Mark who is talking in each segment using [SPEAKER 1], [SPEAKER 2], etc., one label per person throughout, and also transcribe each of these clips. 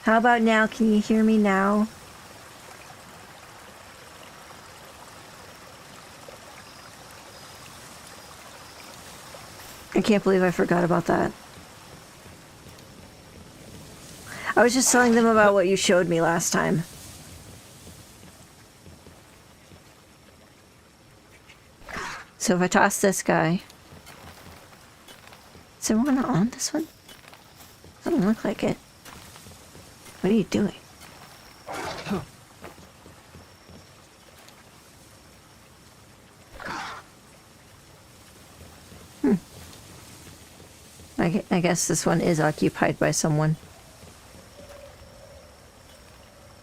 [SPEAKER 1] How about now? Can you hear me now? I can't believe I forgot about that. I was just telling them about what you showed me last time. So if I toss this guy... Is there one on this one? Doesn't look like it. What are you doing? I guess this one is occupied by someone.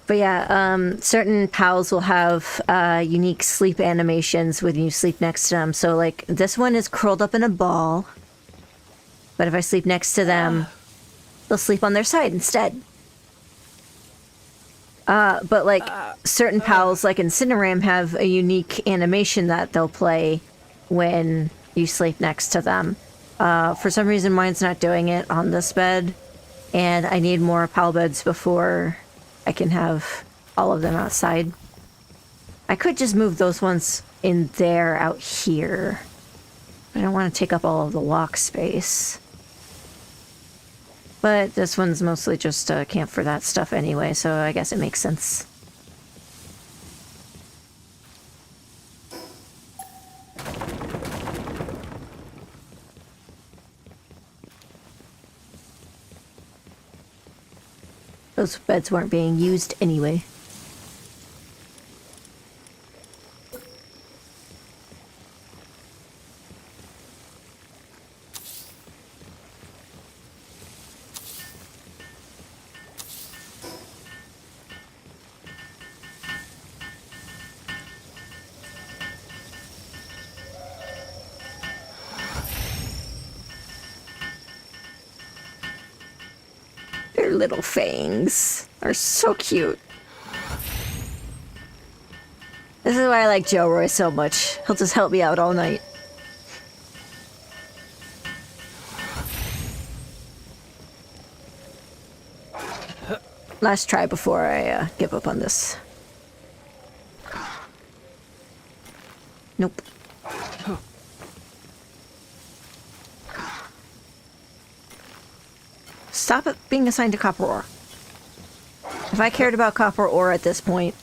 [SPEAKER 1] But yeah, certain pals will have unique sleep animations when you sleep next to them. So like, this one is curled up in a ball. But if I sleep next to them, they'll sleep on their side instead. But like, certain pals, like Incineram, have a unique animation that they'll play when you sleep next to them. For some reason, mine's not doing it on this bed, and I need more pal beds before I can have all of them outside. I could just move those ones in there out here. I don't want to take up all of the walk space. But this one's mostly just a camp for that stuff anyway, so I guess it makes sense. Those beds weren't being used anyway. Their little fangs are so cute. This is why I like Joe Roy so much. He'll just help me out all night. Last try before I give up on this. Nope. Stop it being assigned to copper ore. If I cared about copper ore at this point,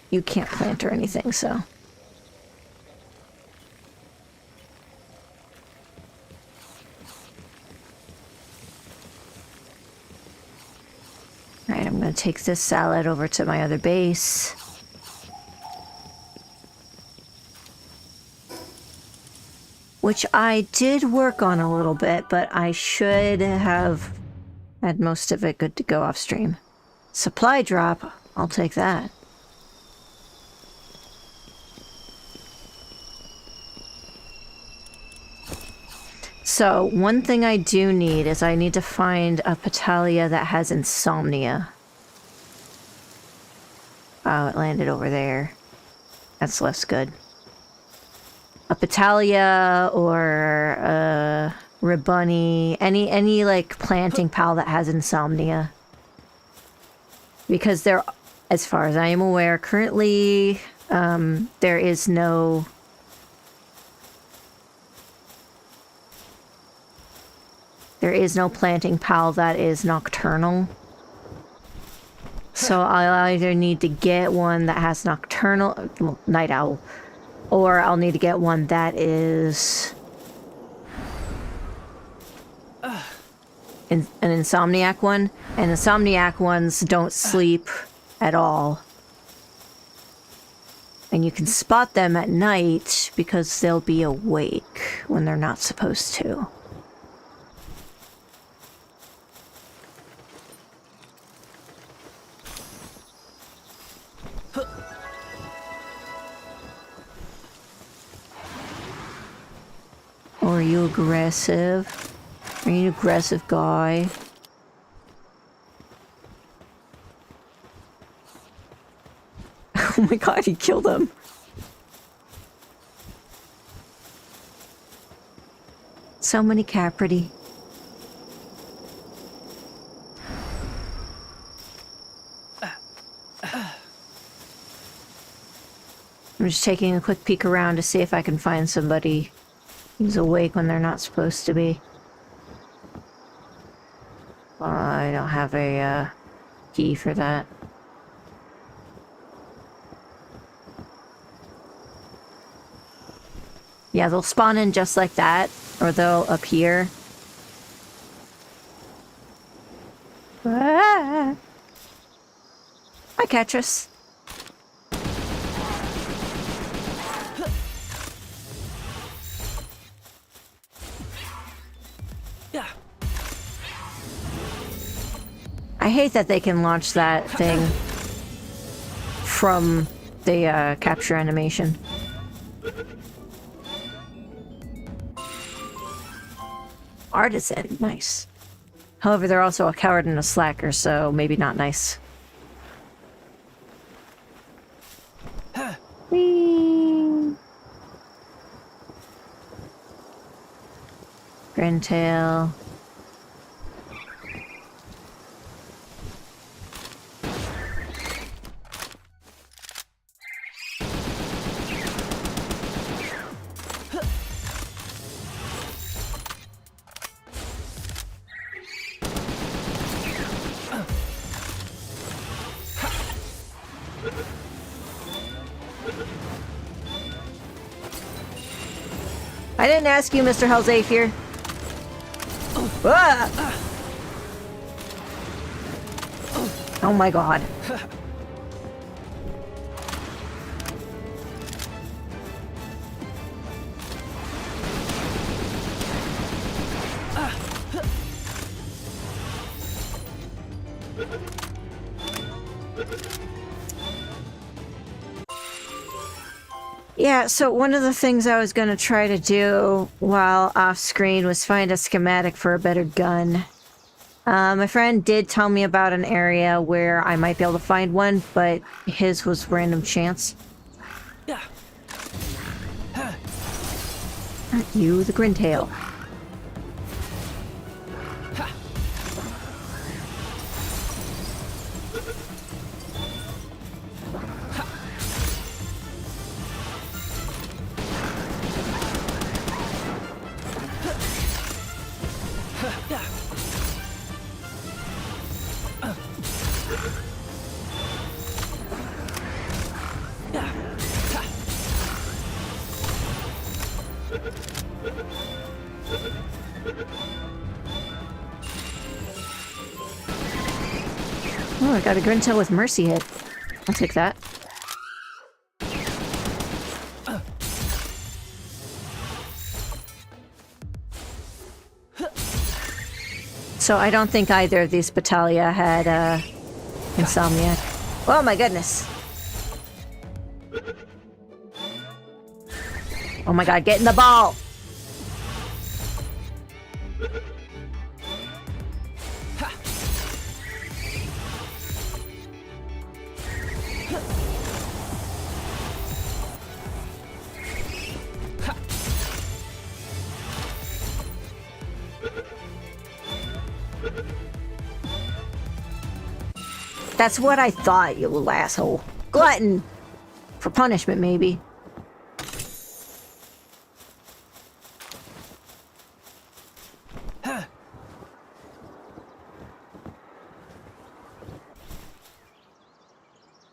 [SPEAKER 1] you can't plant or anything, so. Alright, I'm gonna take this salad over to my other base. Which I did work on a little bit, but I should have had most of it good to go off stream. Supply drop, I'll take that. So, one thing I do need is I need to find a Patalia that has insomnia. Oh, it landed over there. That's less good. A Patalia or a Ribunny, any like planting pal that has insomnia. Because there, as far as I am aware, currently there is no planting pal that is nocturnal. So I'll either need to get one that has nocturnal, well, night owl, or I'll need to get one that is an insomniac one. And insomniac ones don't sleep at all. And you can spot them at night because they'll be awake when they're not supposed to. Or are you aggressive? Are you an aggressive guy? Oh my god, he killed him. So many Capridy. I'm just taking a quick peek around to see if I can find somebody who's awake when they're not supposed to be. I don't have a key for that. Yeah, they'll spawn in just like that, or they'll appear. Ah! Hi, Catrus. I hate that they can launch that thing from the capture animation. Artisan, nice. However, they're also a coward and a slacker, so maybe not nice. Whee! Grintail. I didn't ask you, Mr. Hellzaphier. Ah! Oh my god. Yeah, so one of the things I was going to try to do while off screen was find a schematic for a better gun. My friend did tell me about an area where I might be able to find one, but his was random chance. Yeah. Aren't you the Grintail? I got a Grintail with Mercy hit. I'll take that. So I don't think either of these battaglia had Insomniac. Oh my goodness. Oh my god, get in the ball! That's what I thought, you little asshole. Glutton! For punishment, maybe.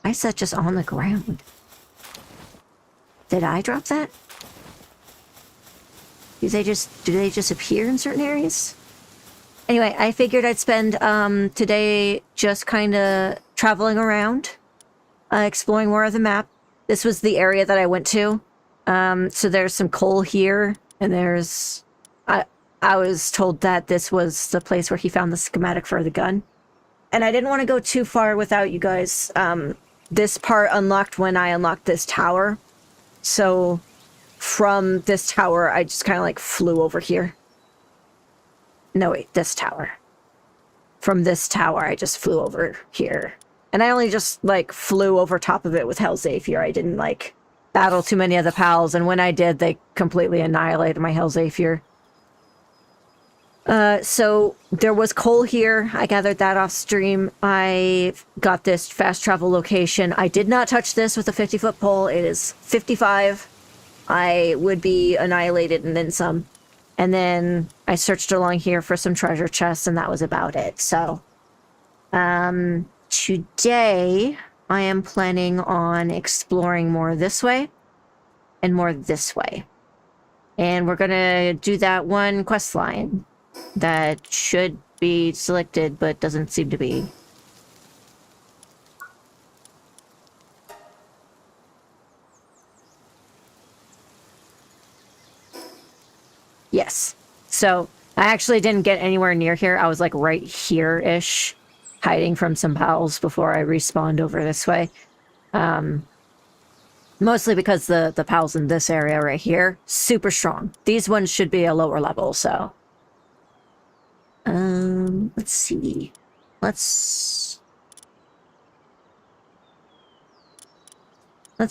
[SPEAKER 1] I said just on the ground. Did I drop that? Do they just appear in certain areas? Anyway, I figured I'd spend today just kind of traveling around, exploring more of the map. This was the area that I went to. So there's some coal here, and there's... I was told that this was the place where he found the schematic for the gun. And I didn't want to go too far without you guys. This part unlocked when I unlocked this tower. So from this tower, I just kind of like flew over here. No, wait, this tower. From this tower, I just flew over here. And I only just, like, flew over top of it with Hell Zephyr. I didn't, like, battle too many of the pals, and when I did, they completely annihilated my Hell Zephyr. So there was coal here. I gathered that off stream. I got this fast travel location. I did not touch this with a 50-foot pole. It is 55. I would be annihilated and then some. And then I searched along here for some treasure chests, and that was about it. So, today I am planning on exploring more this way and more this way. And we're gonna do that one quest line that should be selected, but doesn't seem to be. Yes. So I actually didn't get anywhere near here. I was like right here-ish, hiding from some pals before I respawned over this way. Mostly because the pals in this area right here, super strong. These ones should be a lower level, so. Let's see. Let's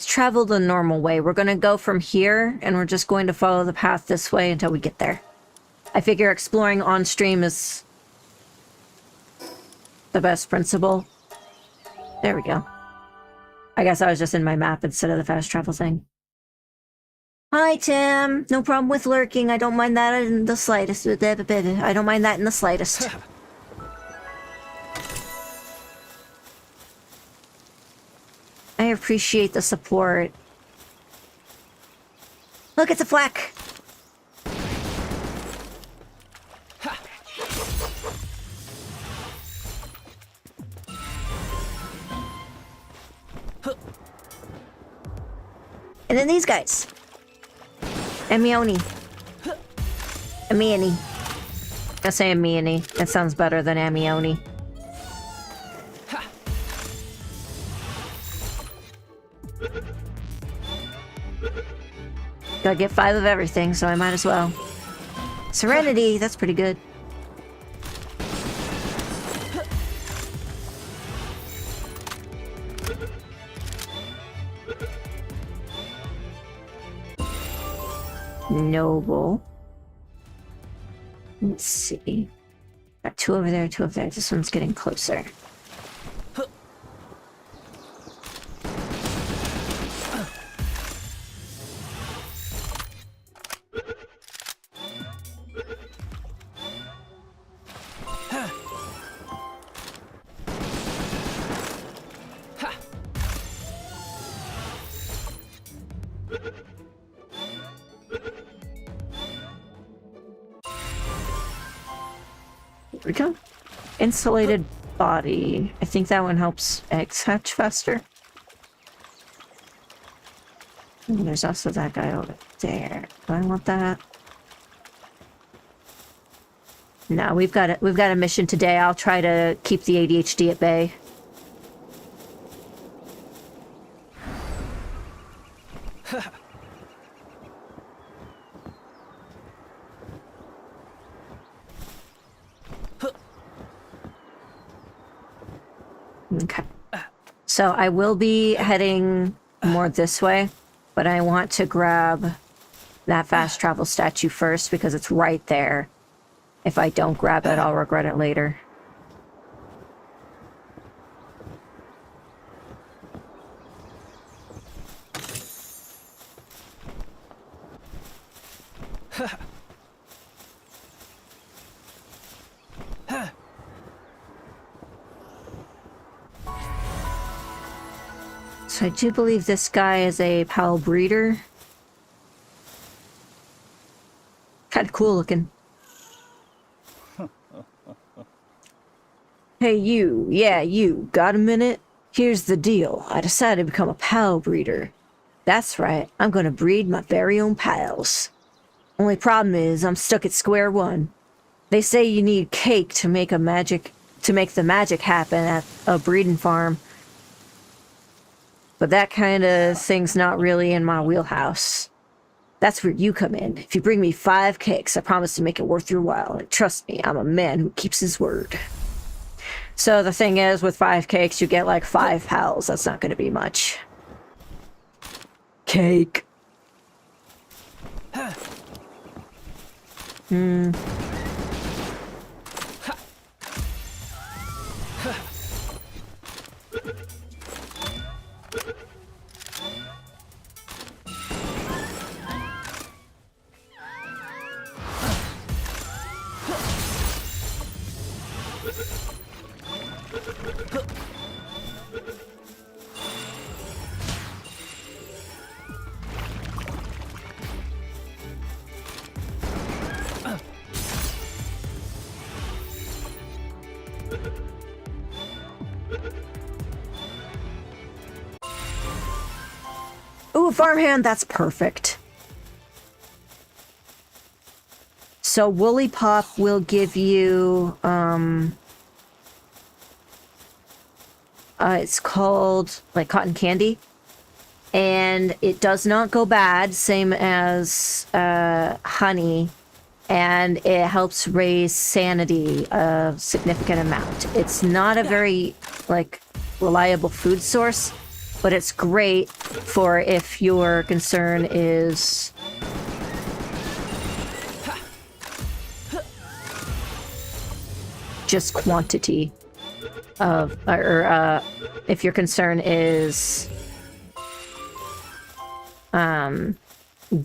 [SPEAKER 1] travel the normal way. We're gonna go from here, and we're just going to follow the path this way until we get there. I figure exploring on stream is the best principle. There we go. I guess I was just in my map instead of the fast travel thing. Hi, Tim. No problem with lurking. I don't mind that in the slightest. I don't mind that in the slightest. I appreciate the support. Look, it's a flak! And then these guys. Amioni. Amioni. I say Amioni. It sounds better than Amioni. Gotta get 5 of everything, so I might as well. Serenity, that's pretty good. Noble. Let's see. Got 2 over there, 2 over there. This one's getting closer. Here we go. Insulated body. I think that one helps eggs hatch faster. And there's also that guy over there. Do I want that? No, we've got a mission today. I'll try to keep the ADHD at bay. Okay. So I will be heading more this way, but I want to grab that fast travel statue first because it's right there. If I don't grab it, I'll regret it later. So I do believe this guy is a Pal breeder. Kind of cool looking. Hey you, yeah you, got a minute? Here's the deal, I decided to become a Pal breeder. That's right, I'm gonna breed my very own pals. Only problem is, I'm stuck at square one. They say you need cake to make the magic happen at a breeding farm. But that kind of thing's not really in my wheelhouse. That's where you come in. If you bring me 5 cakes, I promise to make it worth your while. And trust me, I'm a man who keeps his word. So the thing is, with 5 cakes, you get like 5 pals. That's not going to be much. Cake. Ooh, farmhand, that's perfect. So Woolly Pop will give you, it's called, like, cotton candy. And it does not go bad, same as, honey. And it helps raise sanity a significant amount. It's not a very, like, reliable food source, but it's great for if your concern is just quantity of, or if your concern is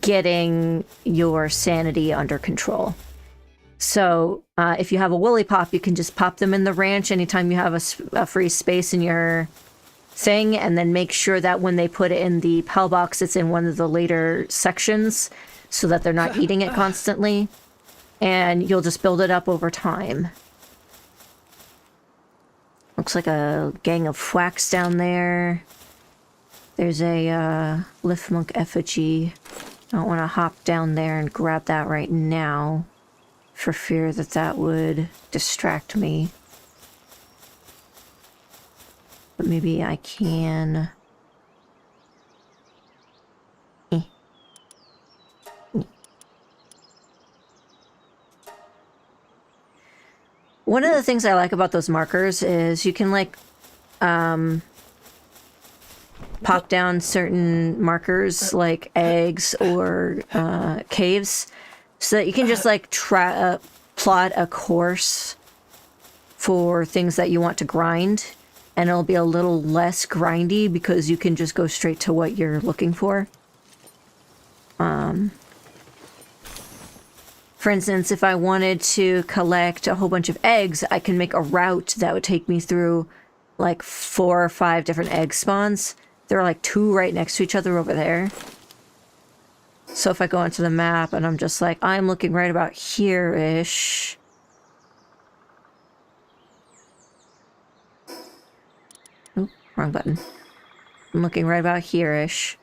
[SPEAKER 1] getting your sanity under control. So if you have a Woolly Pop, you can just pop them in the ranch anytime you have a free space in your thing, and then make sure that when they put it in the Pal box, it's in one of the later sections so that they're not eating it constantly. And you'll just build it up over time. Looks like a gang of Fwacks down there. There's a Liftmonk effigy. I don't want to hop down there and grab that right now, for fear that that would distract me. But maybe I can... One of the things I like about those markers is you can, like, pop down certain markers, like eggs or caves, so that you can just, like, plot a course for things that you want to grind, and it'll be a little less grindy because you can just go straight to what you're looking for. For instance, if I wanted to collect a whole bunch of eggs, I can make a route that would take me through like 4 or 5 different egg spawns. There are like 2 right next to each other over there. So if I go into the map and I'm just like, I'm looking right about here-ish. wrong button. I'm looking right about here-ish.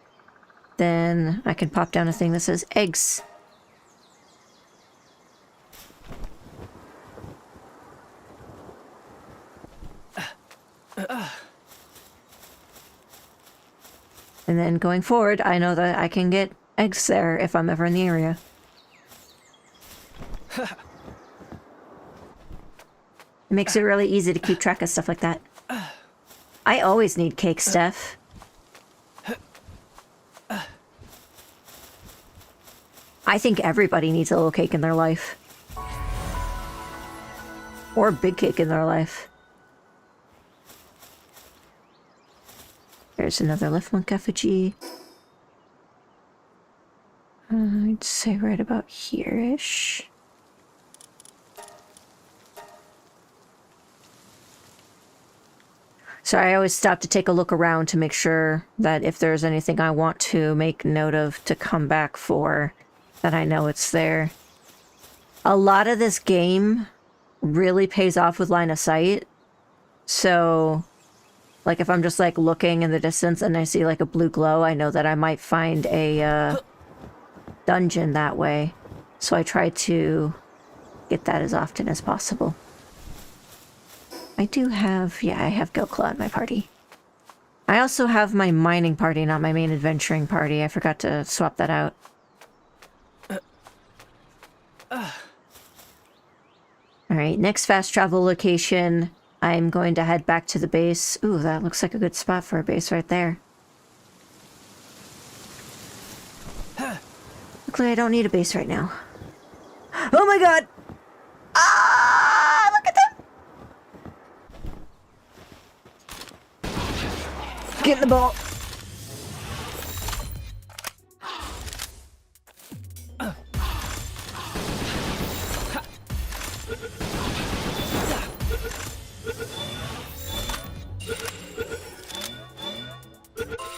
[SPEAKER 1] Then I can pop down a thing that says eggs. And then going forward, I know that I can get eggs there if I'm ever in the area. It makes it really easy to keep track of stuff like that. I always need cake, Steph. I think everybody needs a little cake in their life. Or a big cake in their life. There's another Liftmonk effigy. I'd say right about here-ish. So I always stop to take a look around to make sure that if there's anything I want to make note of to come back for, that I know it's there. A lot of this game really pays off with line of sight. So, like if I'm just like looking in the distance and I see like a blue glow, I know that I might find a dungeon that way. So I try to get that as often as possible. I do have, yeah, I have Gilclaw in my party. I also have my mining party, not my main adventuring party. I forgot to swap that out. Alright, next fast travel location. I'm going to head back to the base. Ooh, that looks like a good spot for a base right there. Luckily, I don't need a base right now. Oh my god! Ah! Look at them! Get in the ball!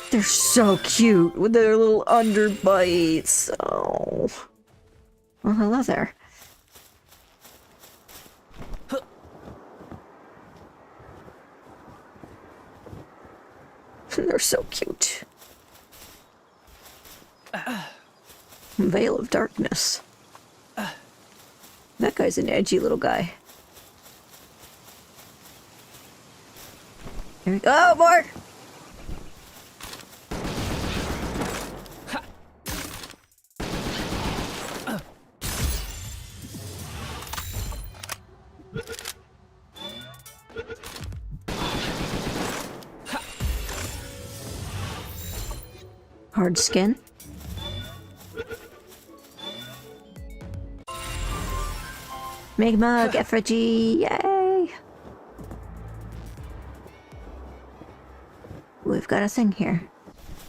[SPEAKER 1] They're so cute with their little underbites. Oh. Well, hello there. They're so cute. Veil of Darkness. That guy's an edgy little guy. Here we go. Oh, more! Hard skin. Migmug effigy, yay! We've got a thing here.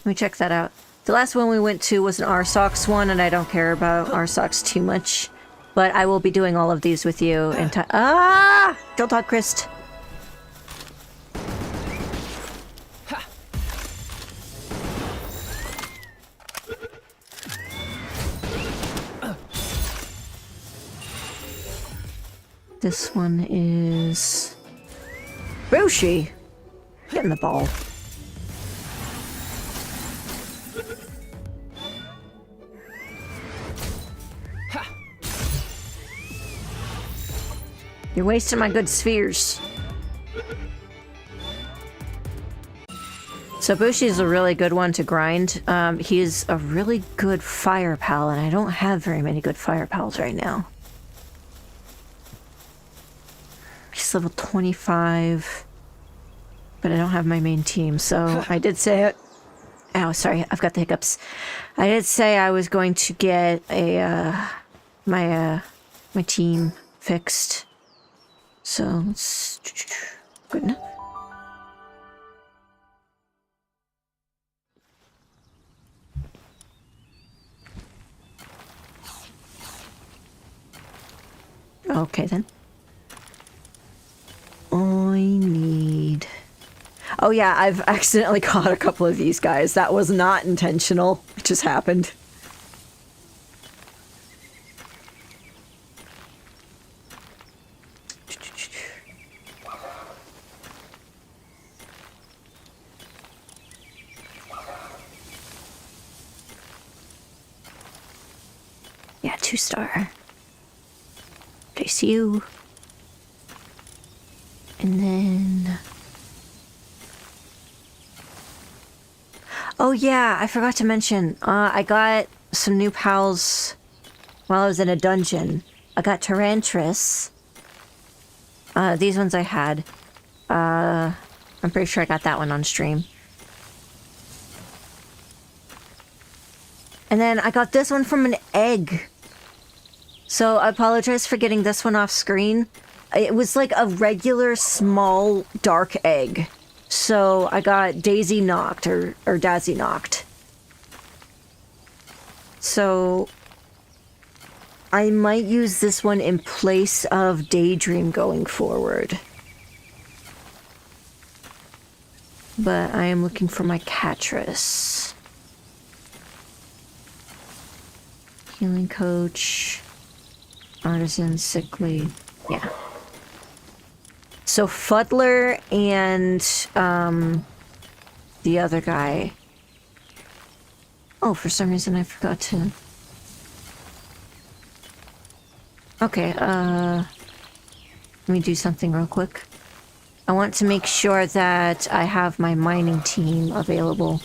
[SPEAKER 1] Let me check that out. The last one we went to was an RSOX one, and I don't care about RSOX too much. But I will be doing all of these with you in time. Ah! Don't talk, Christ. This one is... Bushi! Get in the ball. You're wasting my good spheres. So Bushi's a really good one to grind. He's a really good fire pal, and I don't have very many good fire pals right now. He's level 25, but I don't have my main team, so I did say it. Oh, sorry, I've got the hiccups. I did say I was going to get a my team fixed. So it's good enough. Okay then. I need... Oh yeah, I've accidentally caught a couple of these guys. That was not intentional. It just happened. Yeah, 2-star. Place you. And then... Oh yeah, I forgot to mention, I got some new pals while I was in a dungeon. I got Tyrantris. These ones I had. I'm pretty sure I got that one on stream. And then I got this one from an egg. So I apologize for getting this one off screen. It was like a regular small dark egg. So I got Daisy Knocked or Dazzy Knocked. So I might use this one in place of Daydream going forward. But I am looking for my Catris. Healing Coach. Artisan, Sickly. Yeah. So Fuddler and the other guy. Oh, for some reason I forgot to... Okay, let me do something real quick. I want to make sure that I have my mining team available.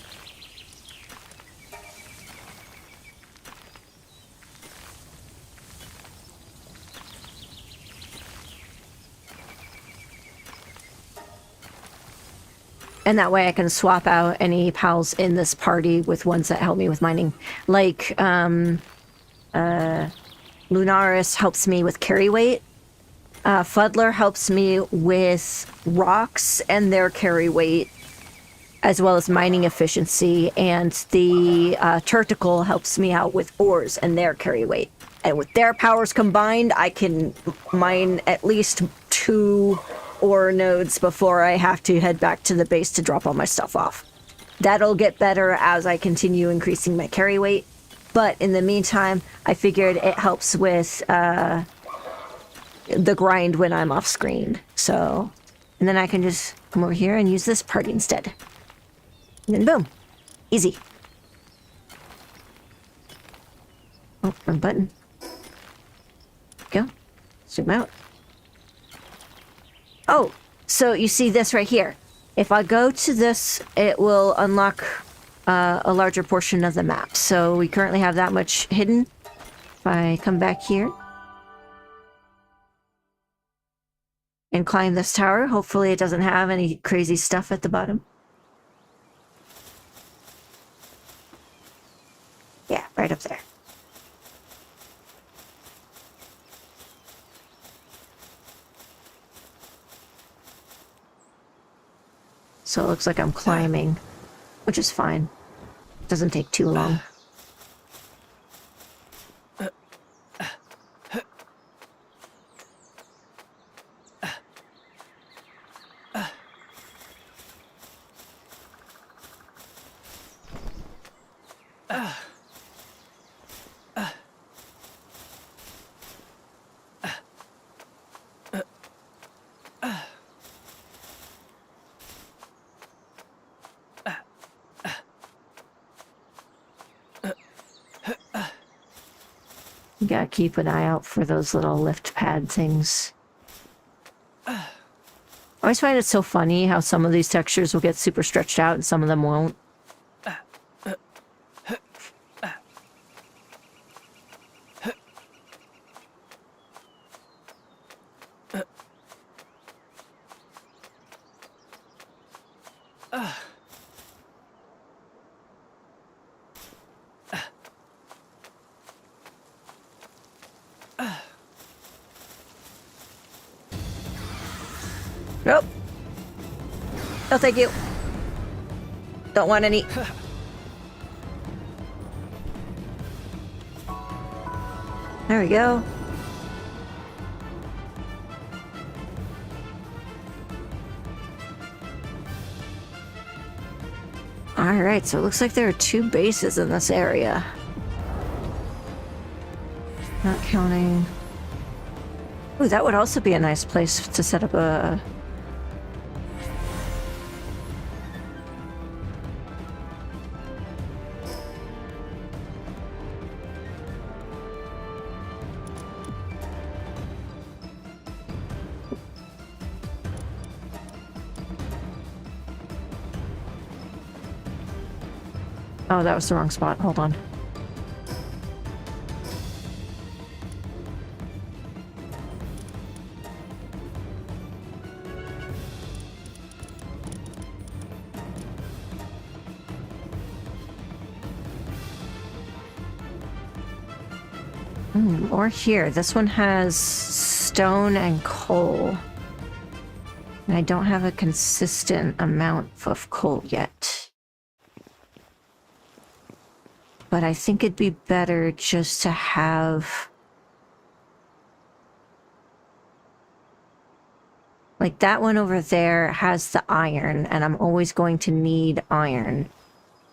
[SPEAKER 1] And that way I can swap out any pals in this party with ones that help me with mining. Like, Lunaris helps me with carry weight. Fuddler helps me with rocks and their carry weight, as well as mining efficiency. And the Turticle helps me out with ores and their carry weight. And with their powers combined, I can mine at least 2 ore nodes before I have to head back to the base to drop all my stuff off. That'll get better as I continue increasing my carry weight. But in the meantime, I figured it helps with the grind when I'm off screen. So, and then I can just come over here and use this party instead. And then boom. Easy. Oh, wrong button. Go. Zoom out. Oh, so you see this right here. If I go to this, it will unlock a larger portion of the map. So we currently have that much hidden. If I come back here and climb this tower, hopefully it doesn't have any crazy stuff at the bottom. Yeah, right up there. So it looks like I'm climbing, which is fine. Doesn't take too long. You gotta keep an eye out for those little lift pad things. I always find it so funny how some of these textures will get super stretched out and some of them won't. Nope. No, thank you. Don't want any. There we go. Alright, so it looks like there are 2 bases in this area. Not counting... Ooh, that would also be a nice place to set up a... Oh, that was the wrong spot. Hold on. Or here. This one has stone and coal. And I don't have a consistent amount of coal yet. But I think it'd be better just to have... Like, that one over there has the iron, and I'm always going to need iron.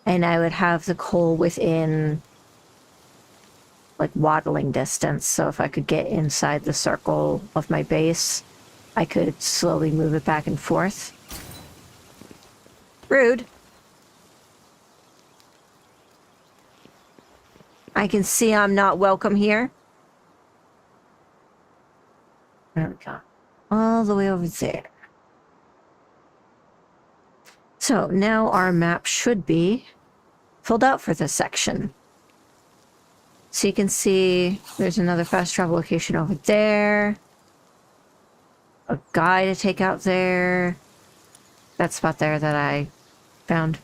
[SPEAKER 1] And I would have the coal within, like, waddling distance, so if I could get inside the circle of my base, I could slowly move it back and forth. Rude. I can see I'm not welcome here. There we go. All the way over there. So now our map should be filled out for this section. So you can see there's another fast travel location over there. A guy to take out there. That spot there that I found.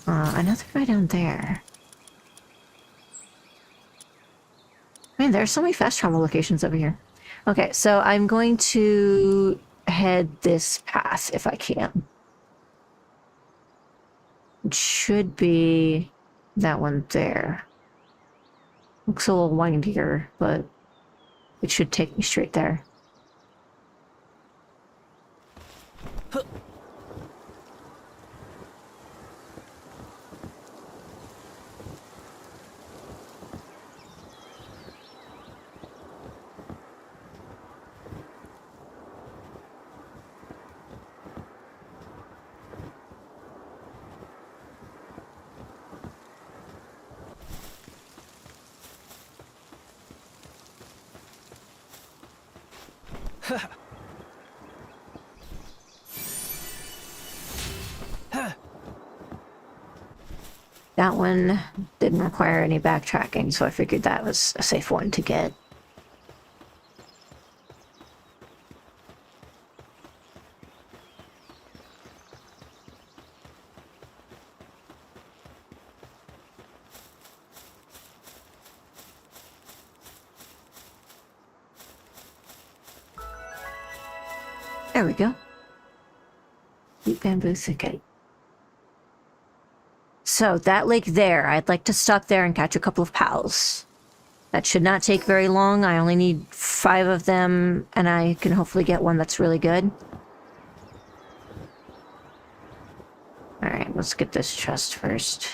[SPEAKER 1] Another guy down there. Man, there's so many fast travel locations over here. Okay, so I'm going to head this path if I can. It should be that one there. Looks a little windier, but it should take me straight there. That one didn't require any backtracking, so I figured that was a safe one to get. There we go. Deep bamboo thicket. So, that lake there, I'd like to stop there and catch a couple of pals. That should not take very long. I only need 5 of them, and I can hopefully get one that's really good. Alright, let's get this chest first.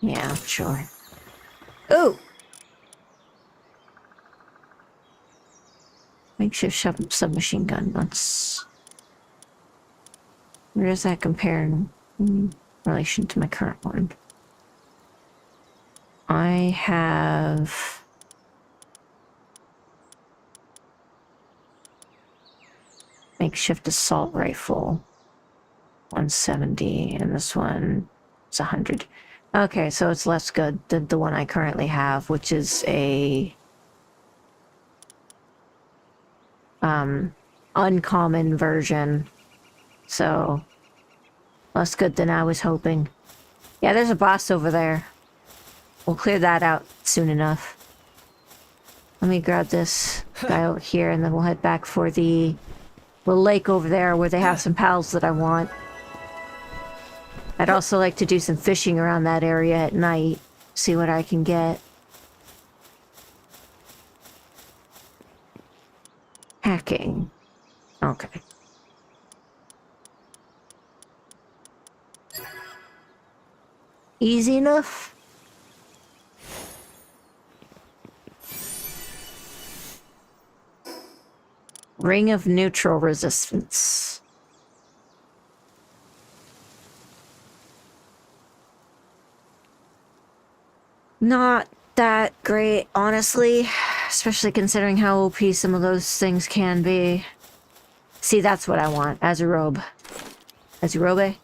[SPEAKER 1] Yeah, sure. Ooh! Makeshift submachine gun. Where does that compare in relation to my current one? I have... makeshift assault rifle. 170, and this one is 100. Okay, so it's less good than the one I currently have, which is a... uncommon version. So, less good than I was hoping. Yeah, there's a boss over there. We'll clear that out soon enough. Let me grab this guy over here, and then we'll head back for the lake over there where they have some pals that I want. I'd also like to do some fishing around that area at night, see what I can get. Hacking. Okay. Easy enough? Ring of neutral resistance. Not that great, honestly. Especially considering how OP some of those things can be. See, that's what I want. Azurobe. Azurobe?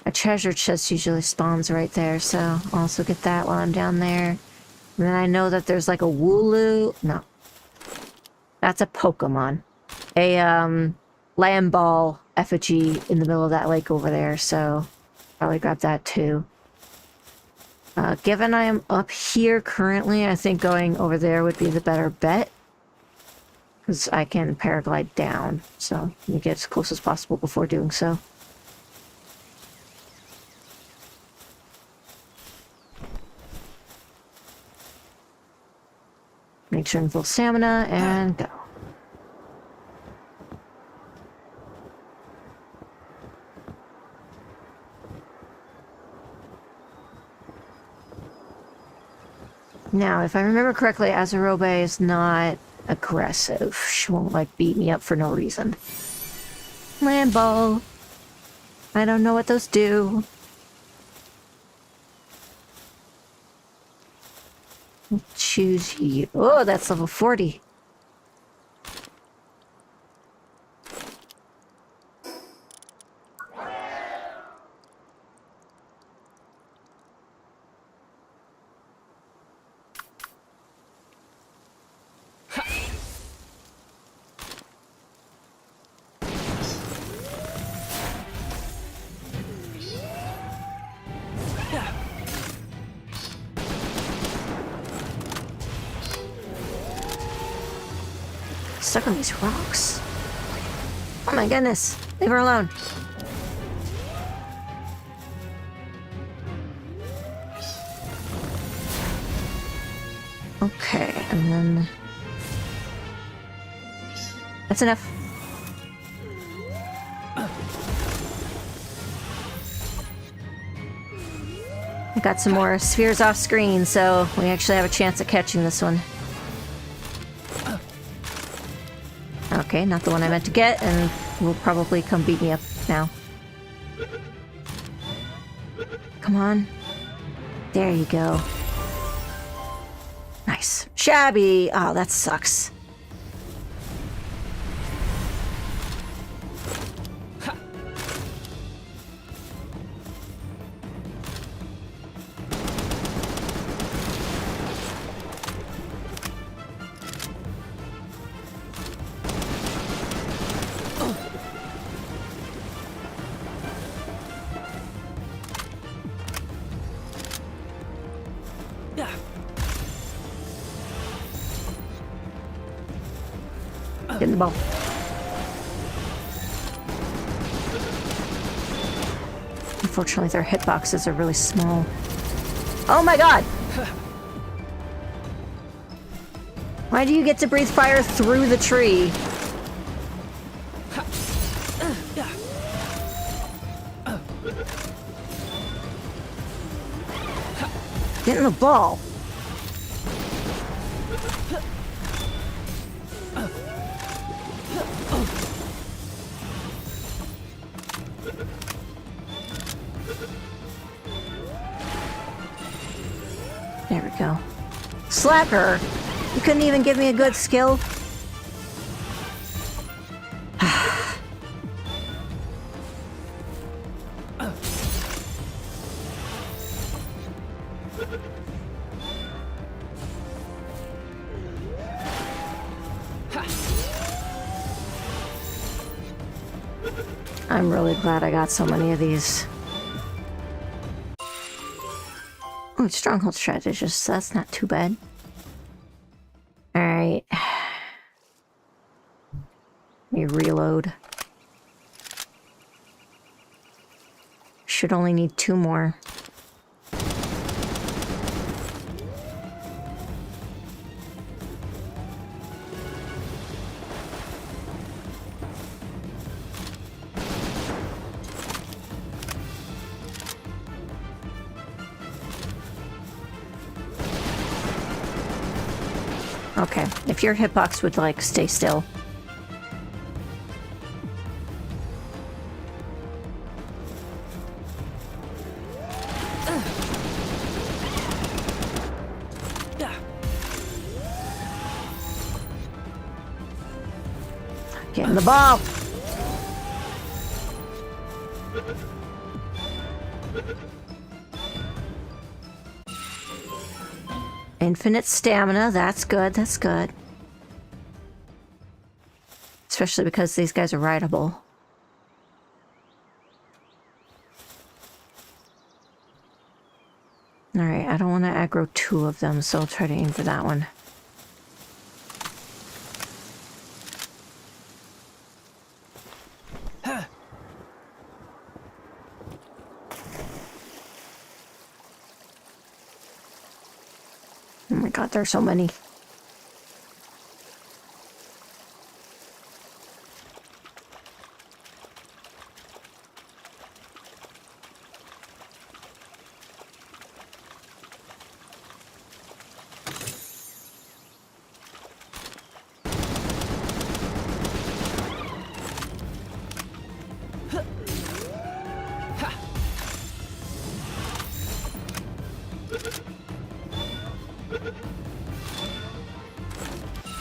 [SPEAKER 1] A treasure chest usually spawns right there, so I'll also get that while I'm down there. And then I know that there's like a Wooloo. No. That's a Pokemon. A, land ball effigy in the middle of that lake over there, so probably grab that too. Given I am up here currently, I think going over there would be the better bet. Because I can paraglide down, so let me get as close as possible before doing so. Make sure I'm full stamina, and go. Now, if I remember correctly, Azurobe is not aggressive. She won't, like, beat me up for no reason. Lambo! I don't know what those do. Choose you. Oh, that's level 40. Stuck on these rocks. Oh my goodness. Leave her alone. Okay, and then... That's enough. I got some more spheres off screen, so we actually have a chance at catching this one. Okay, not the one I meant to get, and will probably come beat me up now. Come on. There you go. Nice. Shabby! Oh, that sucks. Get in the ball. Unfortunately, their hitboxes are really small. Oh my god! Why do you get to breathe fire through the tree? Get in the ball. There we go. Slacker! You couldn't even give me a good skill? I'm really glad I got so many of these. Oh, stronghold strategist, so that's not too bad. Alright. Let me reload. Should only need 2 more. Okay, if your hitbox would, like, stay still. Get in the ball! Infinite stamina, that's good, that's good. Especially because these guys are rideable. Alright, I don't want to aggro 2 of them, so I'll try to aim for that one. Oh my god, there's so many.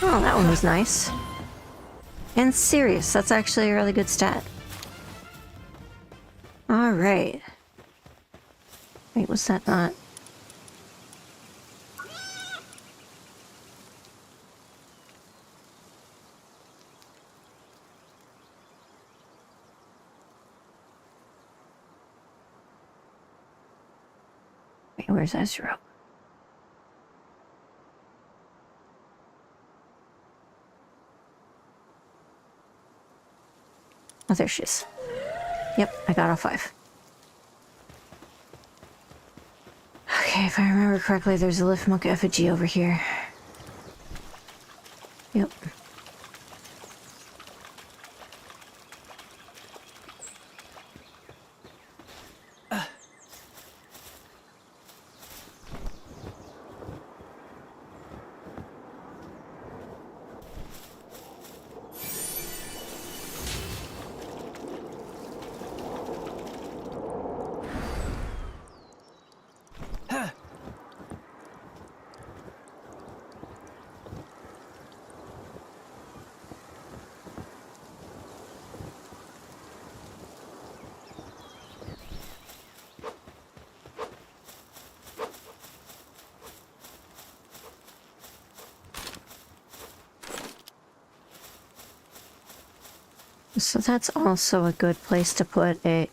[SPEAKER 1] Oh, that one was nice. And serious, that's actually a really good stat. Alright. Wait, was that not? Wait, where's Ezra? Oh, there she is. Yep, I got a 5. Okay, if I remember correctly, there's a lift monk effigy over here. Yep. So that's also a good place to put a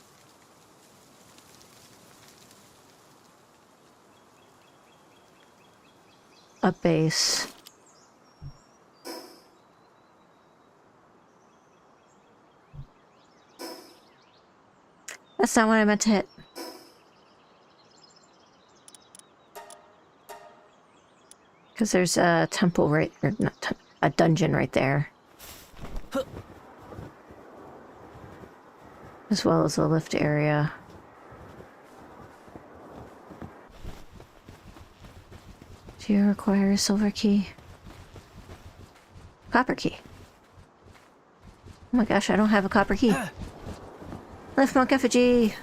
[SPEAKER 1] base. That's not what I meant to hit. Because there's a temple right, or not, a dungeon right there. As well as a lift area. Do you require a silver key? Copper key. Oh my gosh, I don't have a copper key. Lift monk effigy!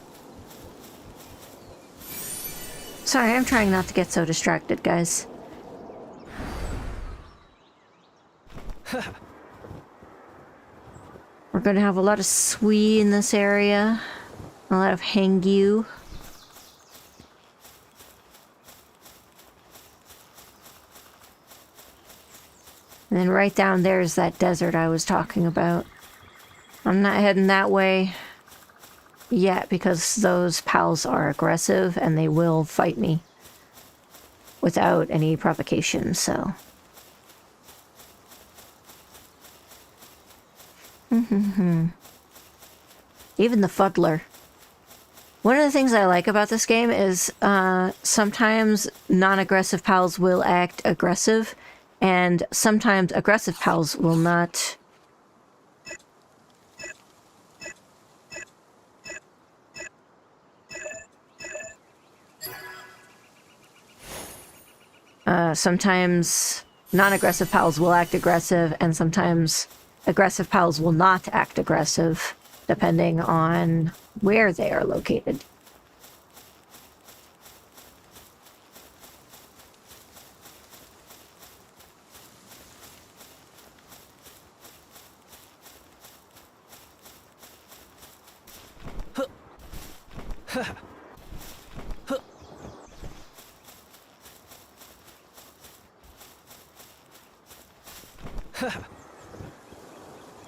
[SPEAKER 1] Sorry, I'm trying not to get so distracted, guys. We're gonna have a lot of Sui in this area. A lot of Hangyu. And then right down there is that desert I was talking about. I'm not heading that way yet because those pals are aggressive and they will fight me without any provocation, so... Even the Fuddler. One of the things I like about this game is sometimes non-aggressive pals will act aggressive, and sometimes aggressive pals will not. Sometimes non-aggressive pals will act aggressive, and sometimes aggressive pals will not act aggressive, depending on where they are located.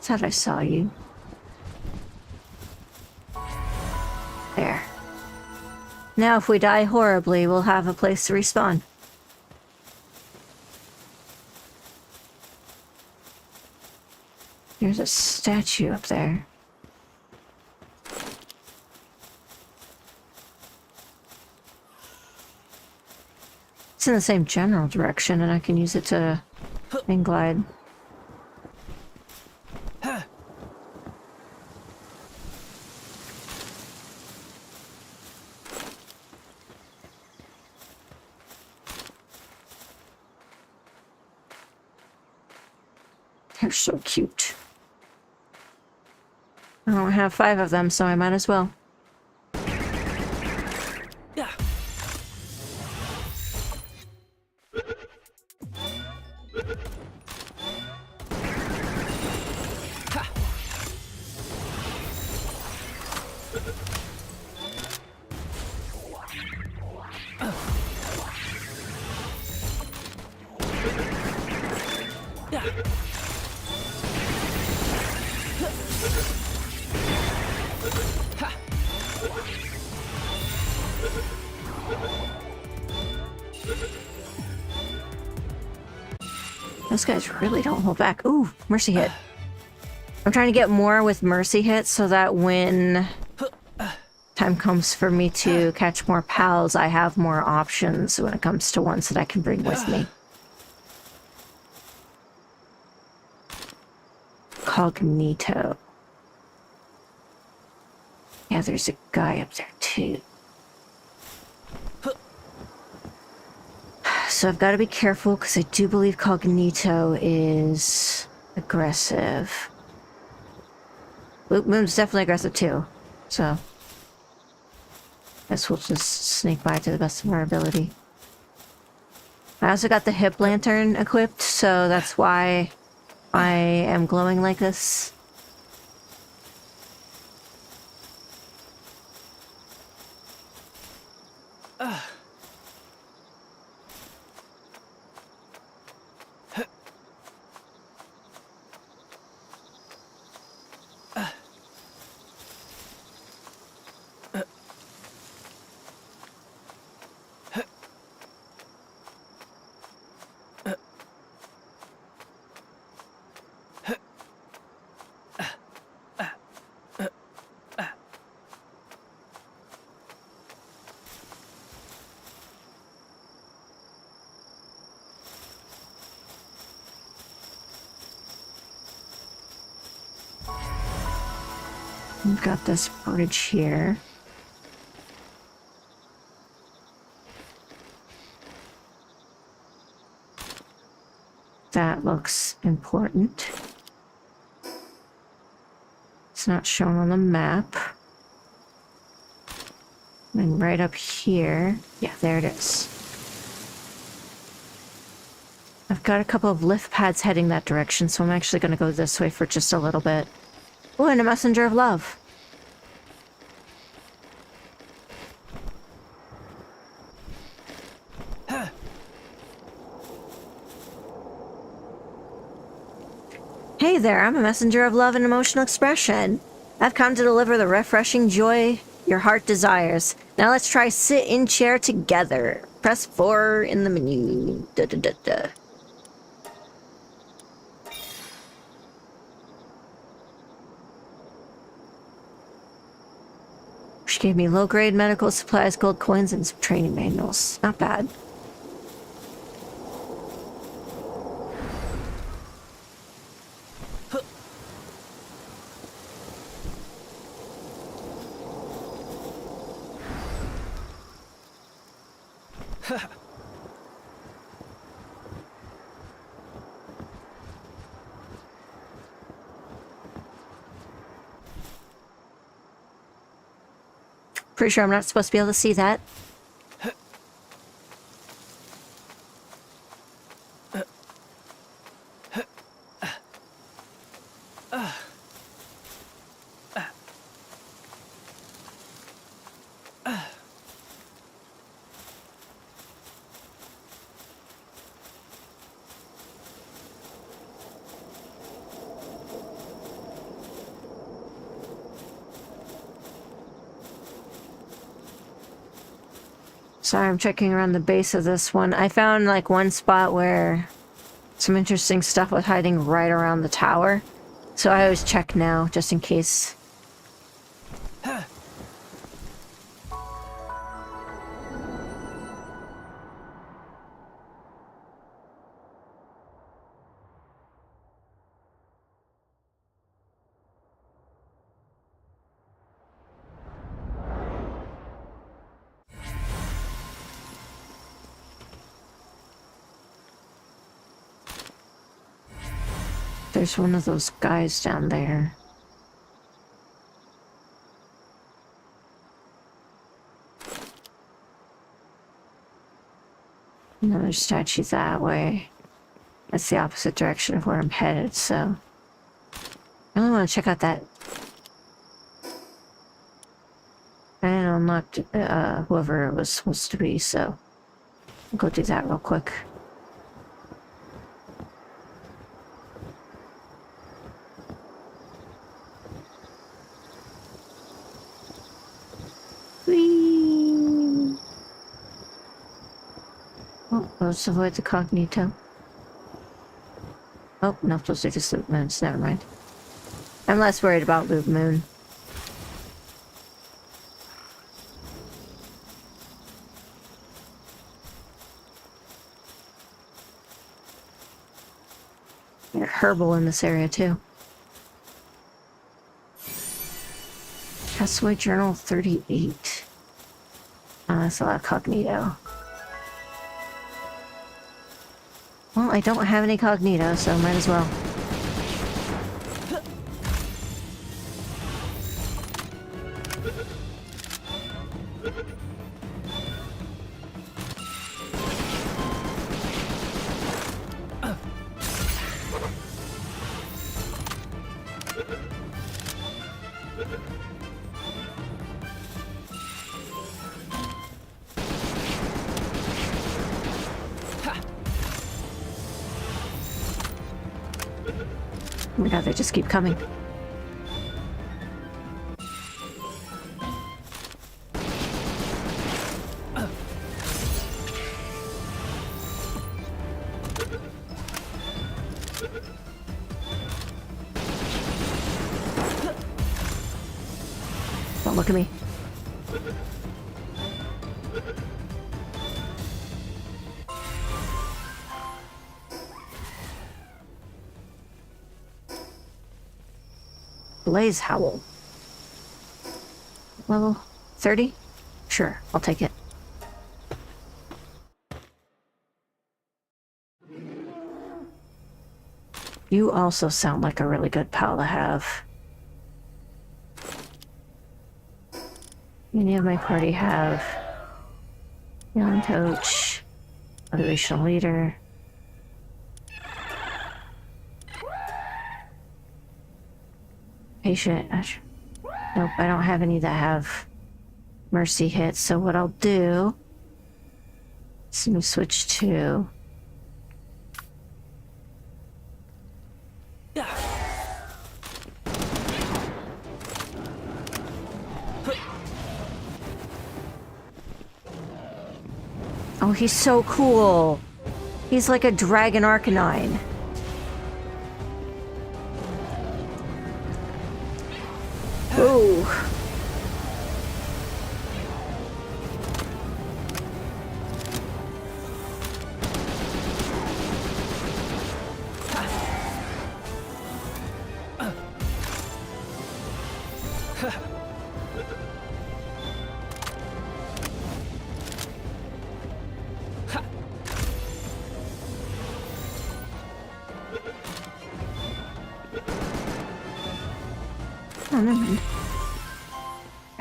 [SPEAKER 1] Thought I saw you. There. Now if we die horribly, we'll have a place to respawn. There's a statue up there. It's in the same general direction, and I can use it to hang glide. They're so cute. I don't have 5 of them, so I might as well.
[SPEAKER 2] Yeah.
[SPEAKER 1] Those guys really don't hold back. Ooh, mercy hit. I'm trying to get more with mercy hits so that when time comes for me to catch more pals, I have more options when it comes to ones that I can bring with me. Cognito. Yeah, there's a guy up there too. So I've got to be careful because I do believe Cognito is aggressive. Loop Moon's definitely aggressive too. So guess we'll just sneak by to the best of our ability. I also got the hip lantern equipped, so that's why I am glowing like this. We've got this bridge here. That looks important. It's not shown on the map. And right up here, yeah, there it is. I've got a couple of lift pads heading that direction, so I'm actually going to go this way for just a little bit. Oh, and a messenger of love. Hey there, I'm a messenger of love and emotional expression. I've come to deliver the refreshing joy your heart desires. Now let's try sit in chair together. Press 4 in the menu. Da da da da. She gave me low-grade medical supplies, gold coins, and some training manuals. Not bad. Pretty sure I'm not supposed to be able to see that. Sorry, I'm checking around the base of this one. I found like one spot where some interesting stuff was hiding right around the tower. So I always check now, just in case. There's one of those guys down there. Another statue that way. That's the opposite direction of where I'm headed, so... I really want to check out that... I unlocked whoever it was supposed to be, so... I'll go do that real quick. Whee! Oh, let's avoid the cognito. Oh, no, those are just loop moons. Never mind. I'm less worried about loop moon. They're herbal in this area, too. Castaway Journal 38. Oh, that's a lot of cognito. Well, I don't have any cognito, so might as well. Oh my god, they just keep coming. Don't look at me. Blaze Howl. Level 30? Sure, I'll take it. You also sound like a really good pal to have. Any of my party have young coach, motivational leader. Patient. Nope, I don't have any that have mercy hits, so what I'll do is let me switch to oh, he's so cool. He's like a dragon arcanine. Ooh. Oh, never mind.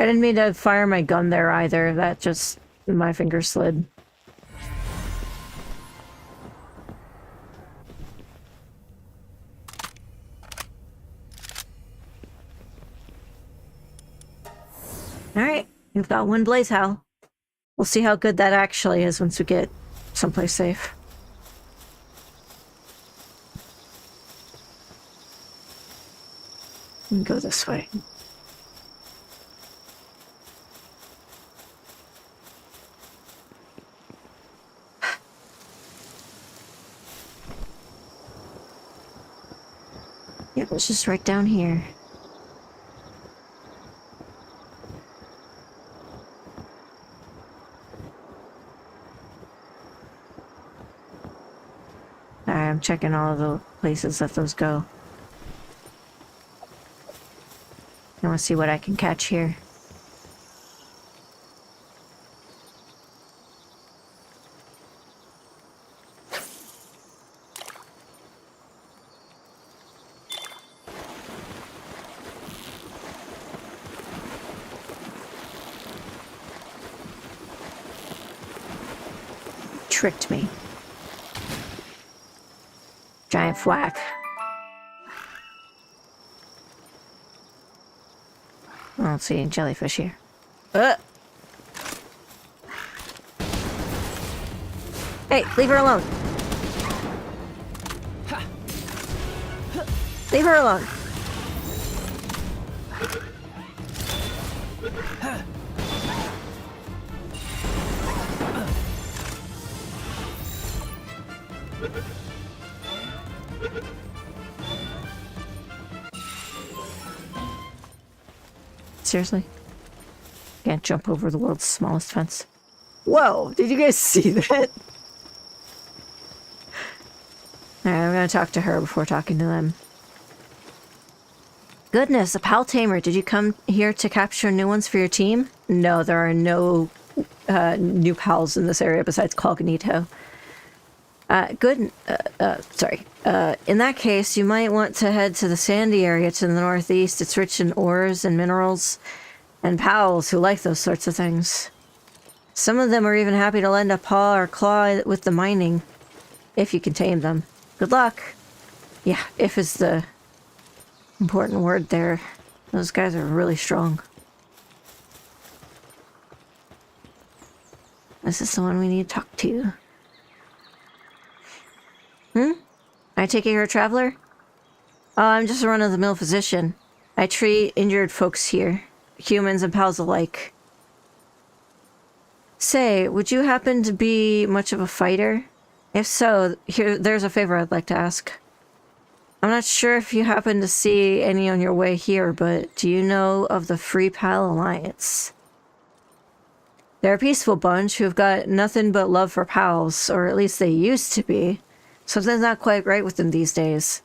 [SPEAKER 1] I didn't mean to fire my gun there either. That just... my finger slid. Alright, we've got one Blaze Howl. We'll see how good that actually is once we get someplace safe. And go this way. Yep, it's just right down here. Alright, I'm checking all of the places that those go. I want to see what I can catch here. Tricked me. Giant thwack. I don't see any jellyfish here. Hey, leave her alone. Leave her alone. Seriously? Can't jump over the world's smallest fence. Whoa, did you guys see that? Alright, I'm gonna talk to her before talking to them. Goodness, a pal tamer. Did you come here to capture new ones for your team? No, there are no new pals in this area besides Cognito. Sorry. In that case, you might want to head to the sandy area to the northeast. It's rich in ores and minerals and pals who like those sorts of things. Some of them are even happy to lend a paw or claw with the mining, if you can tame them. Good luck. Yeah, if is the important word there. Those guys are really strong. This is the one we need to talk to. I take it you're a traveler? I'm just a run-of-the-mill physician. I treat injured folks here, humans and pals alike. Say, would you happen to be much of a fighter? If so, there's a favor I'd like to ask. I'm not sure if you happen to see any on your way here, but do you know of the Free Pal Alliance? They're a peaceful bunch who've got nothing but love for pals, or at least they used to be. Something's not quite right with them these days.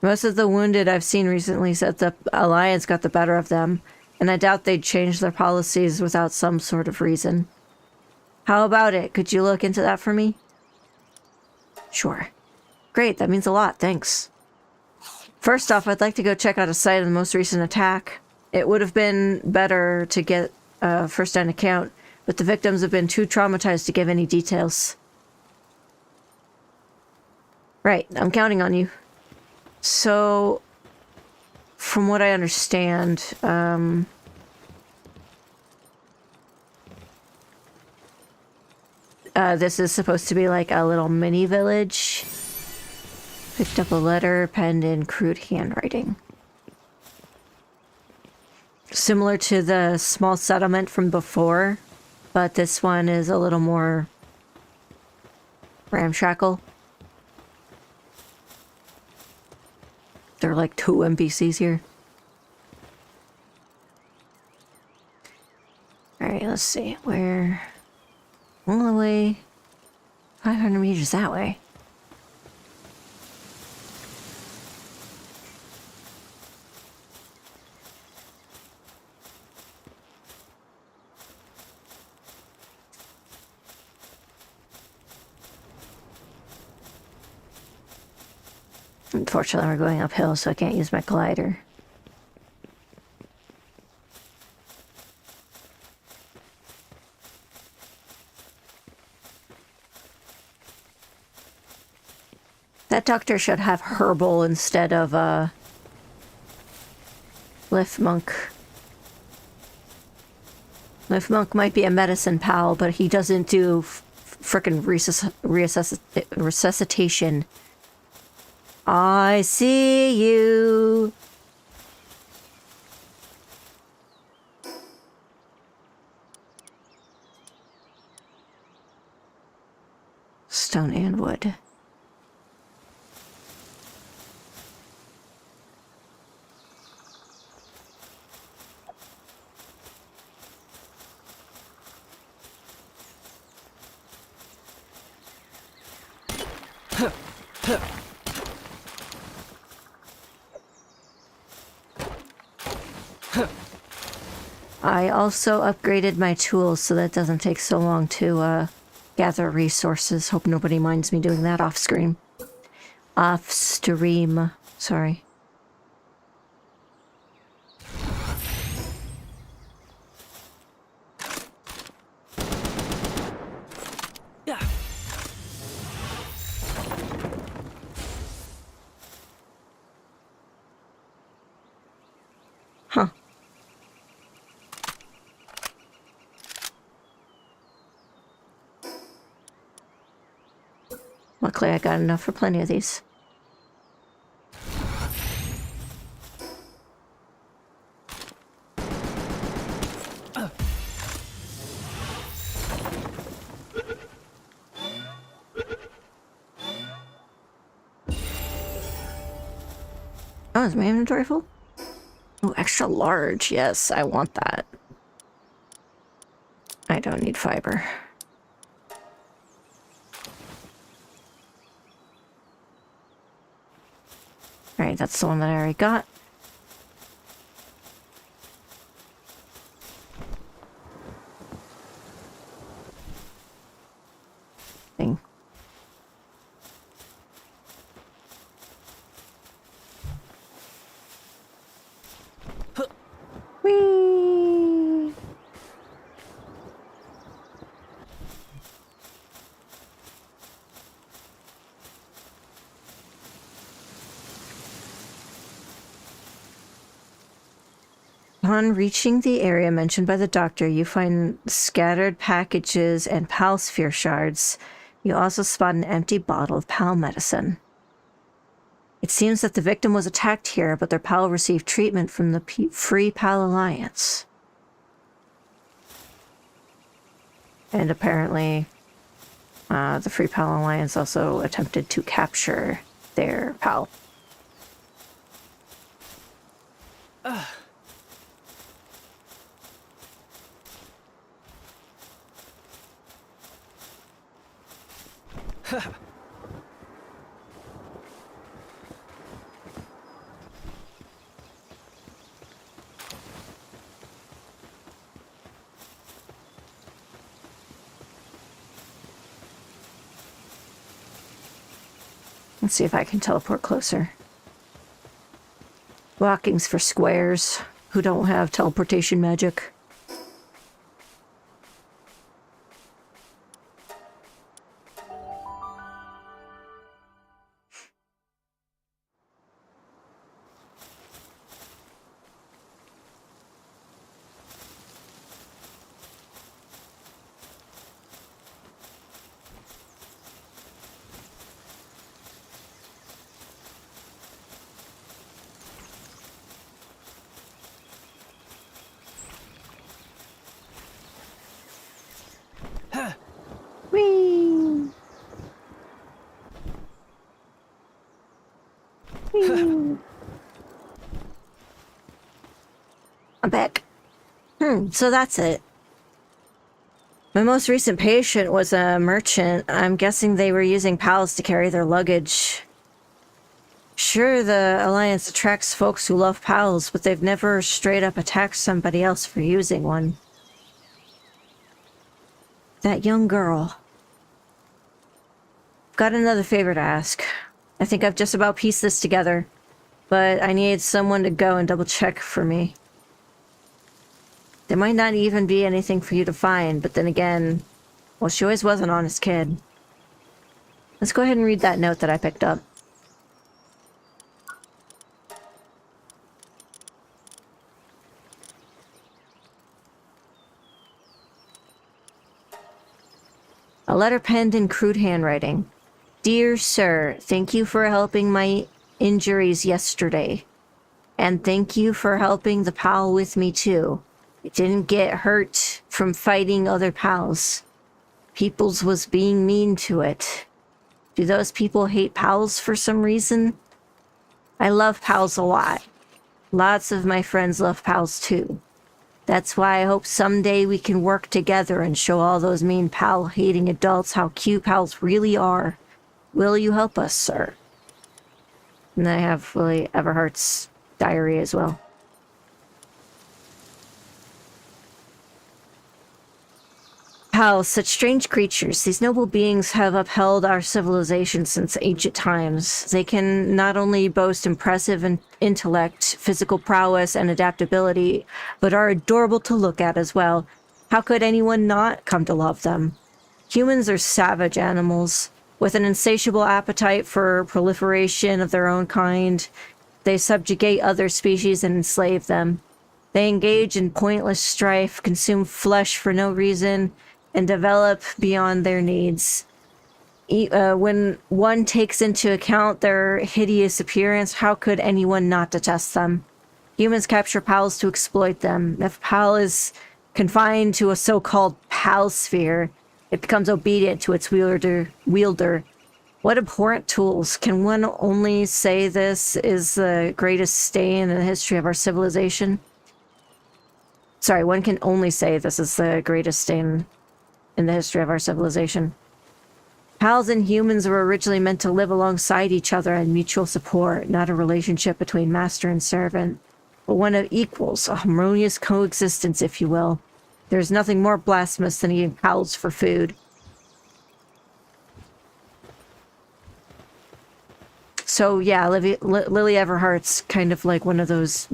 [SPEAKER 1] Most of the wounded I've seen recently said the Alliance got the better of them, and I doubt they'd change their policies without some sort of reason. How about it? Could you look into that for me? Sure. Great, that means a lot, thanks. First off, I'd like to go check out a site of the most recent attack. It would have been better to get a first-hand account, but the victims have been too traumatized to give any details. Right, I'm counting on you. So, from what I understand, this is supposed to be like a little mini village. Picked up a letter penned in crude handwriting. Similar to the small settlement from before, but this one is a little more ramshackle. There are like 2 NPCs here. Alright, let's see. Where? All the way 500 meters that way. Unfortunately, we're going uphill, so I can't use my glider. That doctor should have herbal instead of, Lift Monk. Lift Monk might be a medicine pal, but he doesn't do frickin' resuscitation. I see you. Stone and wood. I also upgraded my tools so that it doesn't take so long to gather resources. Hope nobody minds me doing that off screen. Off stream, sorry. Huh. Luckily, I got enough for plenty of these. Oh, is my inventory full? Oh, extra large. Yes, I want that. I don't need fiber. Alright, that's the one that I already got. Thing. Whee! Upon reaching the area mentioned by the doctor, you find scattered packages and PAL sphere shards. You also spot an empty bottle of PAL medicine. It seems that the victim was attacked here, but their PAL received treatment from the Free PAL Alliance. And apparently, the Free PAL Alliance also attempted to capture their PAL. Let's see if I can teleport closer. Walking's for squares who don't have teleportation magic. Whee! Whee! I'm back. So that's it. My most recent patient was a merchant. I'm guessing they were using PALs to carry their luggage. Sure, the Alliance attracts folks who love PALs, but they've never straight up attacked somebody else for using one. That young girl. Got another favor to ask. I think I've just about pieced this together, but I need someone to go and double check for me. There might not even be anything for you to find, but then again, well, she always was an honest kid. Let's go ahead and read that note that I picked up. A letter penned in crude handwriting. Dear Sir, thank you for helping my injuries yesterday. And thank you for helping the PAL with me too. I didn't get hurt from fighting other PALs. Peoples was being mean to it. Do those people hate PALs for some reason? I love PALs a lot. Lots of my friends love PALs too. That's why I hope someday we can work together and show all those mean PAL-hating adults how cute PALs really are. Will you help us, sir? And then I have Lily Everhart's diary as well. How such strange creatures, these noble beings have upheld our civilization since ancient times. They can not only boast impressive intellect, physical prowess, and adaptability, but are adorable to look at as well. How could anyone not come to love them? Humans are savage animals, with an insatiable appetite for proliferation of their own kind. They subjugate other species and enslave them. They engage in pointless strife, consume flesh for no reason, and develop beyond their needs. When one takes into account their hideous appearance, how could anyone not detest them? Humans capture pals to exploit them. If pal is confined to a so-called pal sphere, it becomes obedient to its wielder. What abhorrent tools. Can one only say this is the greatest stain in the history of our civilization? Sorry, one can only say this is the greatest stain in the history of our civilization. Pals and humans were originally meant to live alongside each other in mutual support, not a relationship between master and servant, but one of equals, a harmonious coexistence, if you will. There's nothing more blasphemous than eating pals for food. So yeah, Lily Everhart's kind of like one of those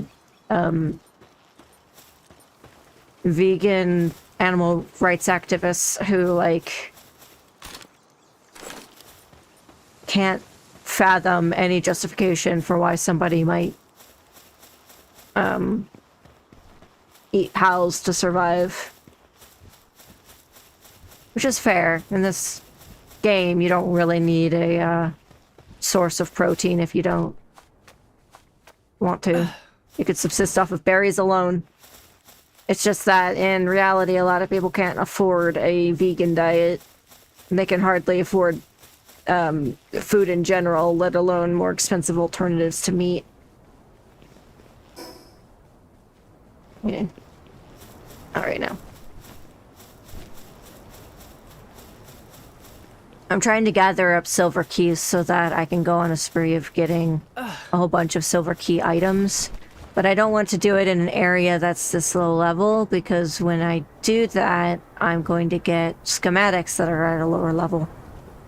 [SPEAKER 1] vegan animal rights activists who, like, can't fathom any justification for why somebody might eat pals to survive. Which is fair. In this game, you don't really need a source of protein if you don't want to. You could subsist off of berries alone. It's just that, in reality, a lot of people can't afford a vegan diet. They can hardly afford food in general, let alone more expensive alternatives to meat. Yeah. Alright, now. I'm trying to gather up silver keys so that I can go on a spree of getting a whole bunch of silver key items. But I don't want to do it in an area that's this low level, because when I do that, I'm going to get schematics that are at a lower level.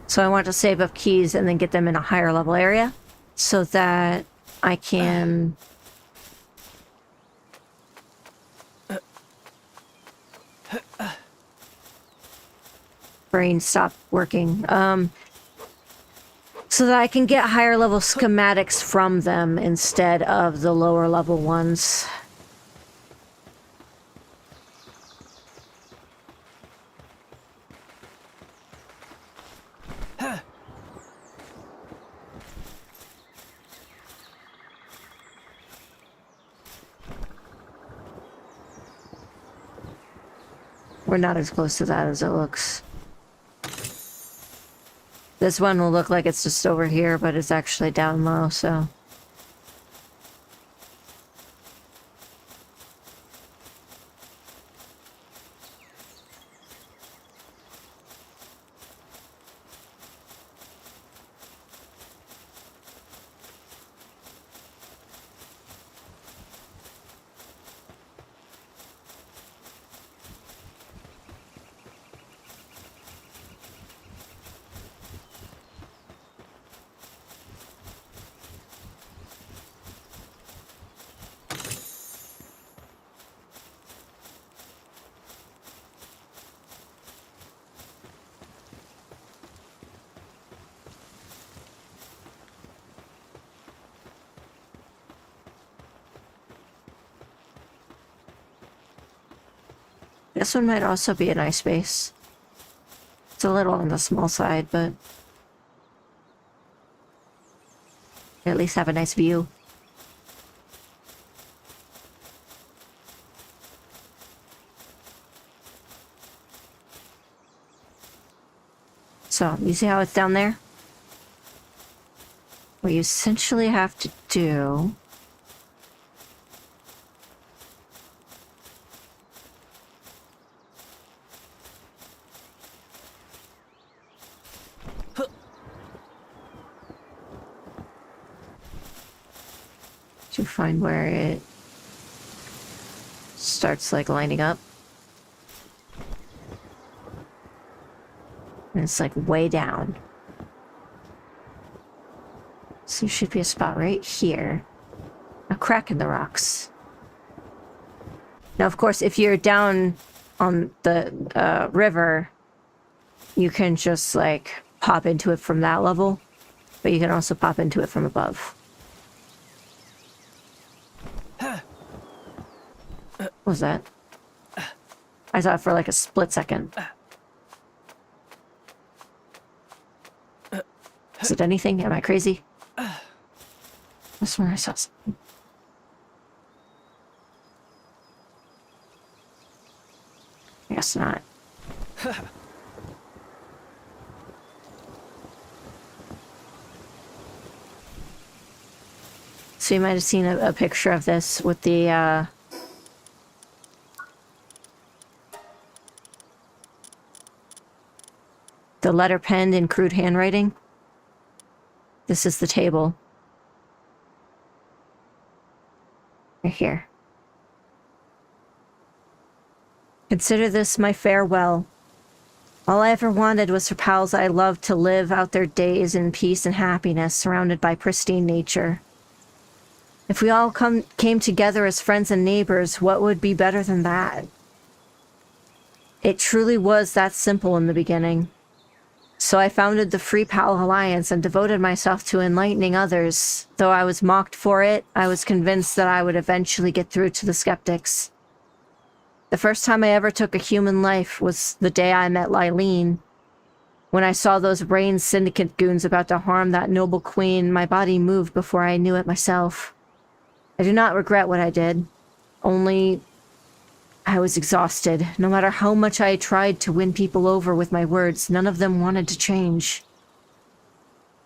[SPEAKER 1] So I want to save up keys and then get them in a higher level area so that I can brain stop working. So that I can get higher level schematics from them instead of the lower level ones. We're not as close to that as it looks. This one will look like it's just over here, but it's actually down low, so... This one might also be a nice base. It's a little on the small side, but at least have a nice view. So, you see how it's down there? What you essentially have to do... to find where it starts, like, lining up. And it's, like, way down. So there should be a spot right here. A crack in the rocks. Now, of course, if you're down on the river, you can just, like, pop into it from that level. But you can also pop into it from above. What was that? I saw it for like a split second. Is it anything? Am I crazy? I swear I saw something. I guess not. So you might have seen a picture of this with the letter penned in crude handwriting. This is the table. Right here. Consider this my farewell. All I ever wanted was for pals I loved to live out their days in peace and happiness, surrounded by pristine nature. If we all came together as friends and neighbors, what would be better than that? It truly was that simple in the beginning. So I founded the Free Pal Alliance and devoted myself to enlightening others. Though I was mocked for it, I was convinced that I would eventually get through to the skeptics. The first time I ever took a human life was the day I met Lylene. When I saw those Rain Syndicate goons about to harm that noble queen, my body moved before I knew it myself. I do not regret what I did. Only, I was exhausted. No matter how much I tried to win people over with my words, none of them wanted to change.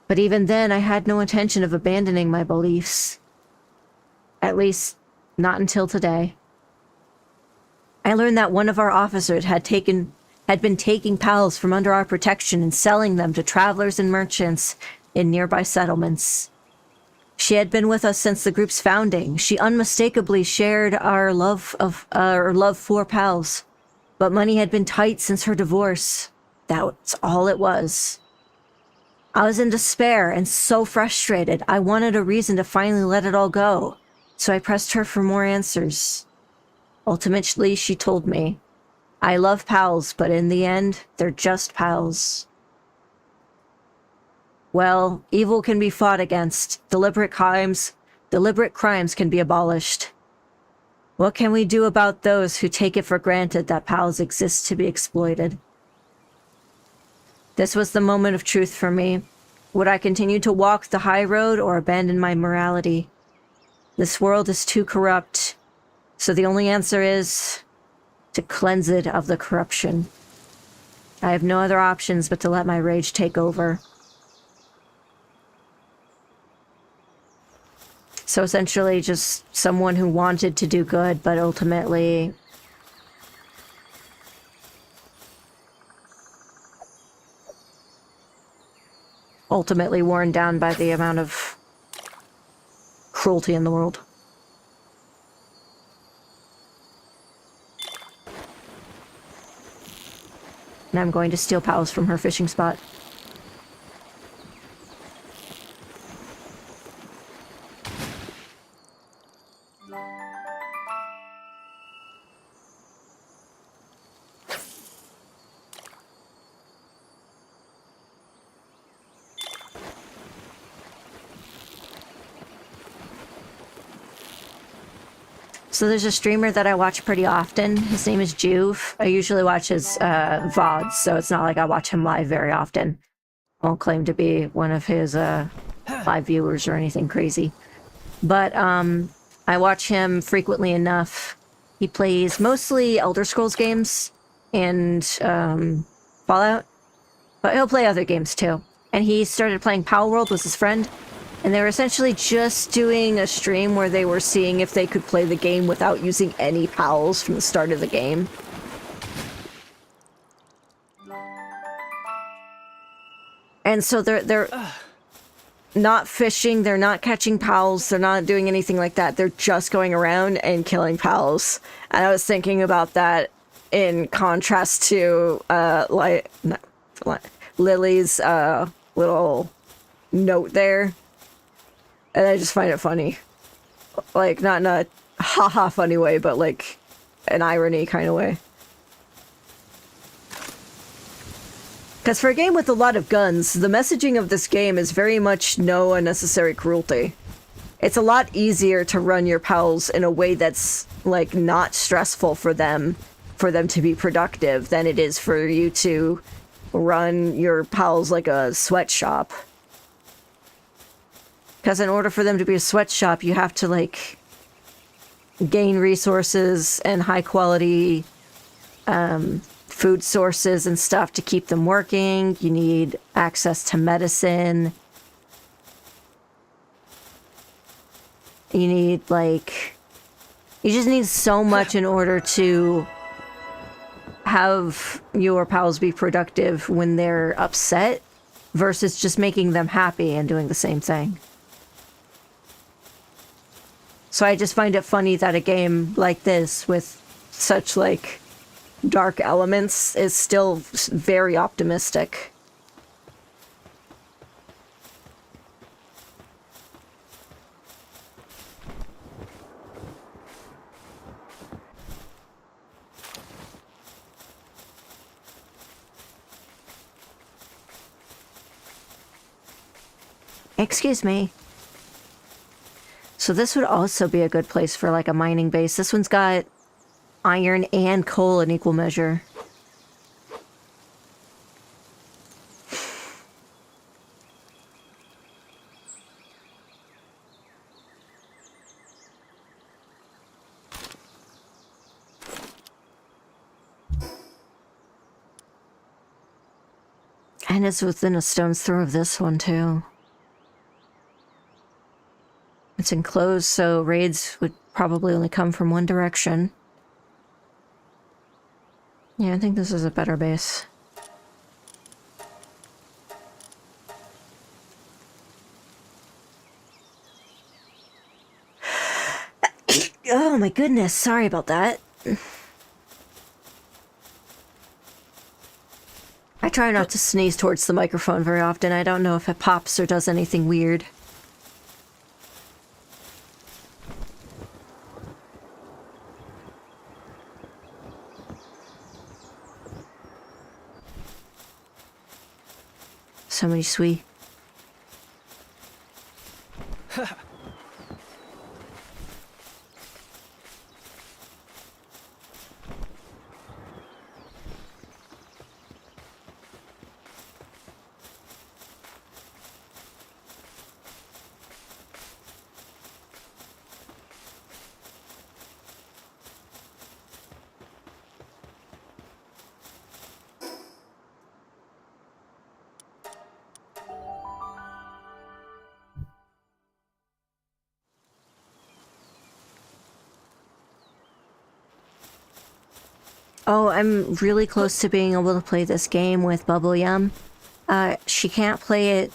[SPEAKER 1] But even then, I had no intention of abandoning my beliefs. At least, not until today. I learned that one of our officers had been taking pals from under our protection and selling them to travelers and merchants in nearby settlements. She had been with us since the group's founding. She unmistakably shared our love for pals. But money had been tight since her divorce. That's all it was. I was in despair and so frustrated. I wanted a reason to finally let it all go. So I pressed her for more answers. Ultimately, she told me, I love pals, but in the end, they're just pals. Well, evil can be fought against. Deliberate crimes can be abolished. What can we do about those who take it for granted that pals exist to be exploited? This was the moment of truth for me. Would I continue to walk the high road or abandon my morality? This world is too corrupt, so the only answer is to cleanse it of the corruption. I have no other options but to let my rage take over. So essentially just someone who wanted to do good, but ultimately worn down by the amount of cruelty in the world. And I'm going to steal pals from her fishing spot. So there's a streamer that I watch pretty often. His name is Juve. I usually watch his VODs, so it's not like I watch him live very often. I won't claim to be one of his live viewers or anything crazy. But I watch him frequently enough. He plays mostly Elder Scrolls games and Fallout, but he'll play other games too. And he started playing Palworld with his friend. And they were essentially just doing a stream where they were seeing if they could play the game without using any pals from the start of the game. And so they're not fishing, they're not catching pals, they're not doing anything like that. They're just going around and killing pals. And I was thinking about that in contrast to Lily's little note there. And I just find it funny. Like, not in a haha funny way, but like an irony kind of way. Because for a game with a lot of guns, the messaging of this game is very much no unnecessary cruelty. It's a lot easier to run your pals in a way that's, like, not stressful for them to be productive than it is for you to run your pals like a sweatshop. Because in order for them to be a sweatshop, you have to, like, gain resources and high quality, food sources and stuff to keep them working. You need access to medicine. You need, like... You just need so much in order to have your pals be productive when they're upset versus just making them happy and doing the same thing. So I just find it funny that a game like this with such, like, dark elements is still very optimistic. Excuse me. So this would also be a good place for, like, a mining base. This one's got iron and coal in equal measure. And it's within a stone's throw of this one, too. It's enclosed, so raids would probably only come from one direction. Yeah, I think this is a better base. Oh my goodness, sorry about that. I try not to sneeze towards the microphone very often. I don't know if it pops or does anything weird. So many sweet. Oh, I'm really close to being able to play this game with Bubble Yum. She can't play it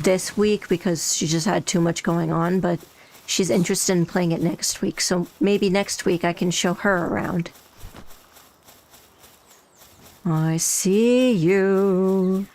[SPEAKER 1] this week because she just had too much going on, but she's interested in playing it next week, so maybe next week I can show her around. I see you.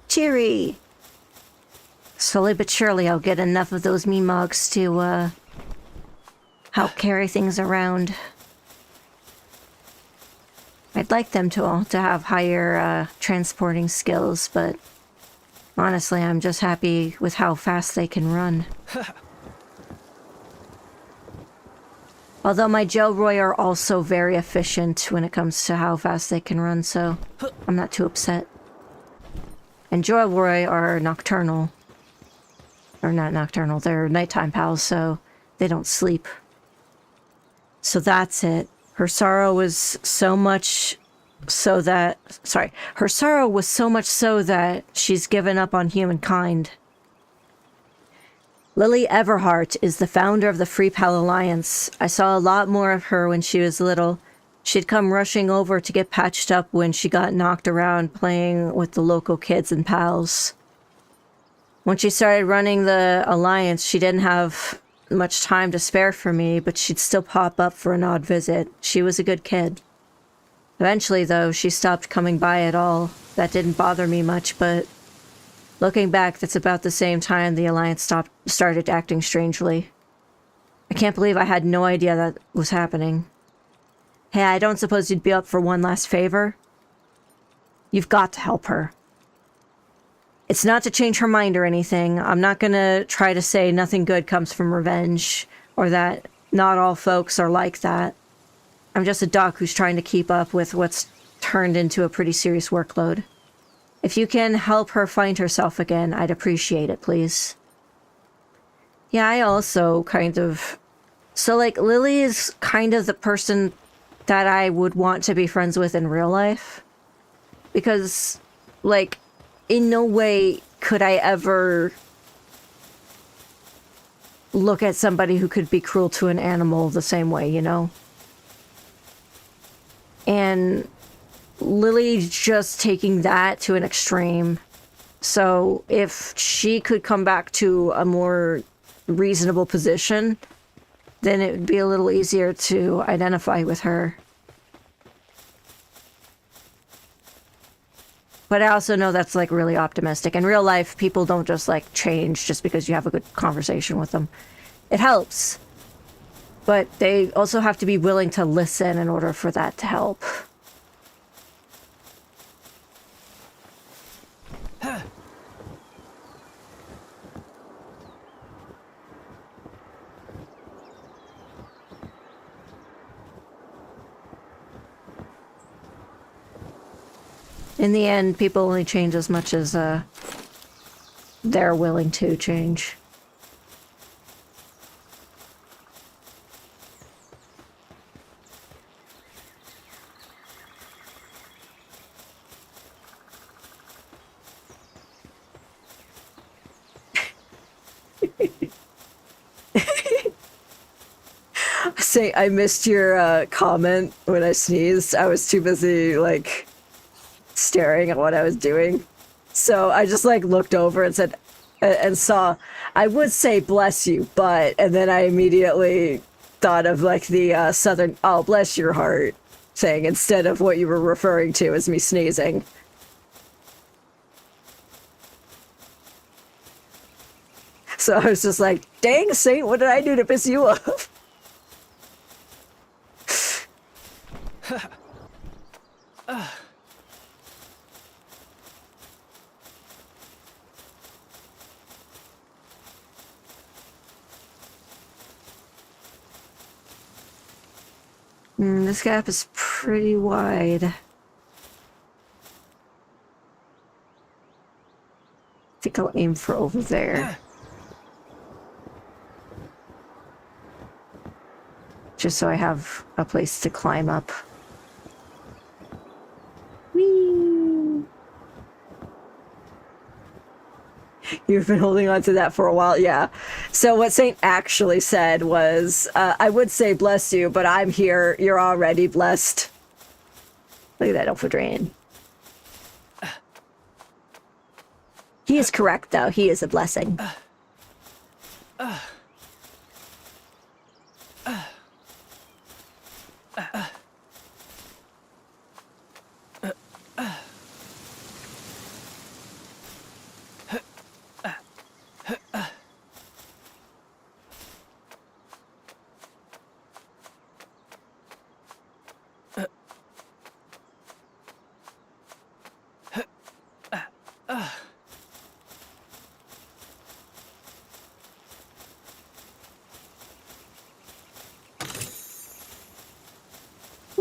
[SPEAKER 1] Cheery! Slowly but surely I'll get enough of those Memogs to, help carry things around. I'd like them to all to have higher, transporting skills, but honestly, I'm just happy with how fast they can run. Although my Jelroy are also very efficient when it comes to how fast they can run, so I'm not too upset. And Jelroy are nocturnal. Or not nocturnal, they're nighttime pals, so they don't sleep. So that's it. Her sorrow was so much so that... Sorry. Her sorrow was so much so that she's given up on humankind. Lily Everhart is the founder of the Free Pal Alliance. I saw a lot more of her when she was little. She'd come rushing over to get patched up when she got knocked around playing with the local kids and pals. When she started running the Alliance, she didn't have much time to spare for me, but she'd still pop up for an odd visit. She was a good kid. Eventually, though, she stopped coming by at all. That didn't bother me much, but looking back, that's about the same time the Alliance started acting strangely. I can't believe I had no idea that was happening. Hey, I don't suppose you'd be up for one last favor? You've got to help her. It's not to change her mind or anything. I'm not gonna try to say nothing good comes from revenge, or that not all folks are like that. I'm just a doc who's trying to keep up with what's turned into a pretty serious workload. If you can help her find herself again, I'd appreciate it, please. Yeah, I also kind of... So, like, Lily is kind of the person that I would want to be friends with in real life. Because, like, in no way could I ever look at somebody who could be cruel to an animal the same way, you know? And Lily's just taking that to an extreme. So if she could come back to a more reasonable position, then it would be a little easier to identify with her. But I also know that's, like, really optimistic. In real life, people don't just, like, change just because you have a good conversation with them. It helps. But they also have to be willing to listen in order for that to help. In the end, people only change as much as they're willing to change. Say, I missed your comment when I sneezed. I was too busy, like, staring at what I was doing. So I just, like, looked over and said, and saw, I would say bless you, but, and then I immediately thought of, like, the southern, oh, bless your heart thing instead of what you were referring to as me sneezing. So I was just like, dang, Saint, what did I do to piss you off? This gap is pretty wide. I think I'll aim for over there. Just so I have a place to climb up. Whee! You've been holding on to that for a while, yeah. So what Saint actually said was, I would say bless you, but I'm here. You're already blessed. Look at that Alpha Drain. He is correct, though. He is a blessing.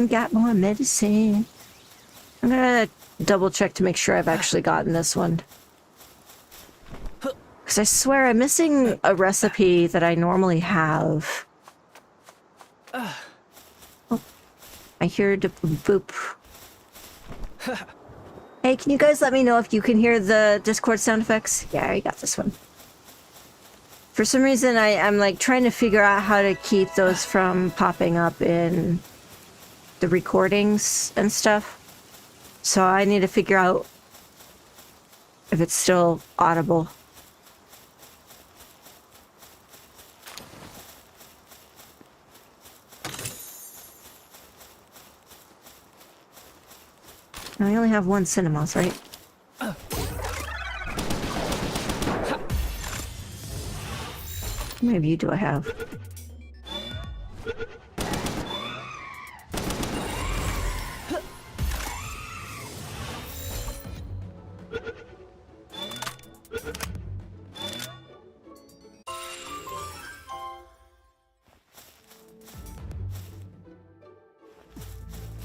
[SPEAKER 1] Got more medicine. I'm gonna double check to make sure I've actually gotten this one. Because I swear I'm missing a recipe that I normally have. Oh, I hear the boop. Hey, can you guys let me know if you can hear the Discord sound effects? Yeah, I got this one. For some reason, I'm like trying to figure out how to keep those from popping up in the recordings and stuff. So I need to figure out if it's still audible. I only have one Cinemoth, right? How many of you do I have?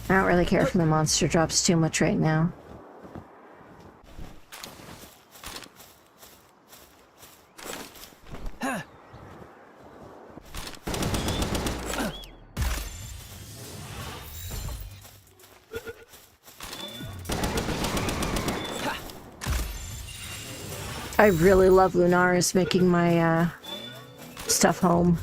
[SPEAKER 1] I don't really care for the monster drops too much right now. I really love Lunaris making my stuff home.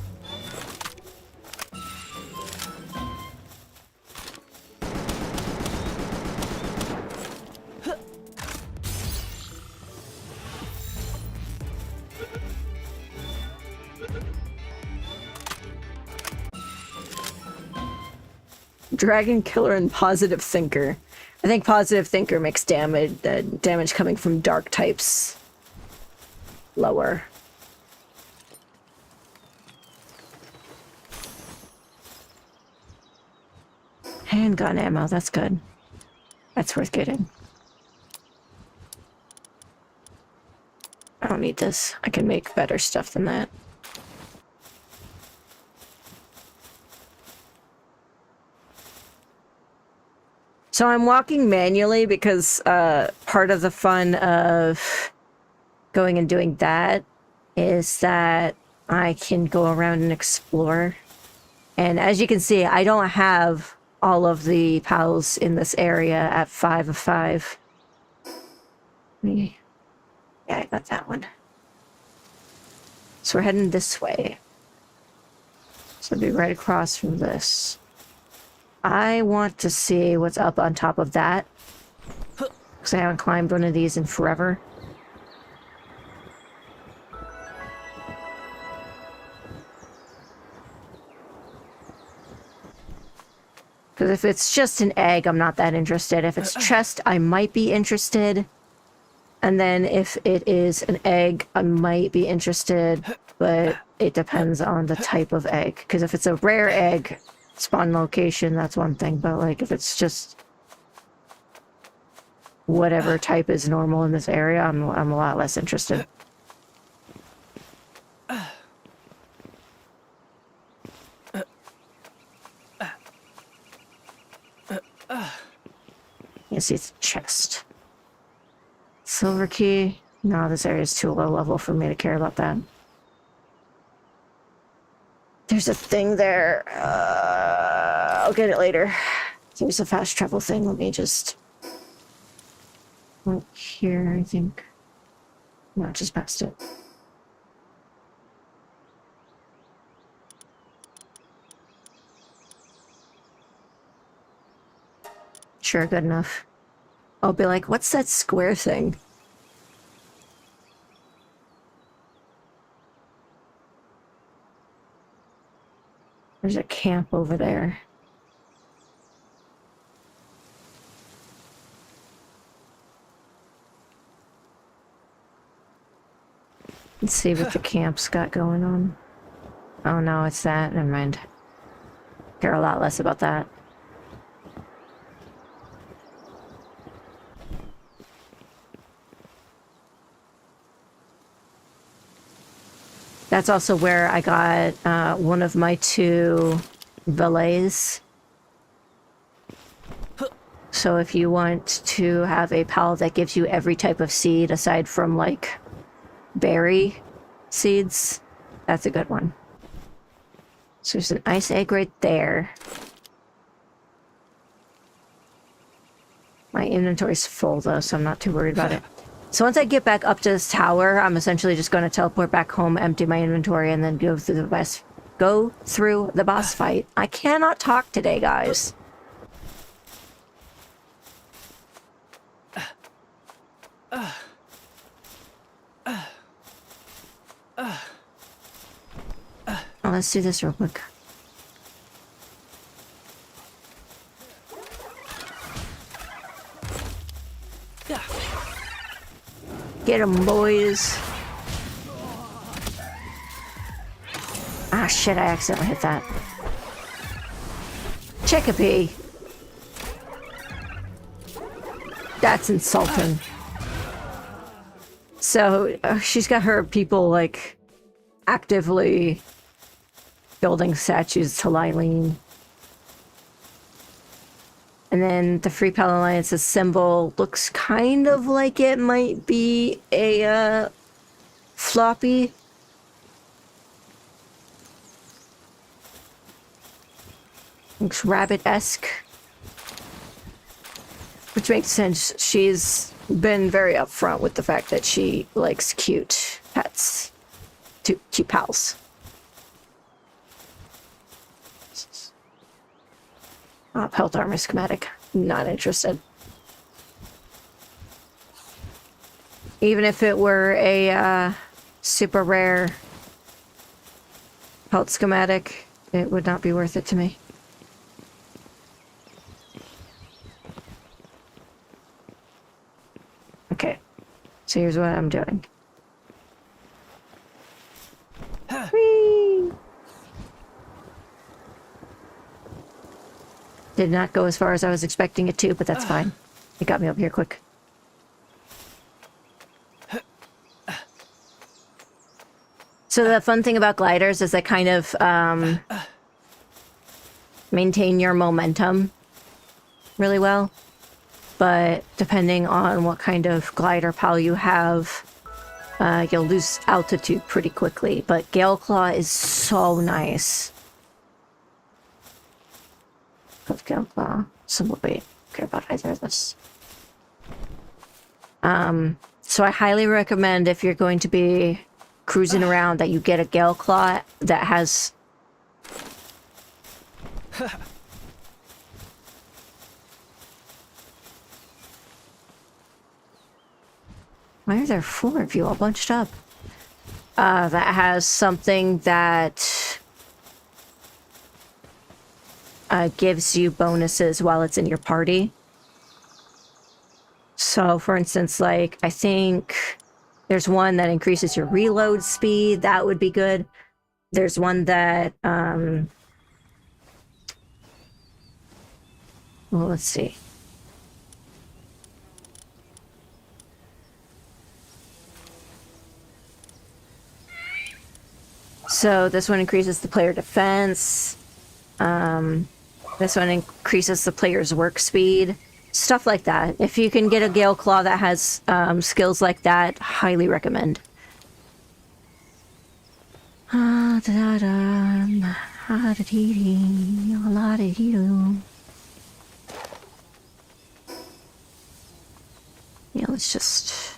[SPEAKER 1] Dragon Killer and Positive Thinker. I think Positive Thinker makes damage coming from dark types lower. Handgun ammo, that's good. That's worth getting. I don't need this. I can make better stuff than that. So I'm walking manually because part of the fun of going and doing that is that I can go around and explore. And as you can see, I don't have all of the pals in this area at 5 of 5. Yeah, I got that one. So we're heading this way. So it'll be right across from this. I want to see what's up on top of that, because I haven't climbed one of these in forever. Because if it's just an egg, I'm not that interested. If it's chest, I might be interested. And then if it is an egg, I might be interested, but it depends on the type of egg. Because if it's a rare egg, spawn location, that's one thing, but like if it's just whatever type is normal in this area, I'm a lot less interested. You see, it's a chest. Silver key. No, this area is too low level for me to care about that. There's a thing there. I'll get it later. There's a fast travel thing. Let me just... Right here, I think. No, just past it. Sure, good enough. I'll be like, what's that square thing? There's a camp over there. Let's see what the camp's got going on. Oh no, it's that. Never mind. Care a lot less about that. That's also where I got one of my 2 valets. So if you want to have a pal that gives you every type of seed aside from like berry seeds, that's a good one. So there's an ice egg right there. My inventory's full though, so I'm not too worried about it. So once I get back up to this tower, I'm essentially just going to teleport back home, empty my inventory, and then go through the boss fight. I cannot talk today, guys. Oh, let's do this real quick. Get 'em, boys. Ah, shit, I accidentally hit that. Chickapee. That's insulting. So, she's got her people, like, actively building statues to Lylene. And then the Free Pal Alliance's symbol looks kind of like it might be a, floppy. Looks rabbit-esque. Which makes sense. She's been very upfront with the fact that she likes cute pets. Cute pals. Pelt armor schematic. Not interested. Even if it were a super rare pelt schematic, it would not be worth it to me. Okay. So here's what I'm doing. Whee! Did not go as far as I was expecting it to, but that's fine. It got me up here quick. So the fun thing about gliders is they kind of maintain your momentum really well. But depending on what kind of glider pal you have, you'll lose altitude pretty quickly. But Gale Claw is so nice. Gale Claw. So wait, I don't care about either of this. So I highly recommend if you're going to be cruising around that you get a Gale Claw that has why are there 4 of you all bunched up? That has something that gives you bonuses while it's in your party. So, for instance, like, I think there's one that increases your reload speed. That would be good. There's one that, well, let's see. So this one increases the player defense. This one increases the player's work speed. Stuff like that. If you can get a Gale Claw that has skills like that, highly recommend. Yeah, let's just...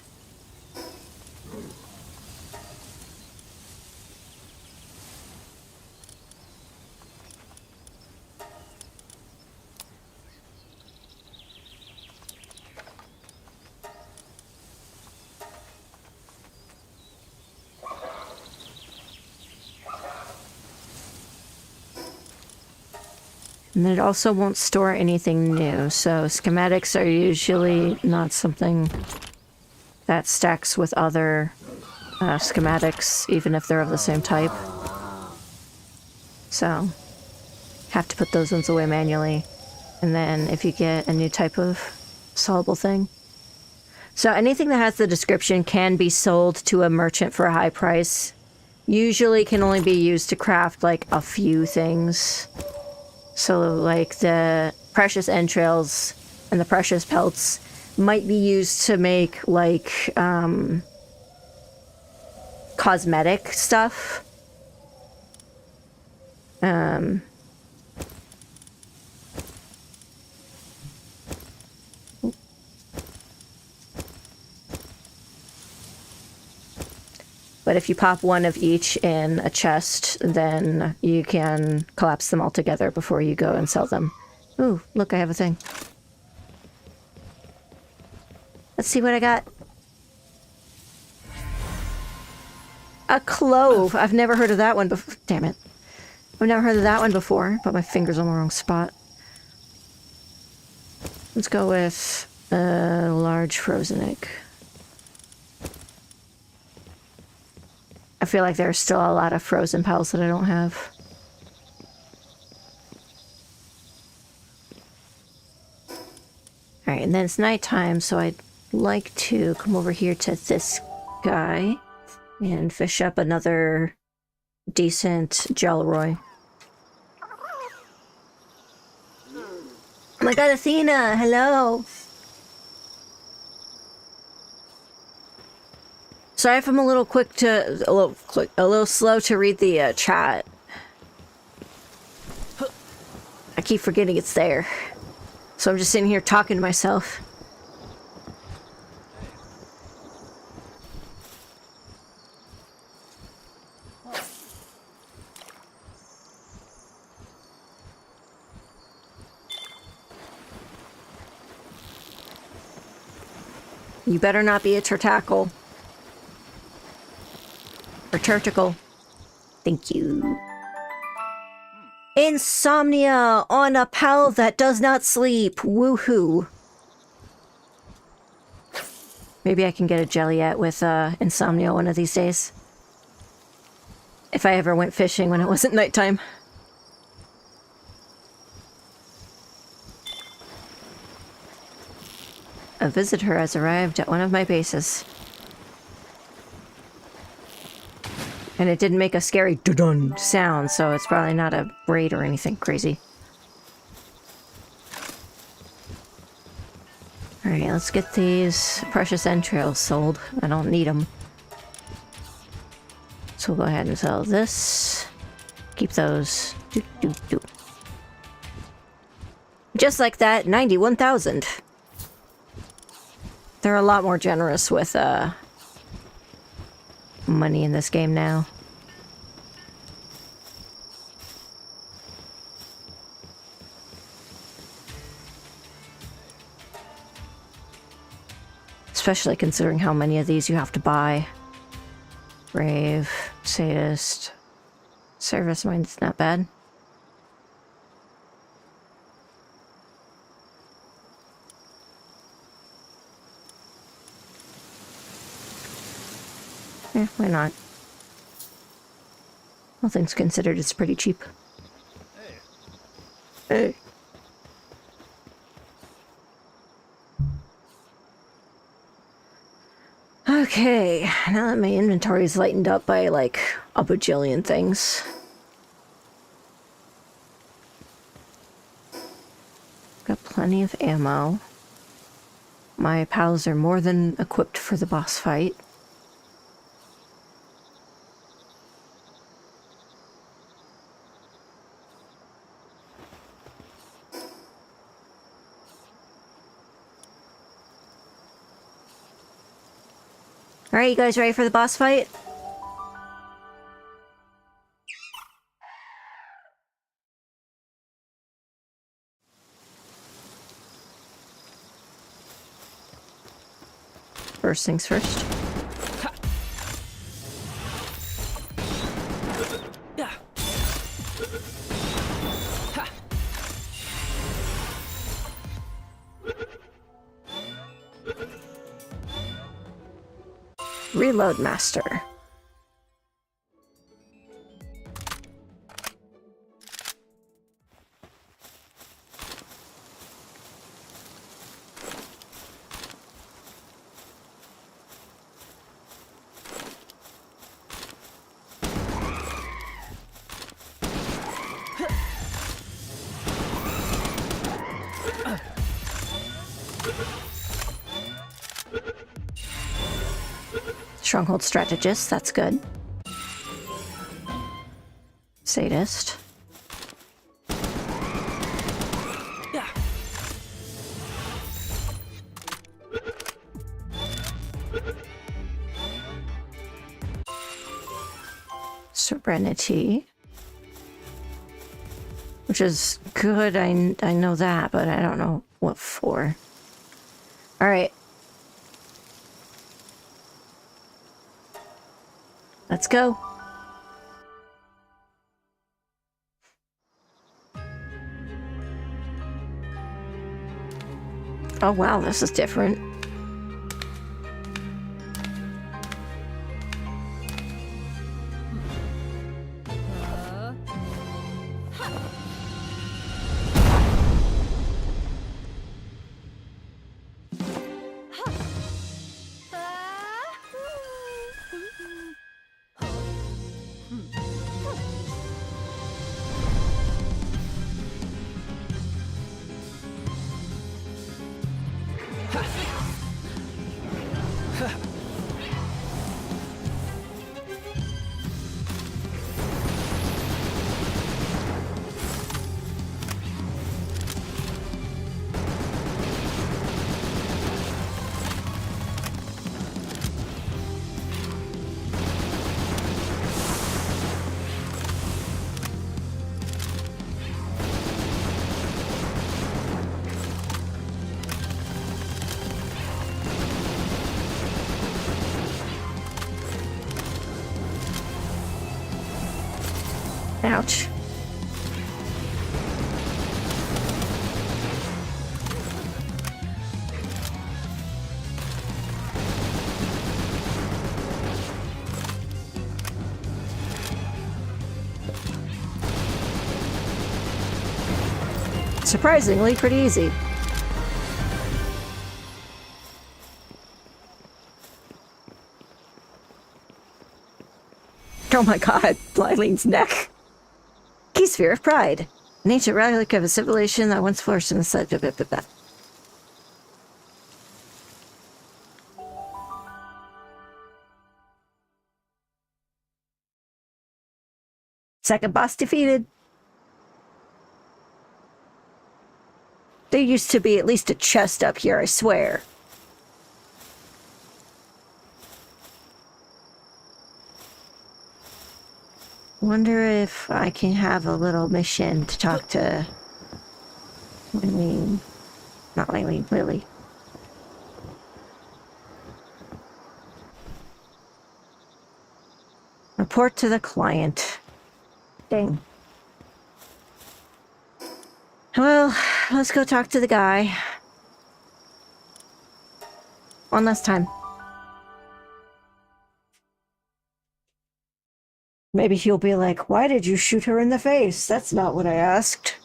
[SPEAKER 1] And it also won't store anything new, so schematics are usually not something that stacks with other schematics, even if they're of the same type. So, have to put those ones away manually. And then if you get a new type of soluble thing. So anything that has the description can be sold to a merchant for a high price. Usually can only be used to craft like a few things. So, like, the precious entrails And the precious pelts might be used to make, like, cosmetic stuff. But if you pop one of each in a chest, then you can collapse them all together before you go and sell them. Ooh, look, I have a thing. Let's see what I got. A clove. I've never heard of that one before. Damn it. I've never heard of that one before. Put my fingers on the wrong spot. Let's go with a large frozen egg. I feel like there's still a lot of frozen pals that I don't have. Alright, and then it's nighttime, so I'd like to come over here to this guy and fish up another decent Gelroy. Oh my god, Athena! Hello! Sorry if I'm a little a little slow to read the chat. I keep forgetting it's there. So I'm just sitting here talking to myself. You better not be a turtacle. Or turticle. Thank you. Insomnia on a pal that does not sleep. Woohoo. Maybe I can get a Jelliet with insomnia one of these days. If I ever went fishing when it wasn't nighttime. A visitor has arrived at one of my bases. And it didn't make a scary dun-dun sound, so it's probably not a raid or anything crazy. Alright, let's get these precious entrails sold. I don't need them. So we'll go ahead and sell this. Keep those. Just like that, 91,000. They're a lot more generous with, money in this game now. Especially considering how many of these you have to buy. Brave, sadist, service mind's not bad. Yeah, why not? All things considered, it's pretty cheap. Hey. Okay, now that my inventory's lightened up by, like, a bajillion things. Got plenty of ammo. My pals are more than equipped for the boss fight. Alright, you guys ready for the boss fight? First things first. Reload Master. Stronghold strategist, that's good. Sadist.
[SPEAKER 2] Yeah.
[SPEAKER 1] Serenity. Which is good, I know that, but I don't know what for. Alright. Let's go. Oh wow, this is different. Ouch. Surprisingly, pretty easy. Oh my god, Blyleen's neck. Key Sphere of Pride. An ancient relic of a civilization that once flourished in the side of it. Second boss defeated. There used to be at least a chest up here, I swear. Wonder if I can have a little mission to talk to Lily. Not Lily, Lily. Report to the client. Dang. Well, let's go talk to the guy. One last time. Maybe he'll be like, why did you shoot her in the face? That's not what I asked.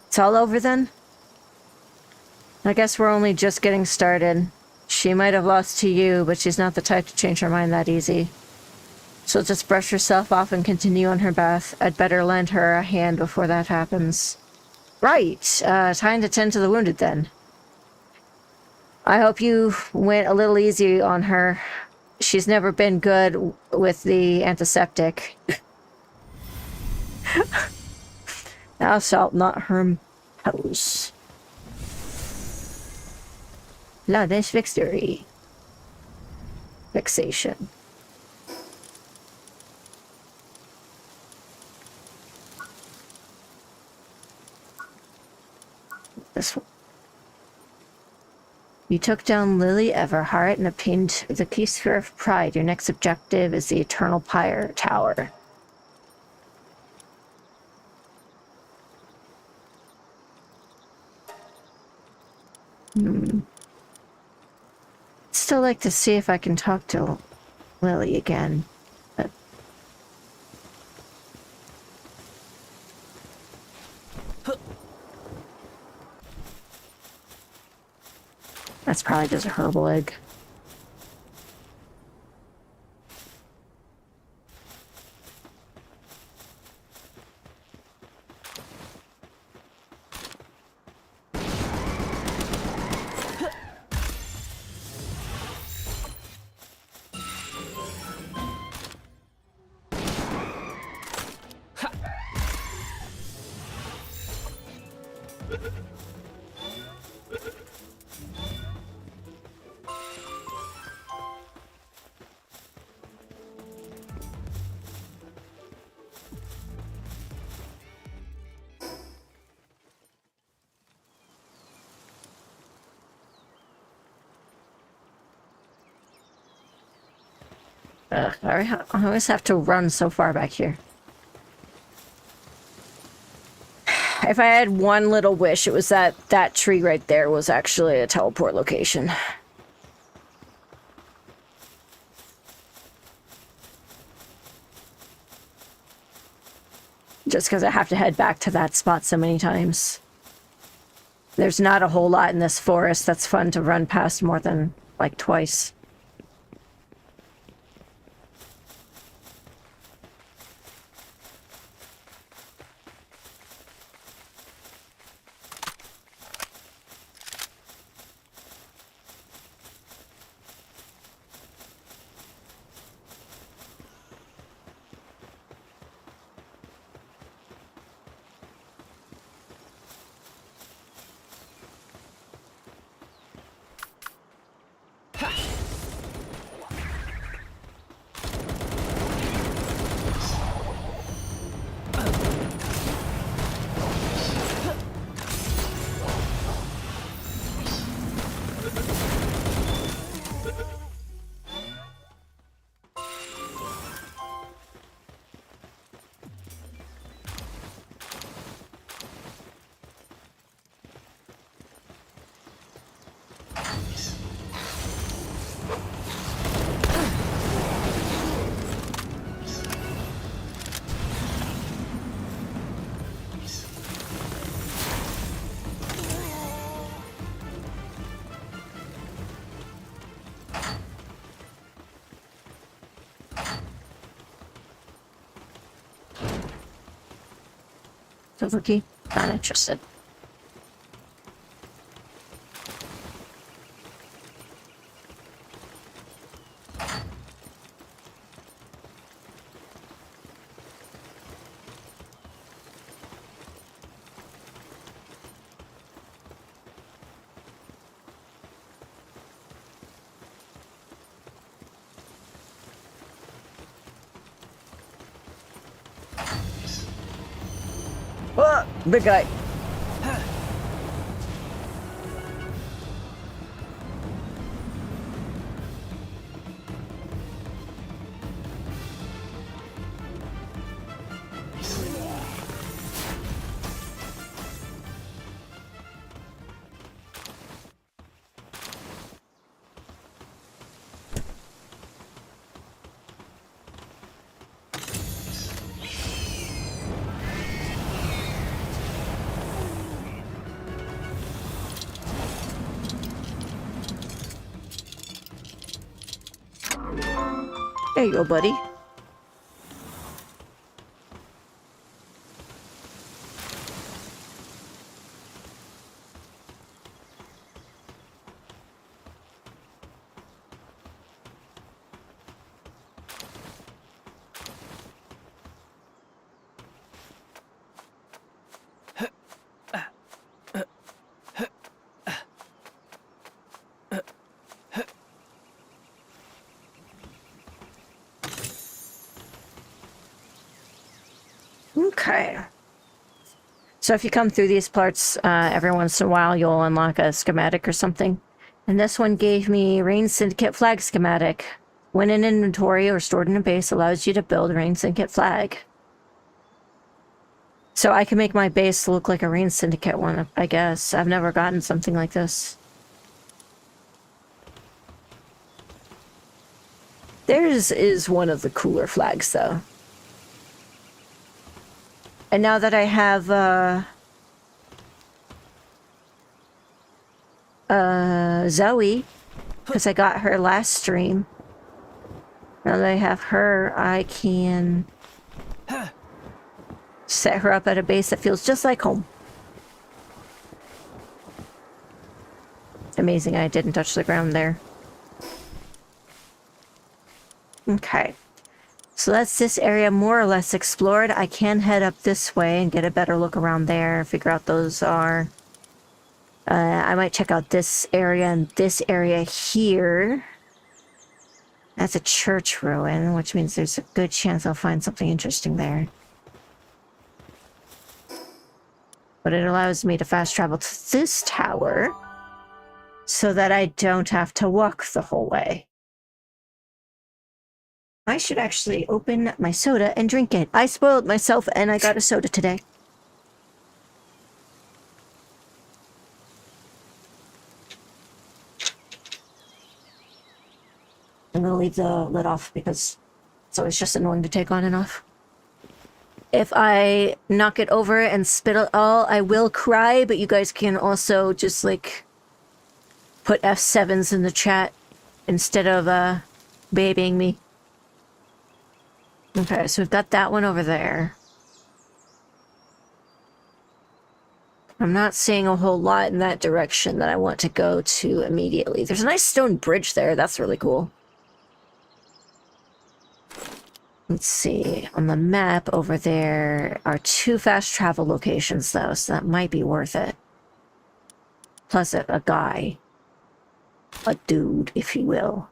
[SPEAKER 1] It's all over then? I guess we're only just getting started. She might have lost to you, but she's not the type to change her mind that easy. She'll just brush herself off and continue on her path. I'd better lend her a hand before that happens. Right, time to tend to the wounded then. I hope you went a little easy on her. She's never been good with the antiseptic. Thou shalt not harm house. Lavish victory. Fixation. This one. You took down Lily Everhart and obtained the Key Sphere of Pride. Your next objective is the Eternal Pyre Tower. Still like to see if I can talk to Lily again. But that's probably just a herbal egg. I always have to run so far back here. If I had one little wish, it was that that tree right there was actually a teleport location. Just because I have to head back to that spot so many times. There's not a whole lot in this forest that's fun to run past more than, like, twice. Suzuki? Not interested. Oh, big guy. There you go, buddy. Okay. So if you come through these parts every once in a while, you'll unlock a schematic or something. And this one gave me Rain Syndicate flag schematic. When in inventory or stored in a base, allows you to build a Rain Syndicate flag. So I can make my base look like a Rain Syndicate one, I guess. I've never gotten something like this. Theirs is one of the cooler flags, though. And now that I have, Zoe, because I got her last stream. Now that I have her, I can set her up at a base that feels just like home. Amazing I didn't touch the ground there. Okay. So that's this area more or less explored. I can head up this way and get a better look around there, figure out those are. I might check out this area and this area here. That's a church ruin, which means there's a good chance I'll find something interesting there. But it allows me to fast travel to this tower so that I don't have to walk the whole way. I should actually open my soda and drink it. I spoiled myself and I got a soda today. I'm gonna leave the lid off because it's always just annoying to take on and off. If I knock it over and spit it all, I will cry, but you guys can also just, like, put F7s in the chat instead of, babying me. Okay, so we've got that one over there. I'm not seeing a whole lot in that direction that I want to go to immediately. There's a nice stone bridge there. That's really cool. Let's see. On the map over there are 2 fast travel locations, though, so that might be worth it. Plus a guy. A dude, if you will.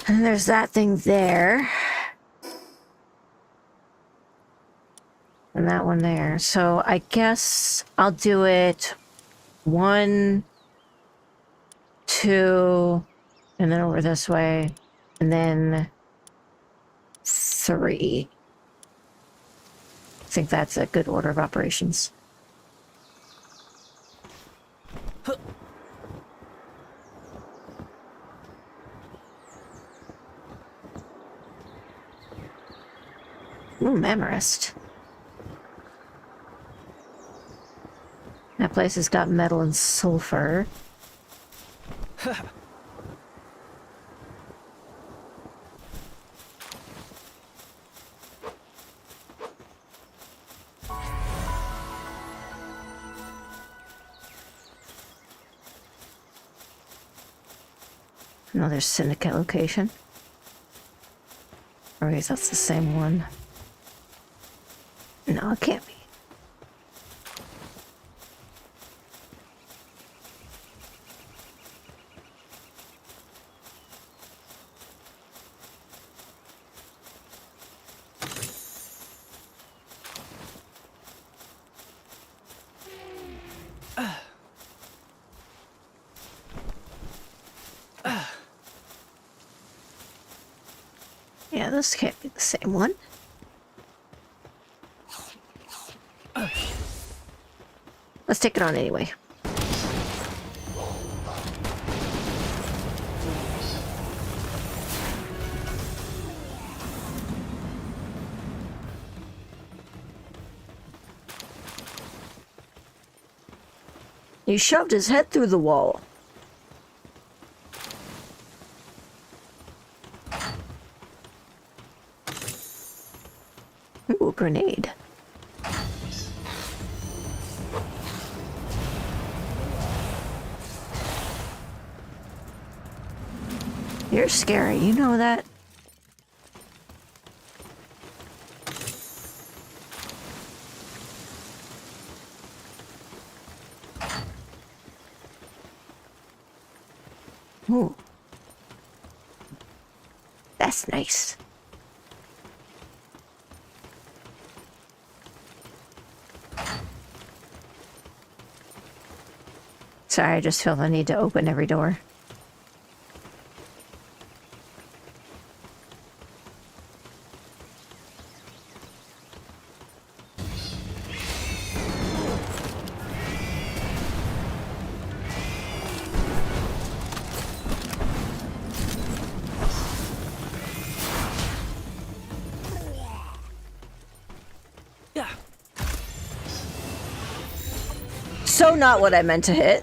[SPEAKER 1] And there's that thing there. And that one there. So I guess I'll do it 1, 2, and then over this way, and then 3. I think that's a good order of operations. Ooh, Memorist. That place has got metal and sulfur. Another syndicate location. Or I guess that's the same one. No, it can't be. Yeah, this can't be the same one. Let's take it on anyway. He shoved his head through the wall. Ooh, grenade. You're scary, you know that? Ooh. That's nice. Sorry, I just feel the need to open every door. so not what I meant to hit.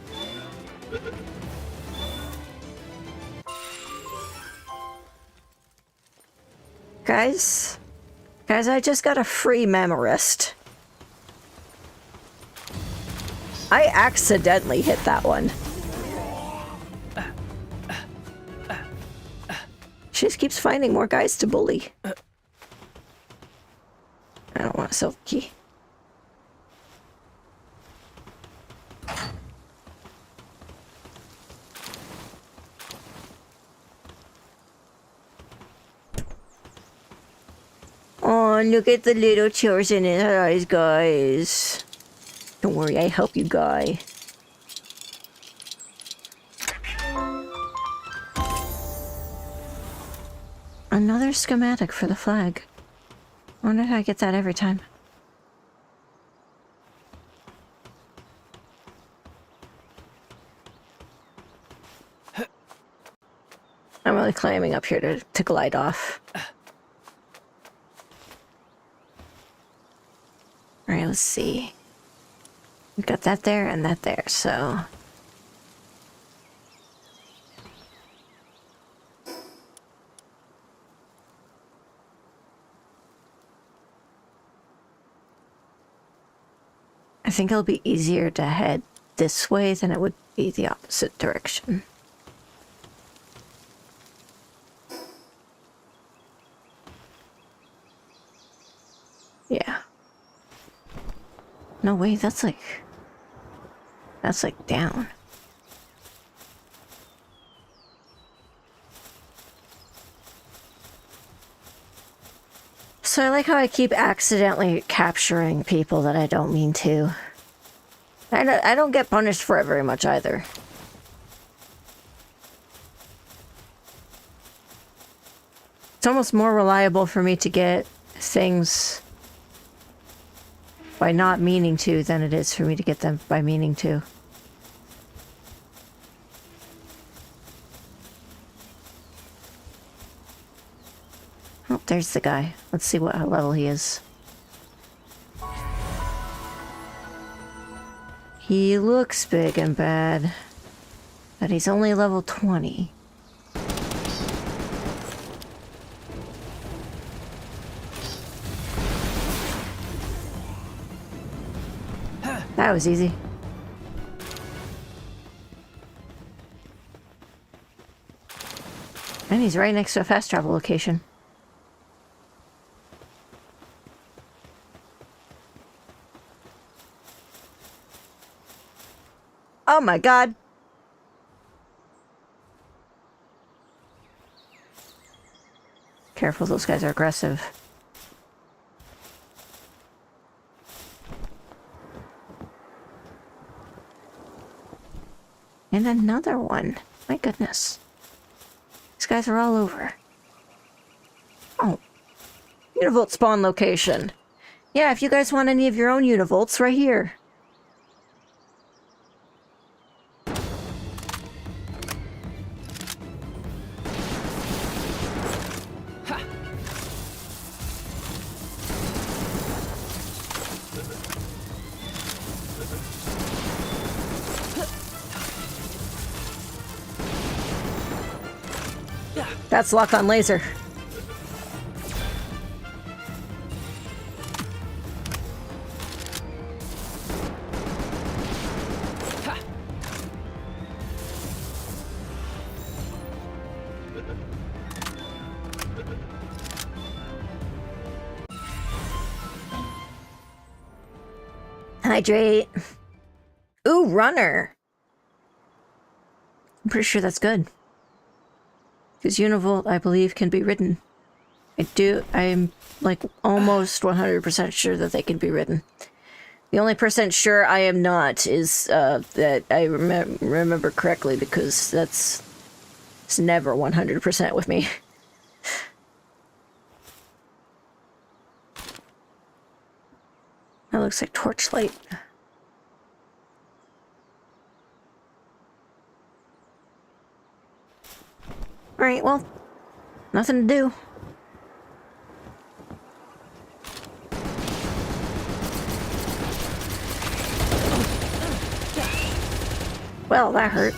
[SPEAKER 1] Guys, I just got a free Mamorist. I accidentally hit that one. She just keeps finding more guys to bully. I don't want a silver key. Oh, look at the little chores in his eyes, guys. Don't worry, I help you, guy. Another schematic for the flag. I wonder how I get that every time. I'm really climbing up here to glide off. Alright, let's see. We've got that there and that there, so... I think it'll be easier to head this way than it would be the opposite direction. Yeah. No, wait, that's like down. So I like how I keep accidentally capturing people that I don't mean to. I don't get punished for it very much either. It's almost more reliable for me to get things by not meaning to than it is for me to get them by meaning to. Oh, there's the guy. Let's see what level he is. He looks big and bad, but he's only level 20. That was easy. And he's right next to a fast travel location. Oh my god! Careful, those guys are aggressive. And another one. My goodness. These guys are all over. Oh. Univolt spawn location. Yeah, if you guys want any of your own Univolts, right here. That's lock on laser. Hydrate. Ooh, runner. I'm pretty sure that's good. Because Univolt, I believe, can be ridden. I'm like almost 100% sure that they can be ridden. The only percent sure I am not is that I remember correctly, because it's never 100% with me. That looks like torchlight. Alright, well, nothing to do. Well, that hurt.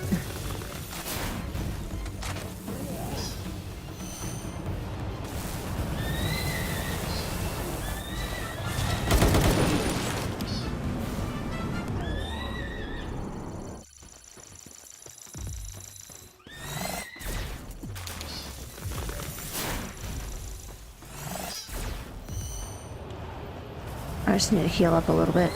[SPEAKER 1] I just need to heal up a little bit.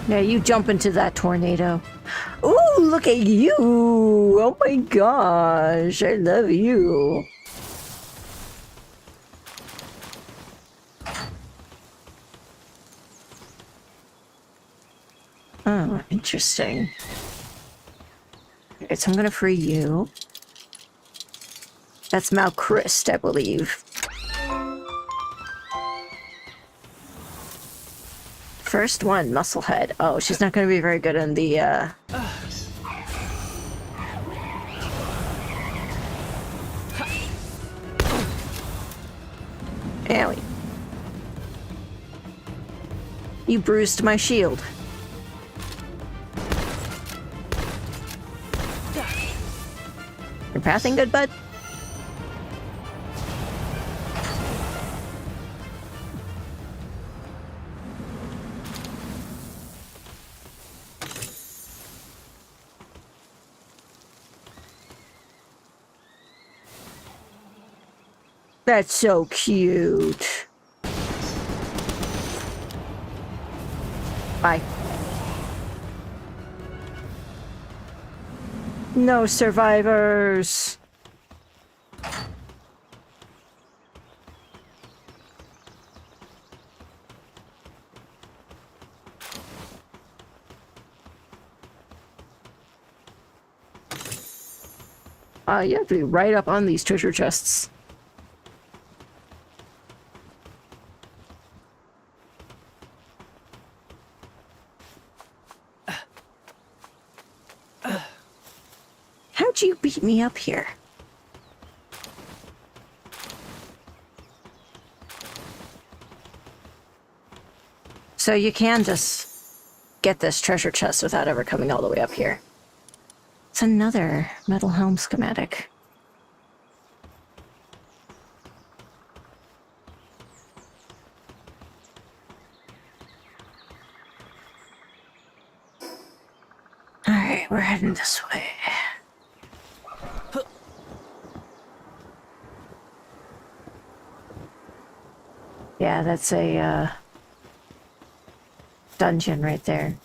[SPEAKER 1] Yeah, you jump into that tornado. Ooh, look at you! Oh my gosh, I love you. Oh, interesting. Okay, so I'm gonna free you. That's Malchrist, I believe. First one, Musclehead. Oh, she's not gonna be very good in the, Owie. You bruised my shield. You're passing good, bud? That's so cute. Bye. No survivors. You have to be right up on these treasure chests. How'd you beat me up here? So you can just get this treasure chest without ever coming all the way up here. It's another metal helm schematic. Alright, we're heading this way. Yeah, that's a, dungeon right there.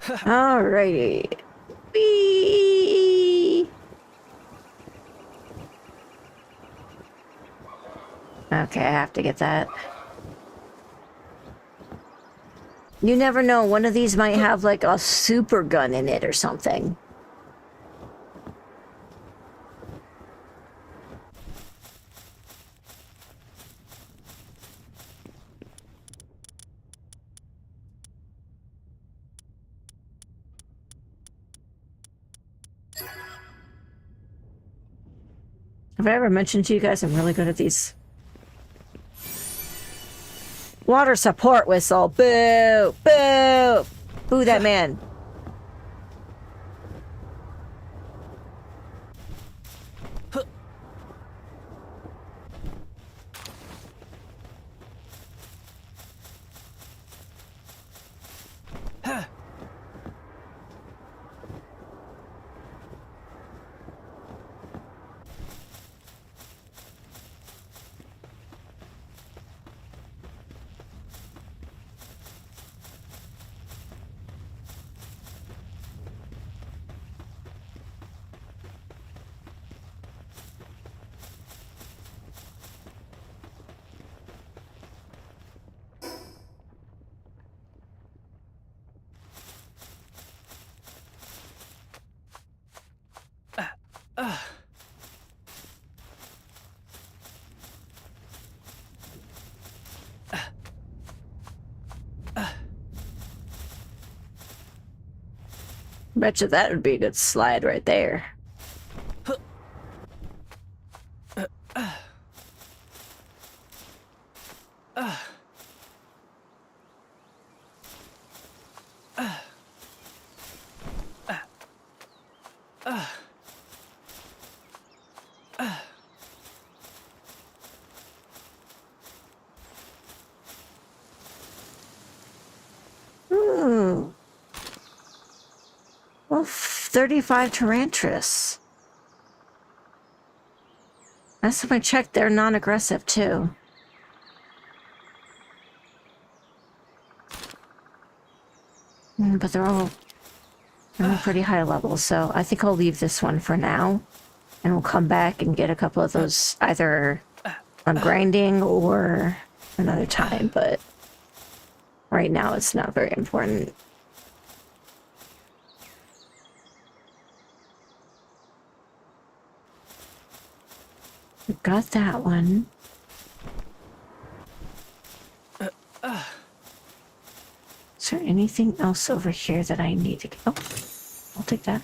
[SPEAKER 1] Alrighty. Whee! Okay, I have to get that. You never know, one of these might have like a super gun in it or something. Have I ever mentioned to you guys I'm really good at these? Water support whistle. Boo! Boo! Boo that man. Betcha that would be a good slide right there. Ooh. Well, 35 Tarantras. Last time I checked, they're non-aggressive too. But they're all pretty high level, so I think I'll leave this one for now. And we'll come back and get a couple of those either on grinding or another time, but right now it's not very important. We've got that one. Is there anything else over here that I need to get? Oh, I'll take that.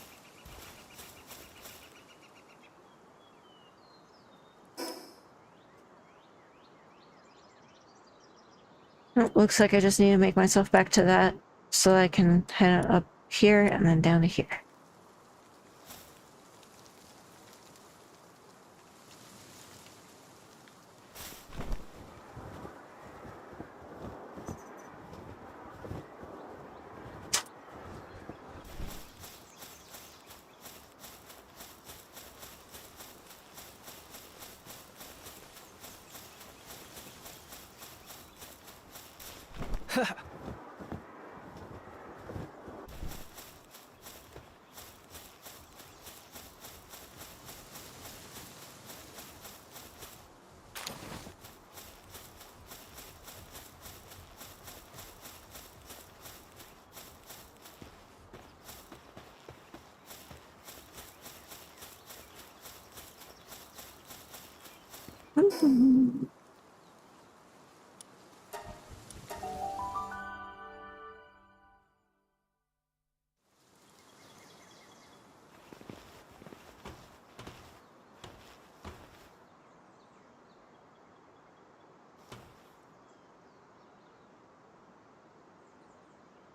[SPEAKER 1] Oh, looks like I just need to make myself back to that so I can head up here and then down to here.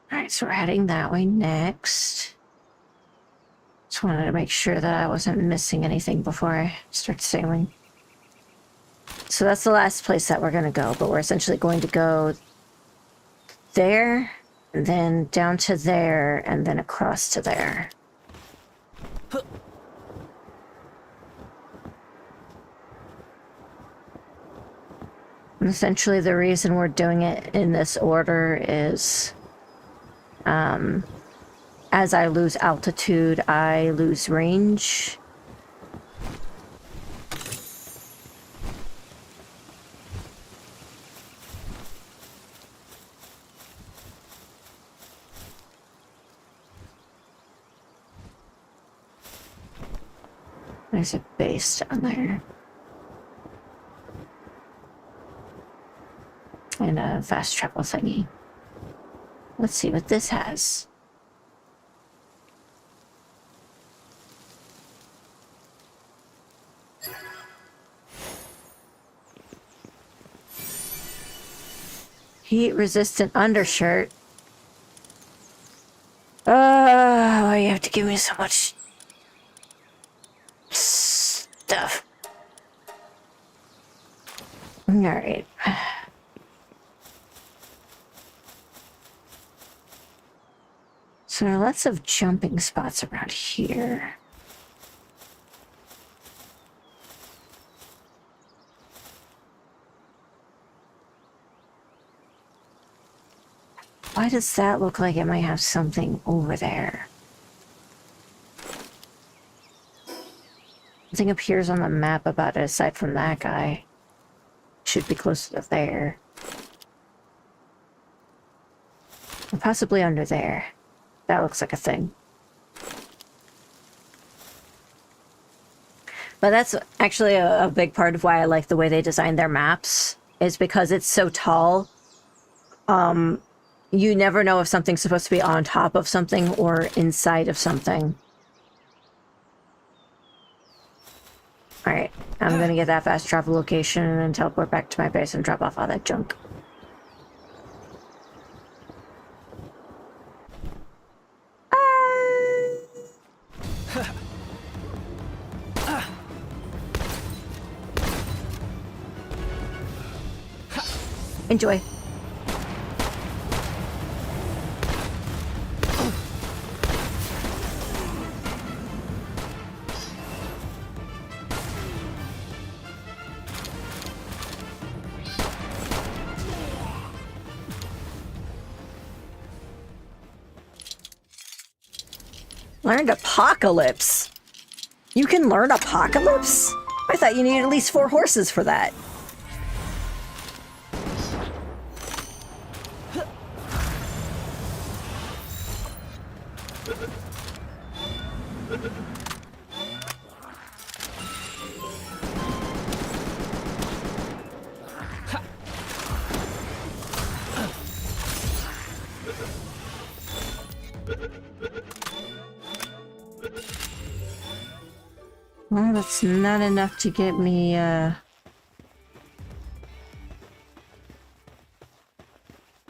[SPEAKER 1] Alright, so we're heading that way next. Just wanted to make sure that I wasn't missing anything before I start sailing. So that's the last place that we're going to go, but we're essentially going to go there, and then down to there, and then across to there. And essentially the reason we're doing it in this order is as I lose altitude, I lose range. There's a base down there. And a fast travel thingy. Let's see what this has. Heat resistant undershirt. Oh, you have to give me so much stuff. Alright. So there are lots of jumping spots around here. Why does that look like it might have something over there? Nothing appears on the map about it aside from that guy. Should be closer to there. Or possibly under there. That looks like a thing. But that's actually a big part of why I like the way they designed their maps, is because it's so tall. you never know if something's supposed to be on top of something or inside of something. Alright, I'm gonna get that fast travel location and then teleport back to my base and drop off all that junk. Enjoy. Learned Apocalypse. You can learn Apocalypse? I thought you needed at least 4 horses for that. Well, that's not enough to get me,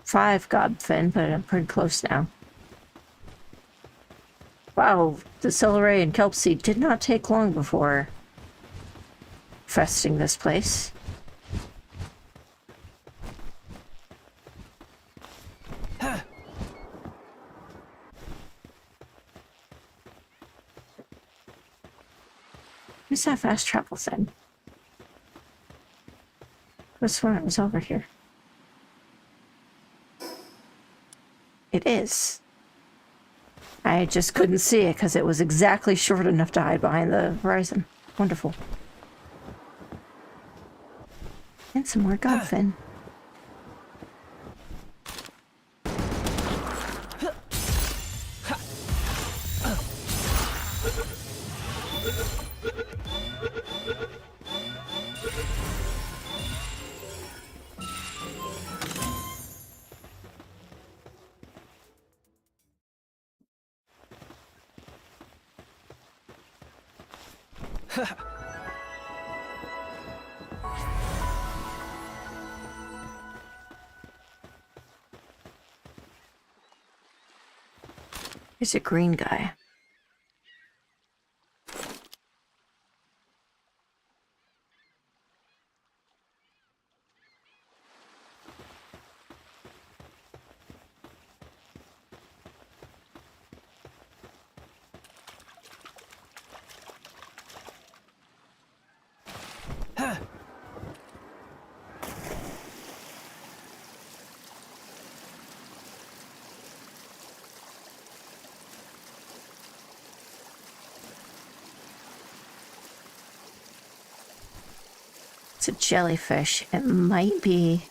[SPEAKER 1] 5 Godfin, but I'm pretty close now. Wow, the Celery and Kelp Seed did not take long before infesting this place. Where's that fast travel thing? I swear it was over here. It is. I just couldn't see it because it was exactly short enough to hide behind the horizon. Wonderful. And some more Godfin. Here's a green guy. It's a jellyfish. It might be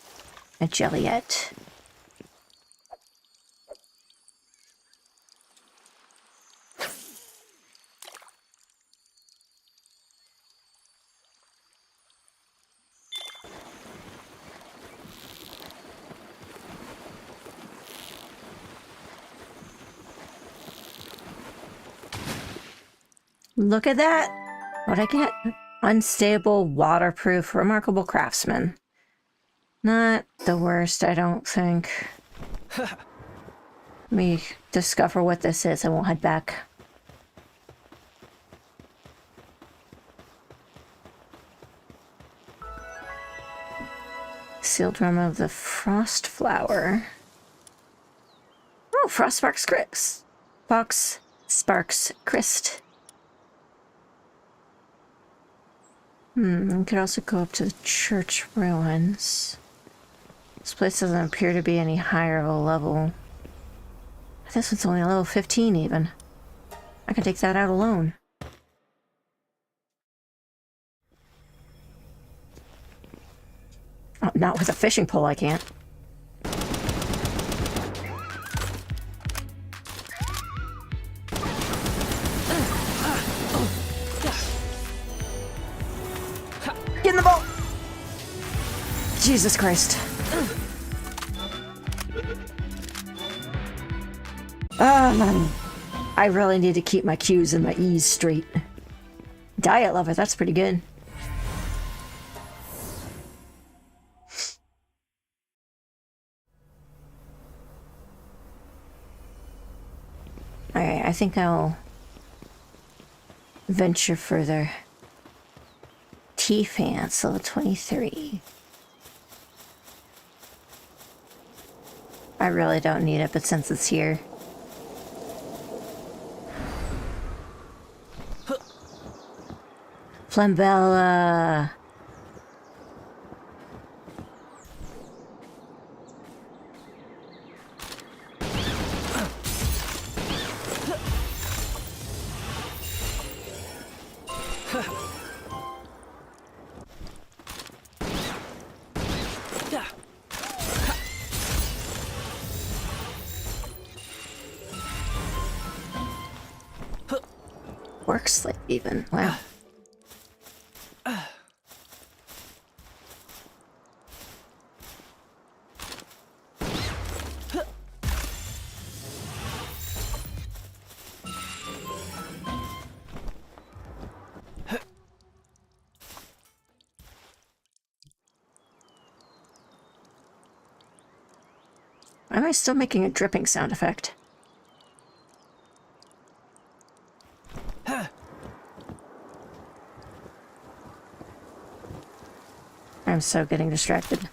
[SPEAKER 1] a jellyette. Look at that! What'd I get? Unstable, waterproof, remarkable craftsman. Not the worst, I don't think. Let me discover what this is and we'll head back. Sealed drum of the frost flower. Oh, frost sparks Crix. Fox sparks Christ. I could also go up to the church ruins. This place doesn't appear to be any higher of a level. This one's only a level 15 even. I can take that out alone. Oh, not with a fishing pole, I can't. Get in the boat! Jesus Christ. I really need to keep my Q's and my E's straight. Diet lover, that's pretty good. Alright, I think I'll venture further. T-Fan, level 23. I really don't need it, but since it's here. Flambella.
[SPEAKER 2] Yeah.
[SPEAKER 1] Work slip even. Wow. Why am I still making a dripping sound effect? I'm so getting distracted.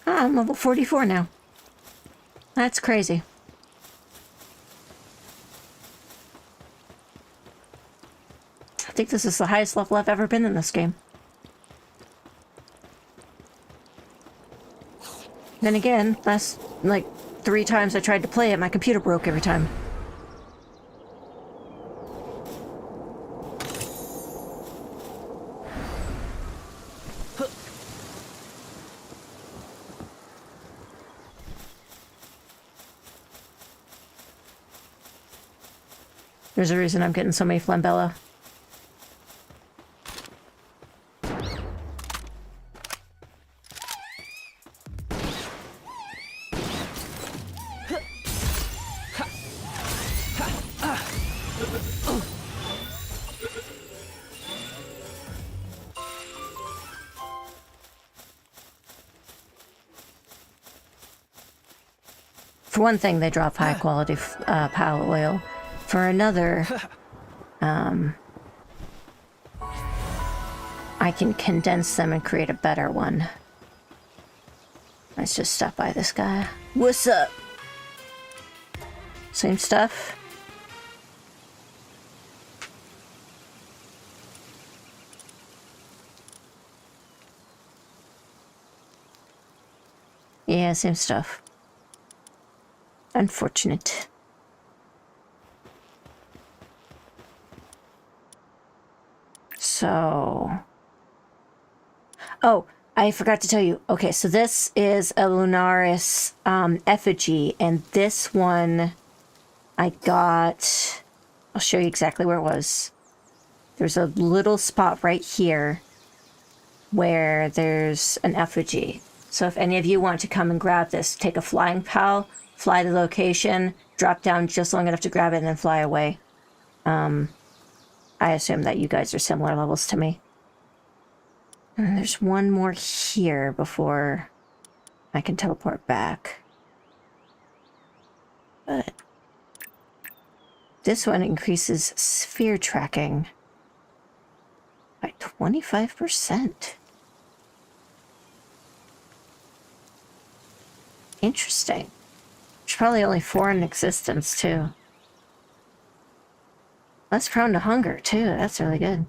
[SPEAKER 1] Ah, I'm level 44 now. That's crazy. I think this is the highest level I've ever been in this game. Then again, last, like, 3 times I tried to play it, my computer broke every time. There's a reason I'm getting so many Flambella. For one thing, they drop high quality pallet oil. For another, I can condense them and create a better one. Let's just stop by this guy. What's up? Same stuff? Yeah, same stuff. Unfortunate. So... Oh, I forgot to tell you. Okay, so this is a Lunaris effigy, and this one I got... I'll show you exactly where it was. There's a little spot right here where there's an effigy. So if any of you want to come and grab this, take a flying pal, fly to the location, drop down just long enough to grab it, and then fly away. I assume that you guys are similar levels to me. And there's one more here before I can teleport back. But this one increases sphere tracking by 25%. Interesting. There's probably only 4 in existence, too. Less prone to hunger, too. That's really good.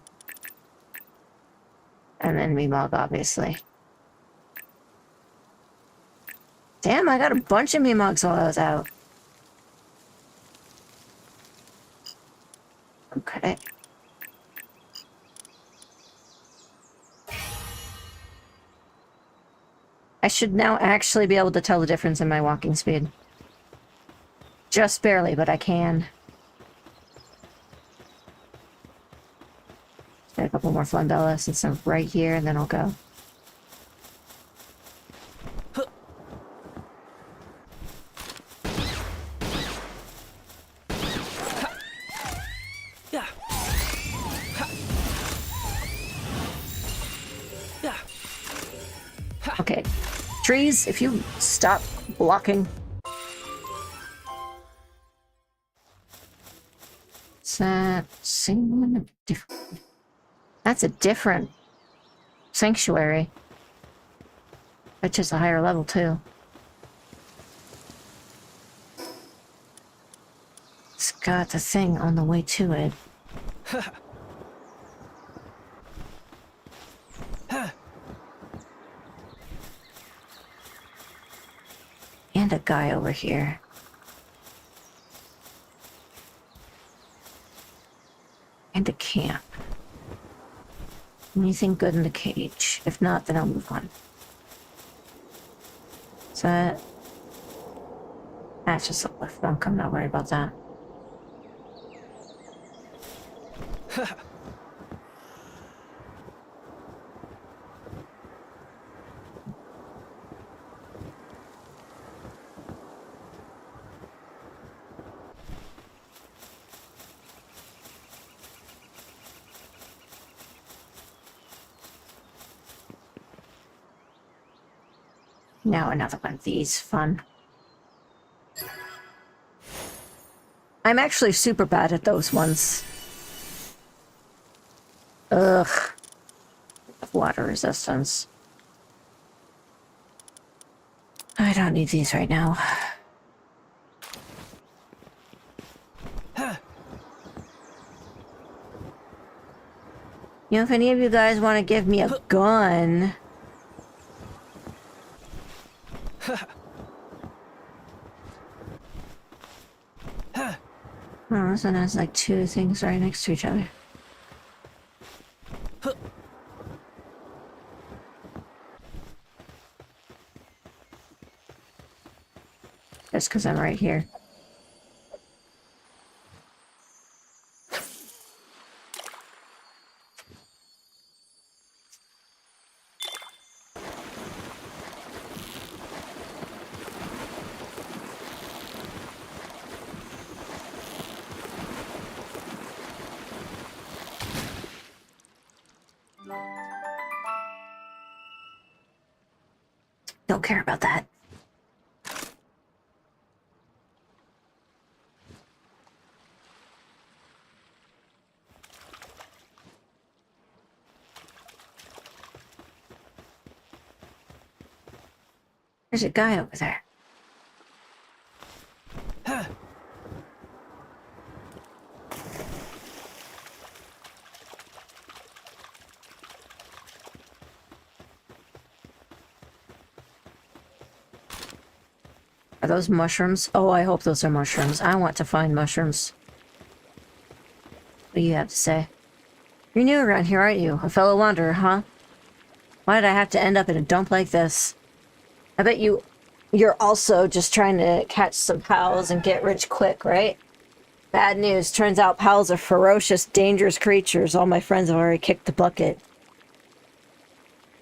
[SPEAKER 1] And then Meemog, obviously. Damn, I got a bunch of Meemogs while I was out. Okay. I should now actually be able to tell the difference in my walking speed. Just barely, but I can. Get a couple more Flambella since I'm right here, and then I'll go.
[SPEAKER 2] Yeah. Yeah.
[SPEAKER 1] Okay. Trees, if you stop blocking. Is that same different? That's a different sanctuary. Which is a higher level too. It's got the thing on the way to it. And a guy over here. And a camp. Anything good in the cage? If not, then I'll move on. Is that... That's just a lift. I'm not worried about that. Now another one of these. Fun. I'm actually super bad at those ones. Ugh. Water resistance. I don't need these right now. You know, if any of you guys want to give me a gun... Oh, this one has like two things right next to each other. Just because I'm right here. Don't care about that. There's a guy over there. Are those mushrooms? Oh, I hope those are mushrooms. I want to find mushrooms. What do you have to say? You're new around here, aren't you? A fellow wanderer, huh? Why did I have to end up in a dump like this? I bet you're also just trying to catch some pals and get rich quick, right? Bad news. Turns out pals are ferocious, dangerous creatures. All my friends have already kicked the bucket.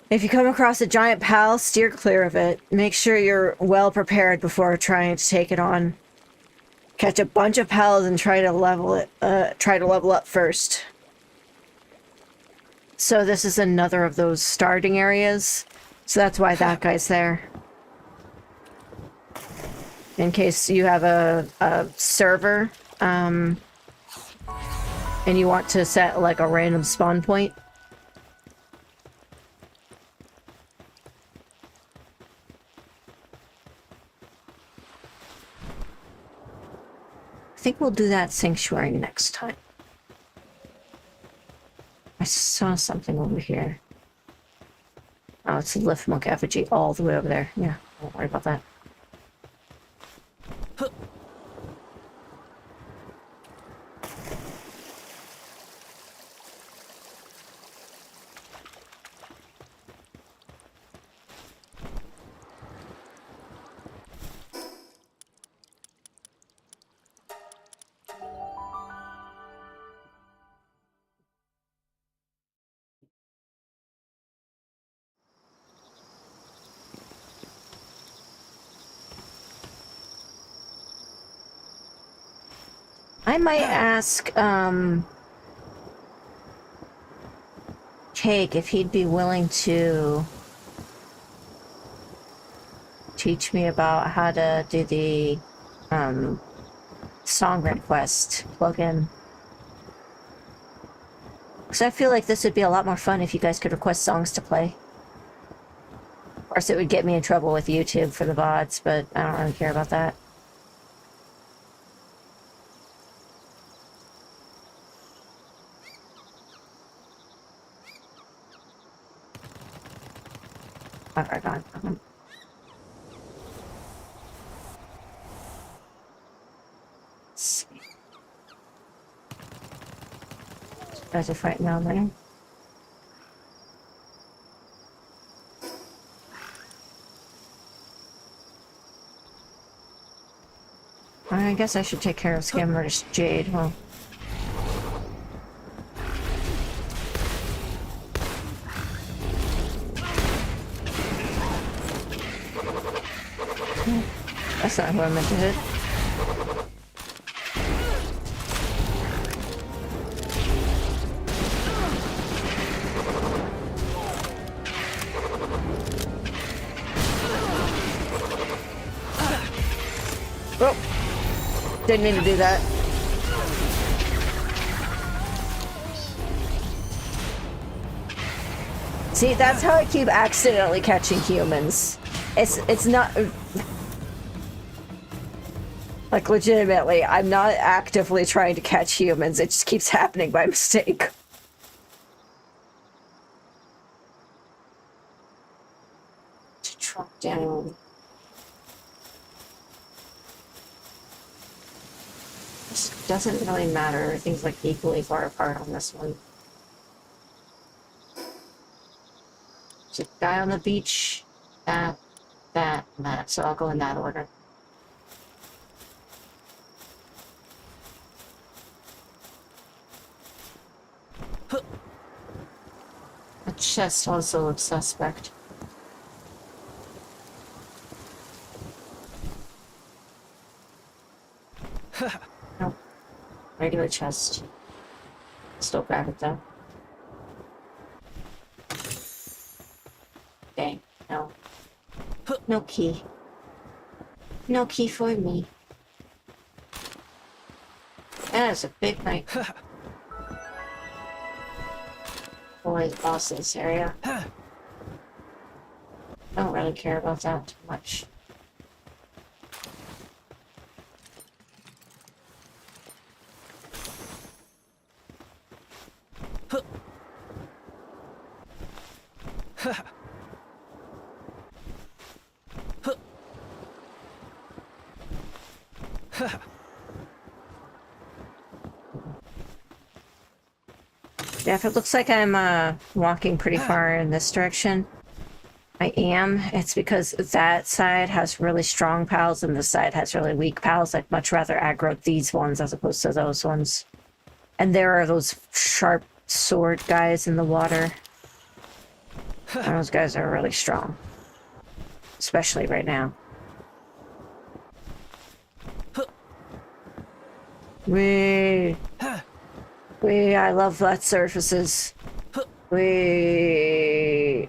[SPEAKER 1] If you come across a giant pal, steer clear of it. Make sure you're well prepared before trying to take it on. Catch a bunch of pals and try to level up first. So this is another of those starting areas. So that's why that guy's there. In case you have a server, and you want to set like a random spawn point. I think we'll do that sanctuary next time. I saw something over here. Oh, it's a lift monk effigy all the way over there. Yeah, don't worry about that. I might ask, Cake if he'd be willing to teach me about how to do the, song request plugin. Because I feel like this would be a lot more fun if you guys could request songs to play. Of course, it would get me in trouble with YouTube for the VODs, but I don't really care about that. Alright, on. Let's see. These guys are fighting down there. I guess I should take care of Scammer's Jade, huh? That's not who I meant to hit. Oh! Didn't mean to do that. See, that's how I keep accidentally catching humans. It's not... Like, legitimately, I'm not actively trying to catch humans. It just keeps happening by mistake. To track down... This doesn't really matter. Everything's, like, equally far apart on this one. There's a guy on the beach. That, and that. So I'll go in that order. The chest also looks suspect. Nope. Regular chest. Still grab it though. Dang, no. No key. No key for me. That is a big night. Boys, boss in this area. Don't really care about that too much. Yeah, if it looks like I'm walking pretty far in this direction, I am. It's because that side has really strong pals and this side has really weak pals. I'd much rather aggro these ones as opposed to those ones. And there are those sharp sword guys in the water. Those guys are really strong. Especially right now. Wee. I love flat surfaces. Wee.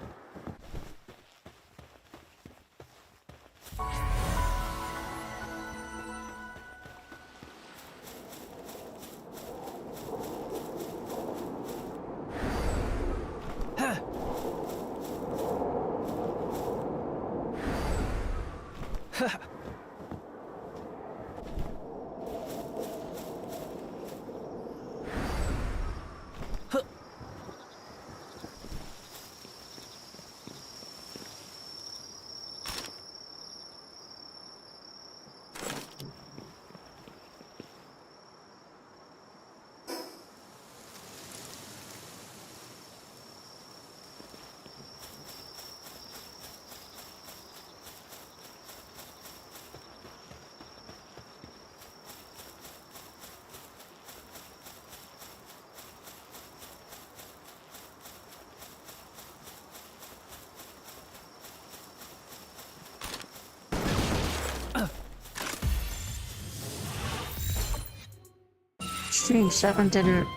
[SPEAKER 1] Strange, that one didn't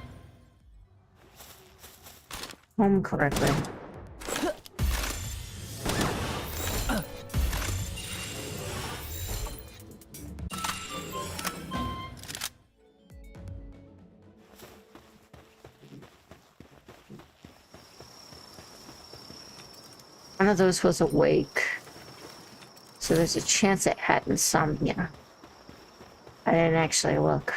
[SPEAKER 1] home correctly. One of those was awake, so there's a chance it had insomnia. I didn't actually look.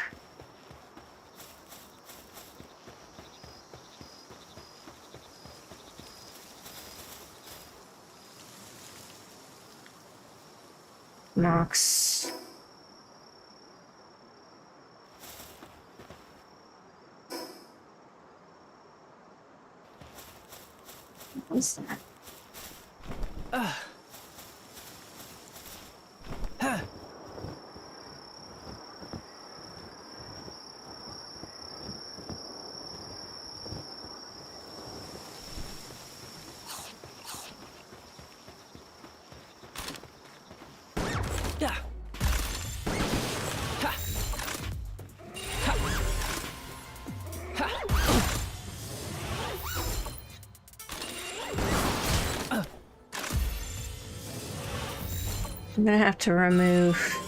[SPEAKER 1] Nox. What's that?
[SPEAKER 2] Yeah. Ha. Ha. Ha.
[SPEAKER 1] I'm gonna have to remove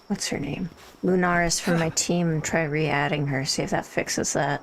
[SPEAKER 1] what's her name? Lunaris from my team and try re-adding her, see if that fixes that.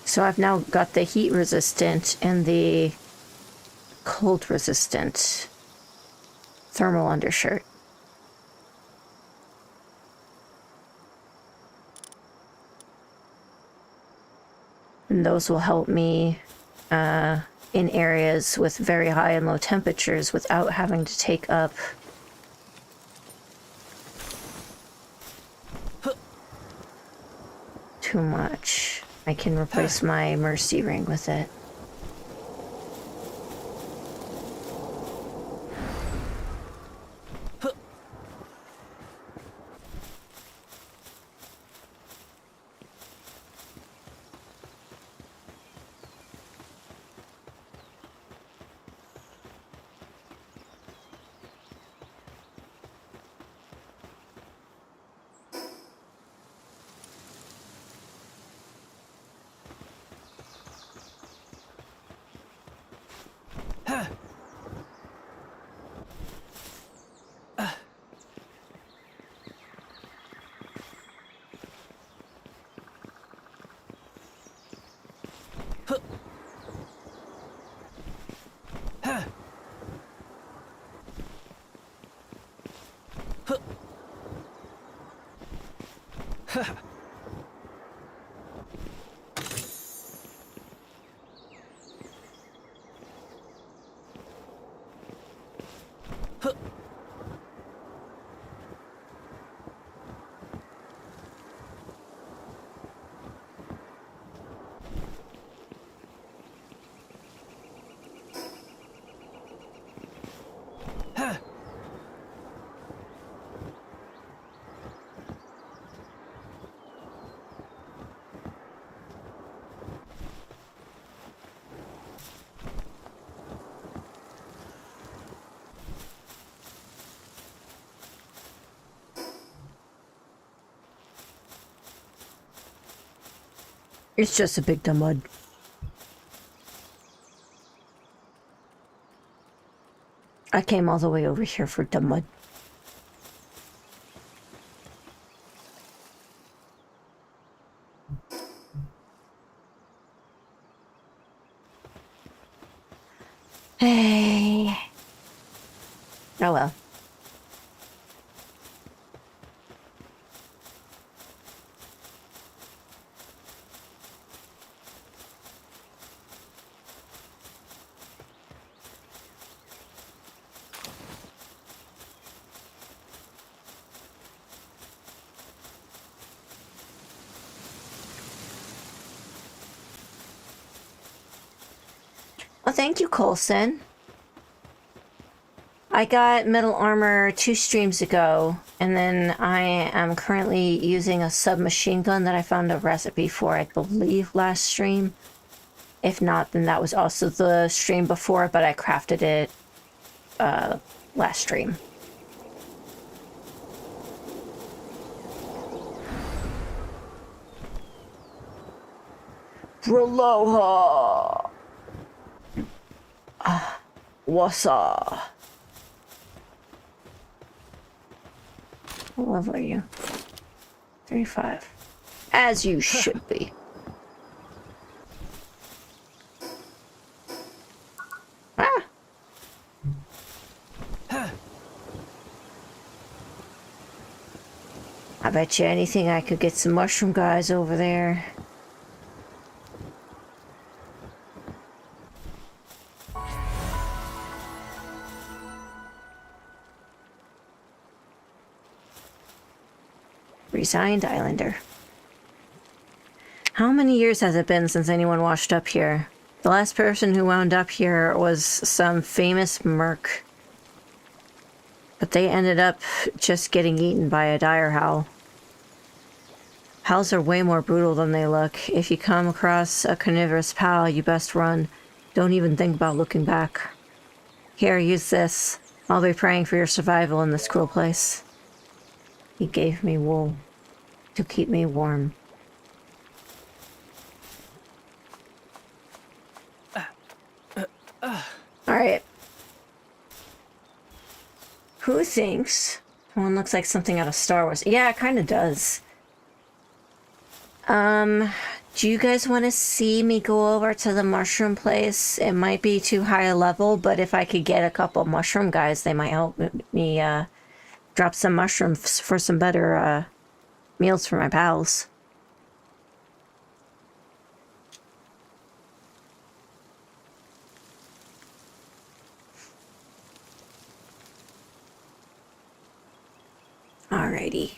[SPEAKER 1] So I've now got the heat resistant and the cold resistant thermal undershirt. And those will help me in areas with very high and low temperatures without having to take up too much. I can replace my Mercy ring with it. It's just a big dumb mud. I came all the way over here for dumb mud. Hey. Oh well. Oh, thank you, Colson. I got metal armor 2 streams ago, and then I am currently using a submachine gun that I found a recipe for, I believe, last stream. If not, then that was also the stream before, but I crafted it last stream. Aloha! What's up? What level are you? 35. As you should be. Ah! I bet you anything I could get some mushroom guys over there. Resigned Islander. How many years has it been since anyone washed up here? The last person who wound up here was some famous merc. But they ended up just getting eaten by a dire howl. Howls are way more brutal than they look. If you come across a carnivorous pal, you best run. Don't even think about looking back. Here, use this. I'll be praying for your survival in this cruel place. He gave me wool to keep me warm. Alright. Who thinks one looks like something out of Star Wars? Yeah, it kind of does. Do you guys want to see me go over to the mushroom place? It might be too high a level, but if I could get a couple mushroom guys, they might help me, drop some mushrooms for some better, meals for my pals. Alrighty.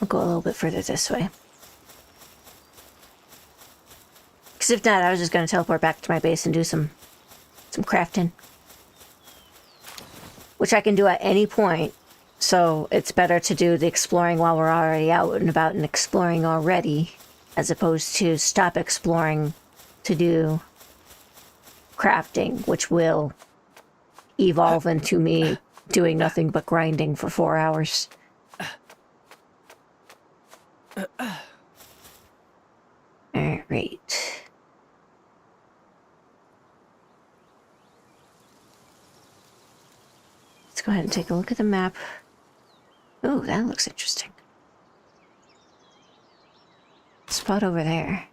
[SPEAKER 1] I'll go a little bit further this way. Because if not, I was just going to teleport back to my base and do some crafting. Which I can do at any point. So it's better to do the exploring while we're already out and about and exploring already, as opposed to stop exploring to do crafting, which will evolve into me doing nothing but grinding for 4 hours. Alright. Let's go ahead and take a look at the map. Ooh, that looks interesting. Spot over there.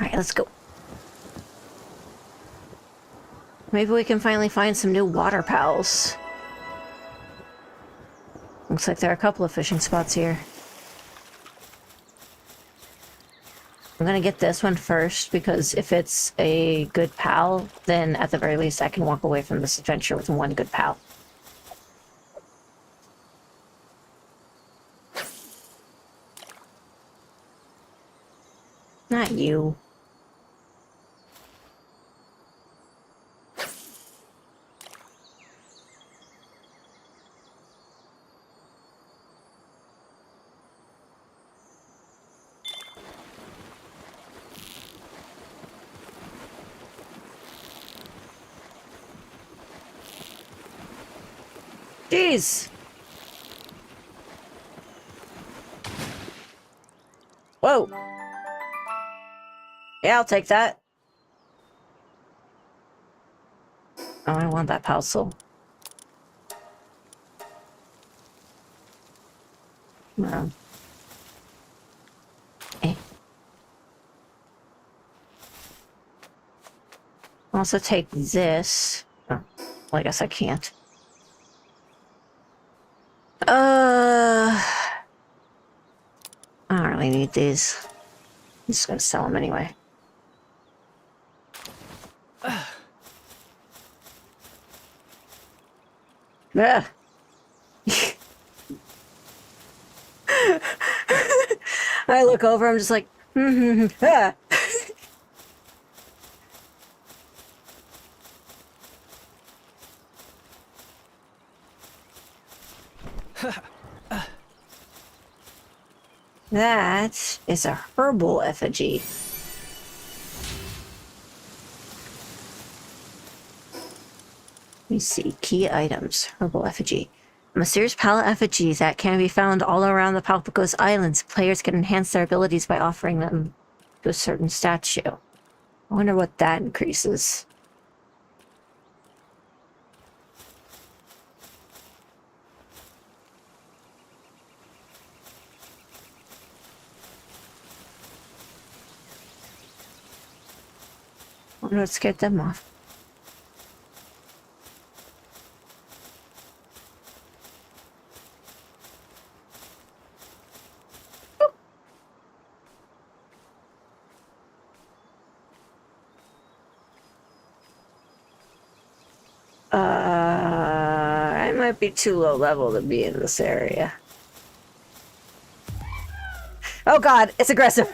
[SPEAKER 1] Alright, let's go. Maybe we can finally find some new water pals. Looks like there are a couple of fishing spots here. I'm gonna get this one first, because if it's a good pal, then at the very least I can walk away from this adventure with one good pal. Not you. Jeez! Whoa! Yeah, I'll take that. Oh, I want that parcel. No. Eh. I'll also take this. Oh, well, I guess I can't. I don't really need these. I'm just gonna sell them anyway. Yeah. I look over, I'm just like, ah. That is a herbal effigy. Let me see. Key items. Herbal effigy. A mysterious palette effigy that can be found all around the Palpagos Islands. Players can enhance their abilities by offering them to a certain statue. I wonder what that increases. I wonder what scared them off. I might be too low level to be in this area. Oh god, it's aggressive!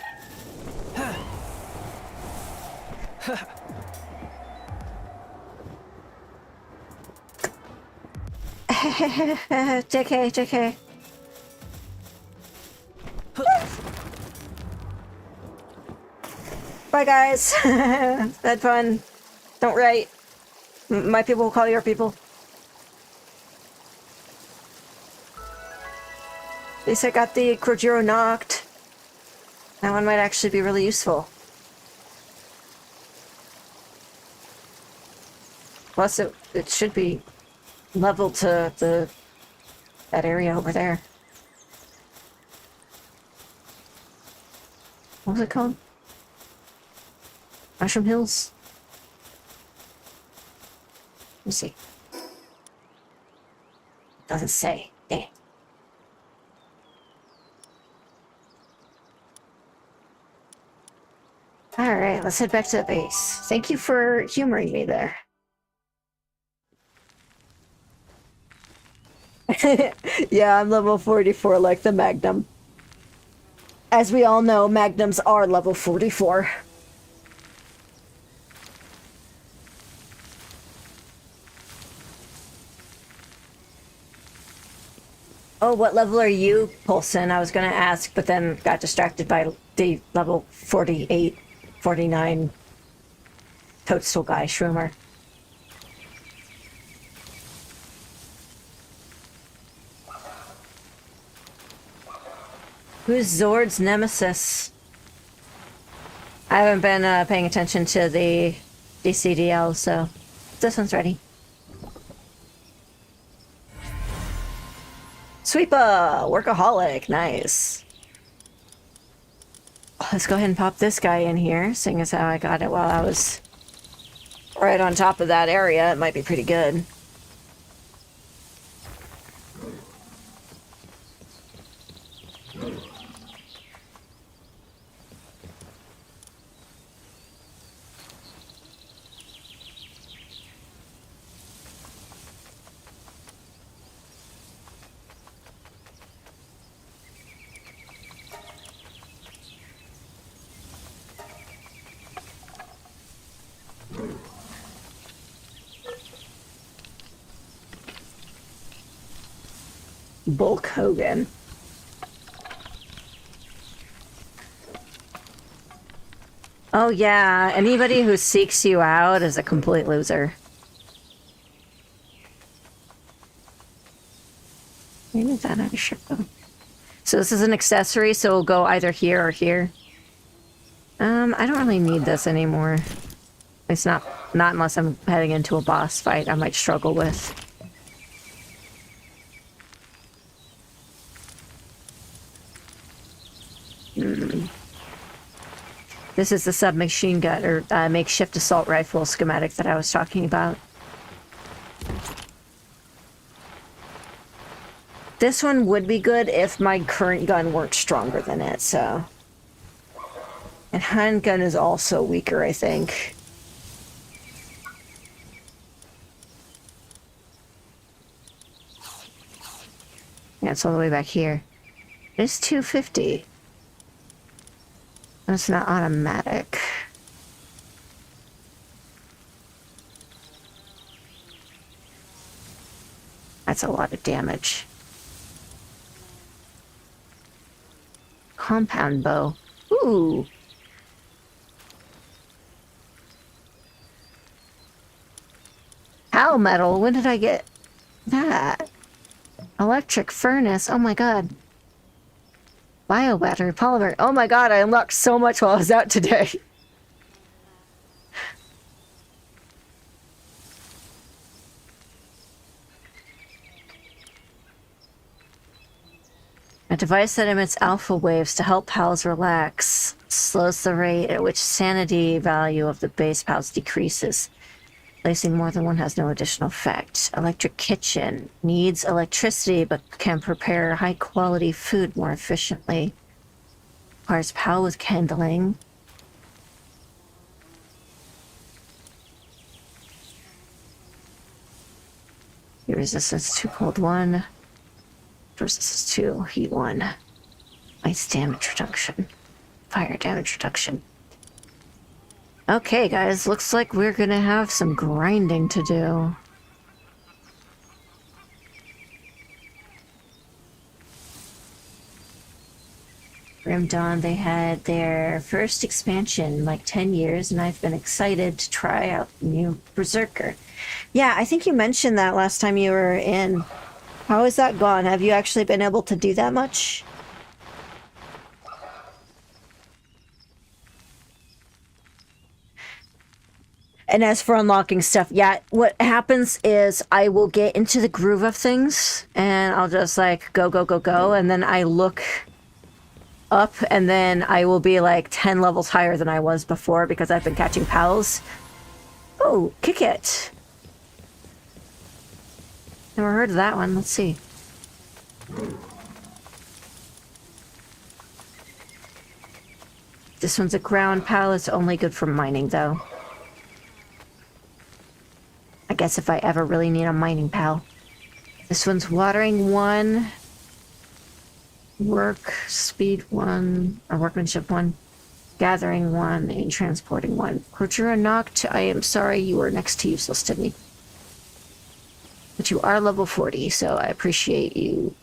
[SPEAKER 1] JK, JK. Bye guys! Had fun. Don't write. My people will call your people. At least I got the Crojiro knocked. That one might actually be really useful. Plus, it should be level to that area over there. What was it called? Mushroom Hills? Let me see. Doesn't say. Dang. Alright, let's head back to the base. Thank you for humoring me there. Yeah, I'm level 44 like the Magnum. As we all know, Magnums are level 44. Oh, what level are you, Poulsen? I was gonna ask, but then got distracted by the level 48, 49 toadstool guy, Shroomer. Who's Zord's nemesis? I haven't been paying attention to the DCDL, so this one's ready. Sweeper! Workaholic! Nice. Let's go ahead and pop this guy in here, seeing as how I got it while I was right on top of that area. It might be pretty good. Bulk Hogan. Oh yeah, anybody who seeks you out is a complete loser. Maybe that I should go. So this is an accessory, so it'll go either here or here. I don't really need this anymore. It's not unless I'm heading into a boss fight I might struggle with. This is the submachine gun, or makeshift assault rifle schematic that I was talking about. This one would be good if my current gun weren't stronger than it, so... And handgun is also weaker, I think. Yeah, it's all the way back here. It's 250. It's not automatic. That's a lot of damage. compound bow. Ooh. Pal metal, when did I get that? Electric furnace, oh my god. Bio battery, polymer. Oh my god, I unlocked so much while I was out today. A device that emits alpha waves to help pals relax. Slows the rate at which sanity value of the base pals decreases. Placing more than one has no additional effect. Electric kitchen. Needs electricity but can prepare high quality food more efficiently. Requires pal with kindling. Heat resistance 2, cold 1. Resistance 2, heat 1. Ice damage reduction. Fire damage reduction. Okay, guys, looks like we're gonna have some grinding to do. Grim Dawn, they had their first expansion in like 10 years, and I've been excited to try out the new Berserker. Yeah, I think you mentioned that last time you were in. How has that gone? Have you actually been able to do that much? And as for unlocking stuff, yeah, what happens is I will get into the groove of things and I'll just like go, go, go, go. And then I look up and then I will be like 10 levels higher than I was before because I've been catching pals. Oh, kick it. Never heard of that one. Let's see. This one's a ground pal. It's only good for mining though. I guess if I ever really need a mining pal. This one's watering 1. Work speed 1. Or workmanship 1. Gathering 1. And transporting 1. Corjura Noct, I am sorry you were next to useless to me. But you are level 40, so I appreciate you.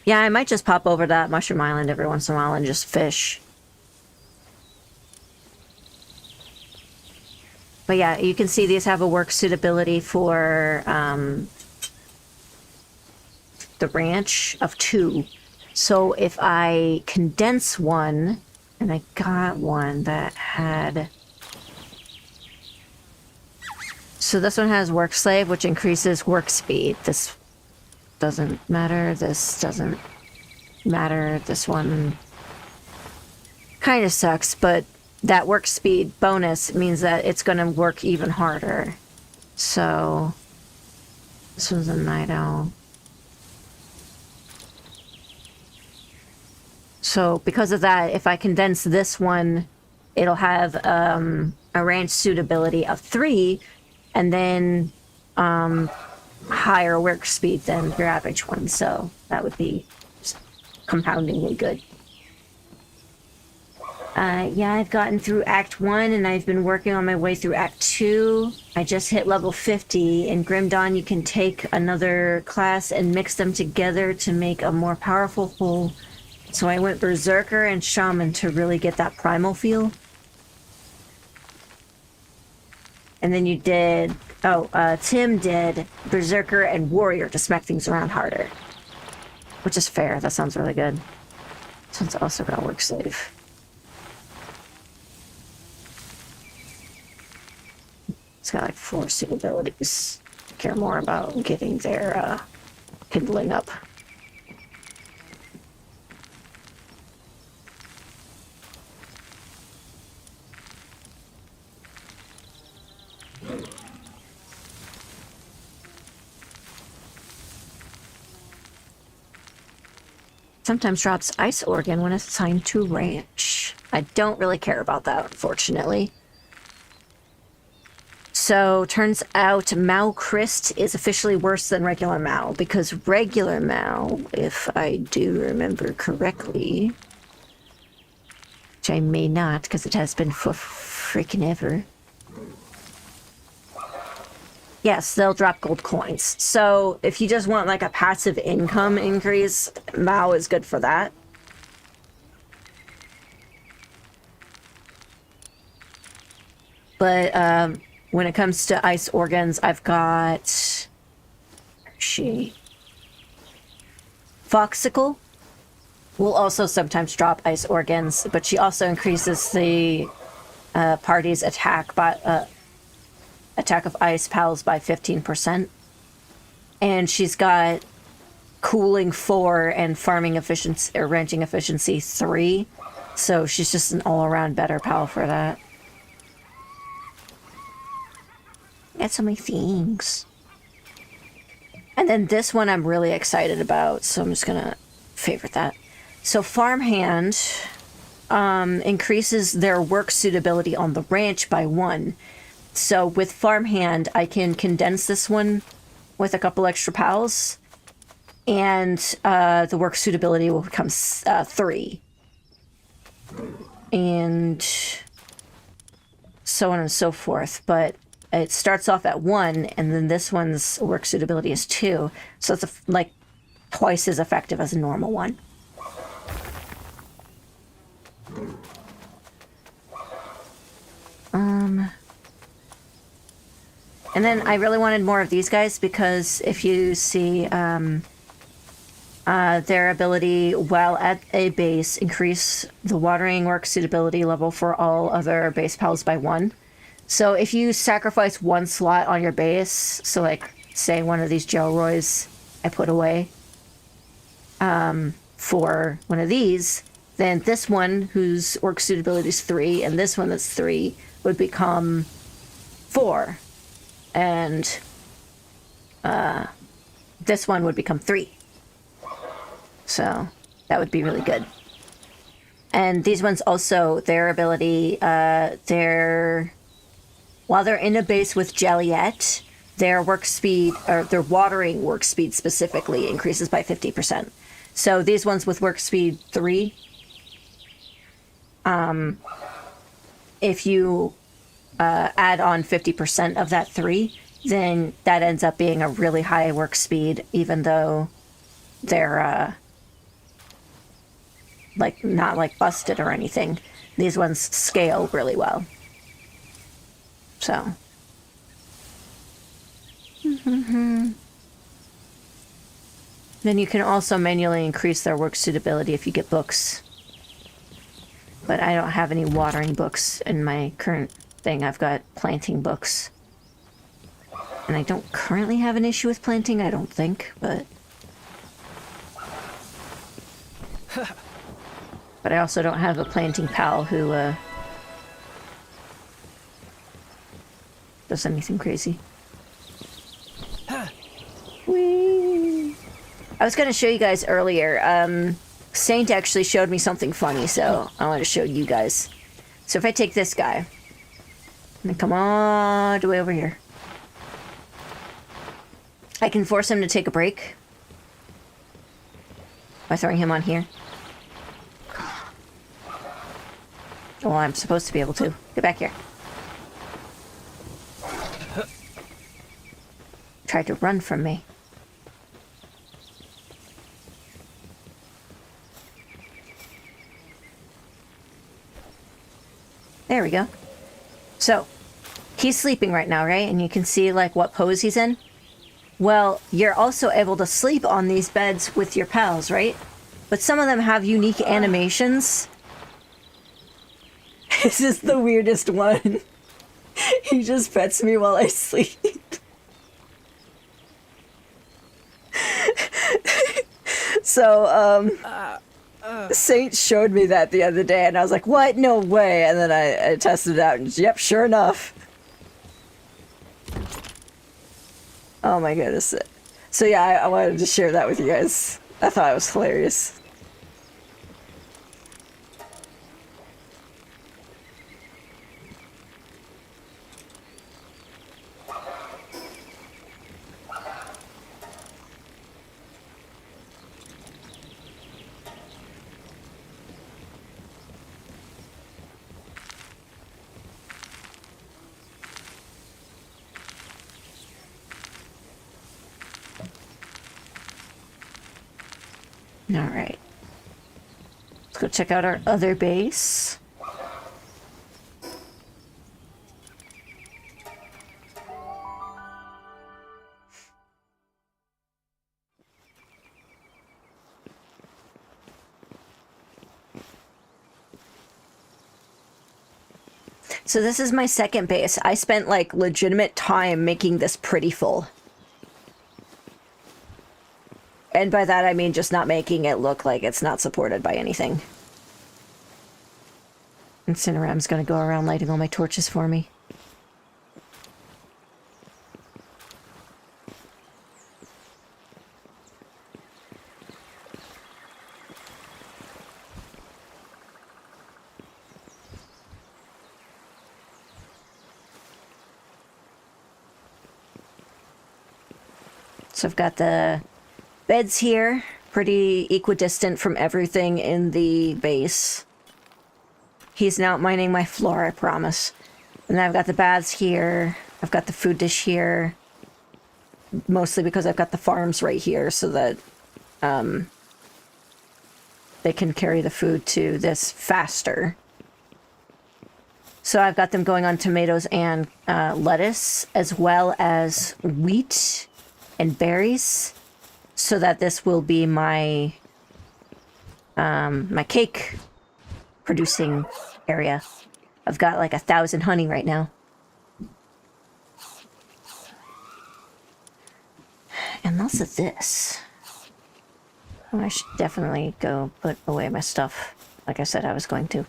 [SPEAKER 1] Yeah, I might just pop over to that Mushroom Island every once in a while and just fish. But yeah, you can see these have a work suitability for the ranch of 2. So if I condense one, and I got one that had... So this one has work slave, which increases work speed. This doesn't matter. This doesn't matter. This one kind of sucks, but that work speed bonus means that it's going to work even harder. So this one's a night owl. So because of that, if I condense this one, it'll have a range suitability of 3, and then higher work speed than your average one. So that would be compoundingly good. Yeah, I've gotten through Act 1, and I've been working on my way through Act 2. I just hit level 50. In Grim Dawn, you can take another class and mix them together to make a more powerful whole. So I went Berserker and Shaman to really get that primal feel. And then you did... Tim did Berserker and Warrior to smack things around harder. Which is fair. That sounds really good. This one's also got work slave. It's got like 4 suitabilities. I care more about getting their kindling up. Sometimes drops ice organ when it's assigned to ranch. I don't really care about that, unfortunately. So, turns out Mao Christ is officially worse than regular Mao, because regular Mao, if I do remember correctly, which I may not, because it has been for freaking ever. Yes, they'll drop gold coins. So if you just want like a passive income increase, Mao is good for that. But when it comes to ice organs, I've got Foxicle will also sometimes drop ice organs, but she also increases the party's attack of ice pals by 15%. And she's got cooling 4 and farming efficiency or ranching efficiency 3. So she's just an all-around better pal for that. Got so many things. And then this one I'm really excited about, so I'm just gonna favorite that. So Farmhand increases their work suitability on the ranch by 1. So with Farmhand, I can condense this one with a couple extra pals, and the work suitability will become 3. And so on and so forth. But it starts off at 1, and then this one's work suitability is 2. So it's like twice as effective as a normal one. And then I really wanted more of these guys because if you see their ability while at a base, increase the watering work suitability level for all other base pals by 1. So if you sacrifice 1 slot on your base, so like say one of these Gelroys I put away for one of these, then this one whose work suitability is 3 and this one that's 3 would become 4. And this one would become 3. So that would be really good. And these ones also, their ability, while they're in a base with Jelliet, their work speed, or their watering work speed specifically, increases by 50%. So these ones with work speed 3, if you add on 50% of that 3, then that ends up being a really high work speed, even though they're like not like busted or anything. These ones scale really well. So. Then you can also manually increase their work suitability if you get books. But I don't have any watering books in my current thing. I've got planting books. And I don't currently have an issue with planting, I don't think, but... But I also don't have a planting pal who, does anything crazy. Whee! I was going to show you guys earlier, Saint actually showed me something funny, so I want to show you guys. So if I take this guy, and come all the way over here, I can force him to take a break by throwing him on here. Well, I'm supposed to be able to. Get back here. Tried to run from me. There we go. So, he's sleeping right now, right? And you can see, like, what pose he's in. Well, you're also able to sleep on these beds with your pals, right? But some of them have unique animations. This is the weirdest one. He just pets me while I sleep. So, Saint showed me that the other day, and I was like, what? No way. And then I tested it out, and yep, sure enough. Oh my goodness. So yeah, I wanted to share that with you guys. I thought it was hilarious. Alright. Let's go check out our other base. So this is my second base. I spent like legitimate time making this pretty full. And by that I mean just not making it look like it's not supported by anything. Incineram's gonna go around lighting all my torches for me. So I've got the beds here, pretty equidistant from everything in the base. He's now mining my floor, I promise. And then I've got the baths here. I've got the food dish here. Mostly because I've got the farms right here so that they can carry the food to this faster. So I've got them going on tomatoes and lettuce, as well as wheat and berries, so that this will be my my cake producing area. I've got like 1,000 honey right now. And lots of this. Oh, I should definitely go put away my stuff, like I said I was going to.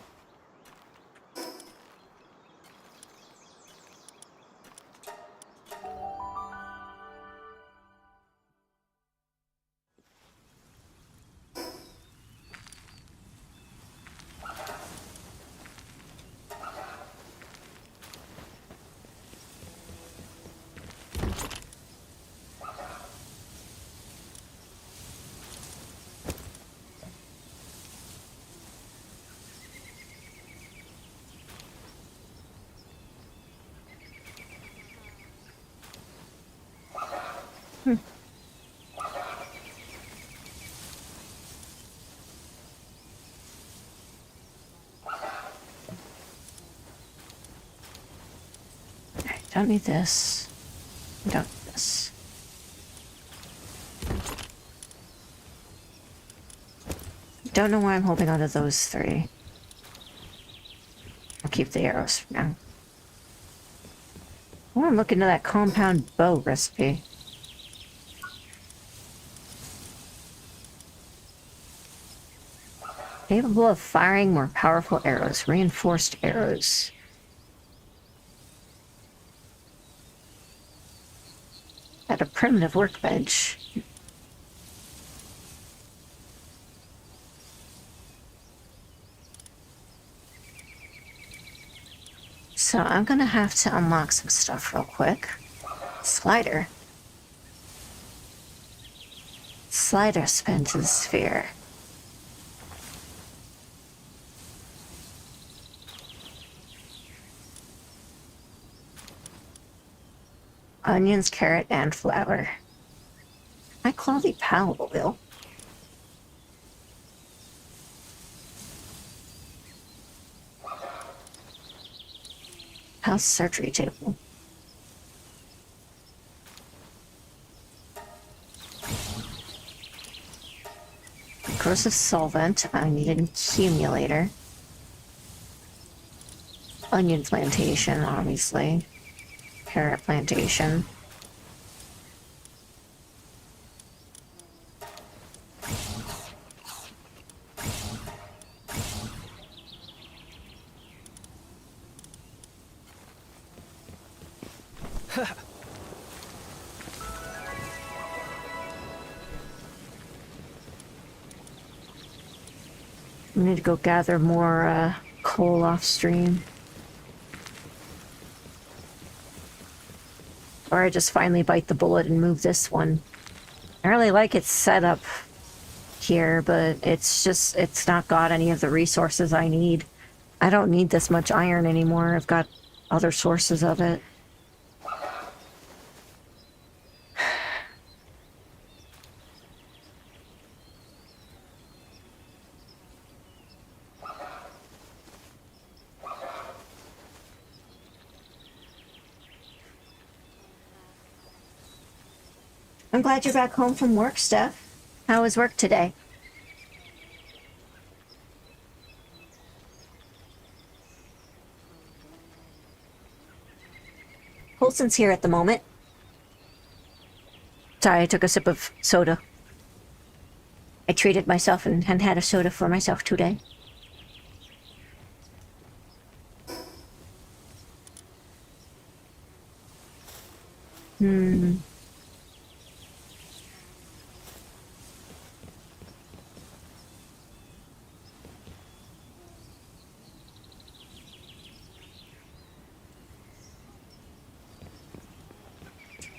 [SPEAKER 1] Don't need this. Don't need this. Don't know why I'm holding on to those three. I'll keep the arrows for now. I want to look into that compound bow recipe. Capable of firing more powerful arrows. Reinforced arrows. At a primitive workbench. So I'm gonna have to unlock some stuff real quick. Slider. Slider spin to the sphere. Onions, carrot, and flour. High quality Palworld. House surgery table. Corrosive solvent. I need an accumulator. Onion plantation, obviously. Carrot plantation. We need to go gather more coal off stream. Or I just finally bite the bullet and move this one. I really like its setup here, but it's not got any of the resources I need. I don't need this much iron anymore. I've got other sources of it. I'm glad you're back home from work, Steph. How was work today? Colson's here at the moment. Sorry, I took a sip of soda. I treated myself and had a soda for myself today.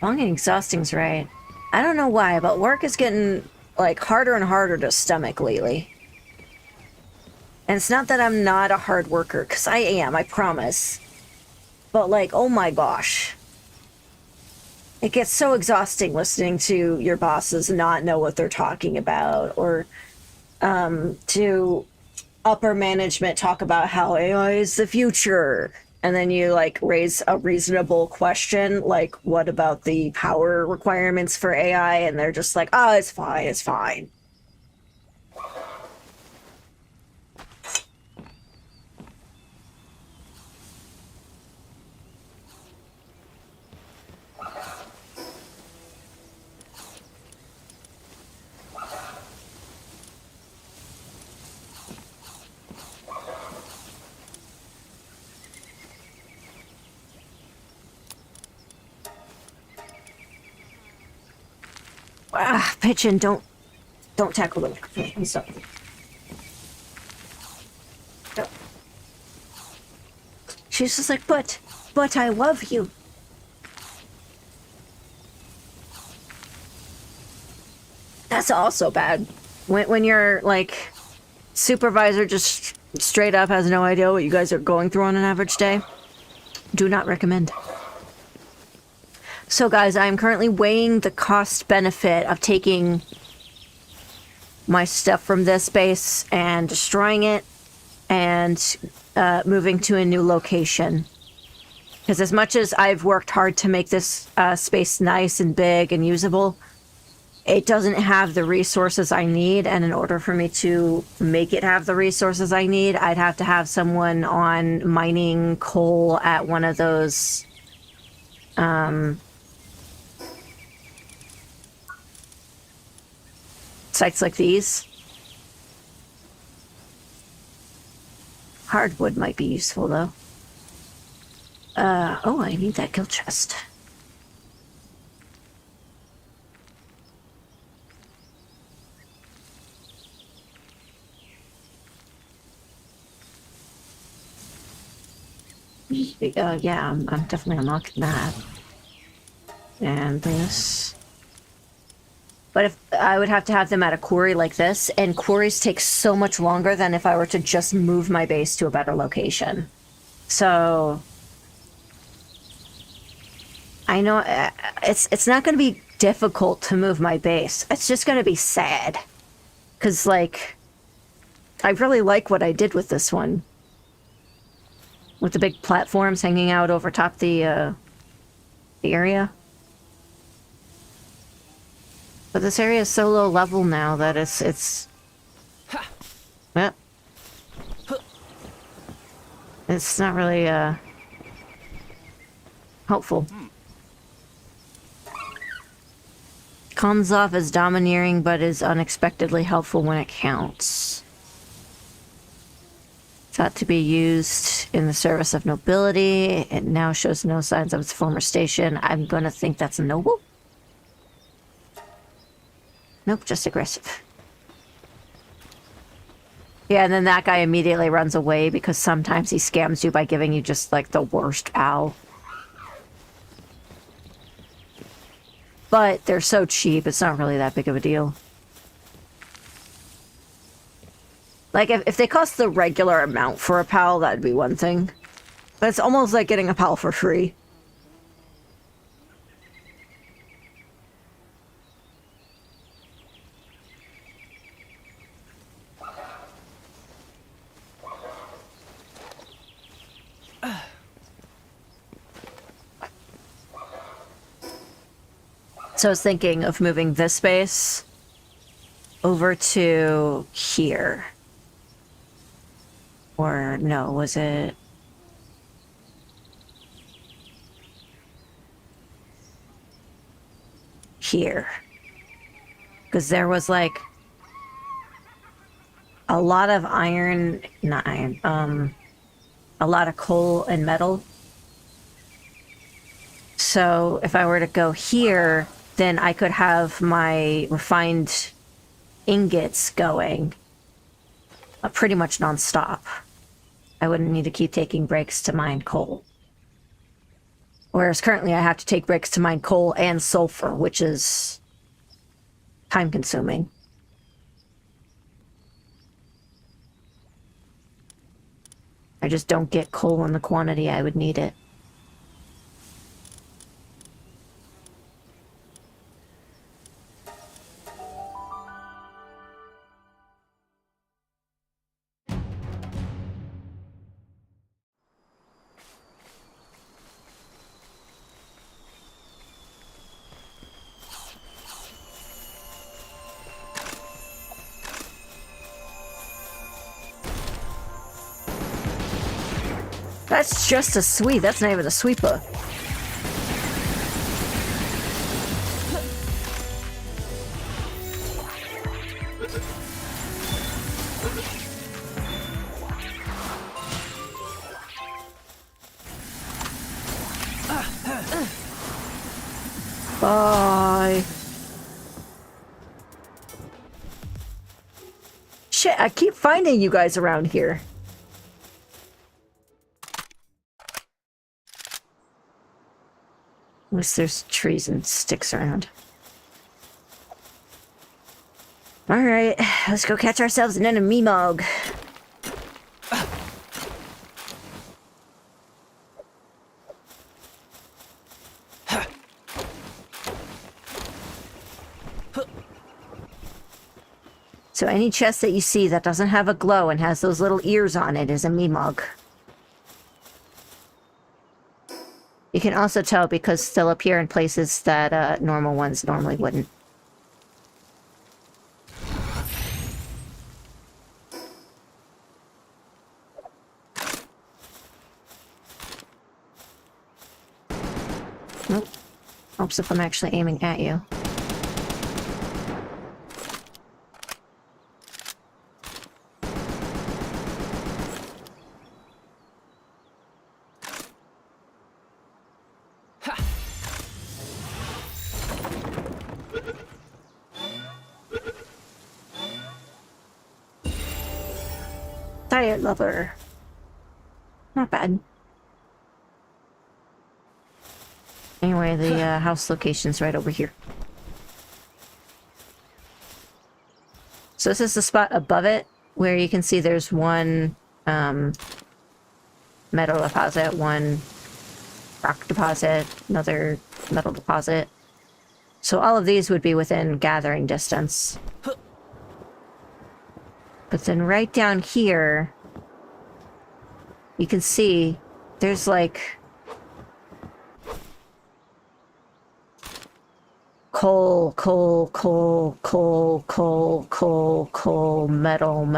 [SPEAKER 1] Long and exhausting's right. I don't know why, but work is getting, like, harder and harder to stomach lately. And it's not that I'm not a hard worker, because I am, I promise. But, like, oh my gosh. It gets so exhausting listening to your bosses not know what they're talking about, or to upper management talk about how AI is the future. And then you like raise a reasonable question, like, what about the power requirements for AI? And they're just like, oh, it's fine, it's fine. Ah, Pigeon, don't tackle the microphone. I'm sorry. No. She's just like, but I love you. That's also bad. When your like supervisor just straight up has no idea what you guys are going through on an average day. Do not recommend. So guys, I'm currently weighing the cost benefit of taking my stuff from this base and destroying it and moving to a new location. Because as much as I've worked hard to make this space nice and big and usable, it doesn't have the resources I need, and in order for me to make it have the resources I need, I'd have to have someone on mining coal at one of those sites like these. Hardwood might be useful, though. Oh, I need that kill chest. Yeah, I'm definitely unlocking that. And this. But if I would have to have them at a quarry like this, and quarries take so much longer than if I were to just move my base to a better location. So I know it's not going to be difficult to move my base. It's just going to be sad. Because, like, I really like what I did with this one. With the big platforms hanging out over top the area. But this area is so low level now that it's yeah. It's not really helpful. Comes off as domineering, but is unexpectedly helpful when it counts. Thought to be used in the service of nobility. It now shows no signs of its former station. I'm gonna think that's noble. Nope, just aggressive. Yeah, and then that guy immediately runs away because sometimes he scams you by giving you just, like, the worst PAL. But they're so cheap, it's not really that big of a deal. Like, if they cost the regular amount for a PAL, that'd be one thing. But it's almost like getting a PAL for free. So I was thinking of moving this space over to here. Or no, was it? Here. Because there was like a lot of iron, not iron, a lot of coal and metal. So if I were to go here, then I could have my refined ingots going pretty much nonstop. I wouldn't need to keep taking breaks to mine coal. Whereas currently I have to take breaks to mine coal and sulfur, which is time consuming. I just don't get coal in the quantity I would need it. That's just a sweep. That's not even a sweeper. Bye. Shit, I keep finding you guys around here. At least there's trees and sticks around. Alright, let's go catch ourselves an enemy mog. So any chest that you see that doesn't have a glow and has those little ears on it is a Meemog. You can also tell because they'll appear in places that normal ones normally wouldn't. Nope. Helps if I'm actually aiming at you. Diet lover. Not bad. Anyway, the house location's right over here. So this is the spot above it where you can see there's one metal deposit, one rock deposit, another metal deposit. So all of these would be within gathering distance. But then right down here, you can see there's like coal, metal.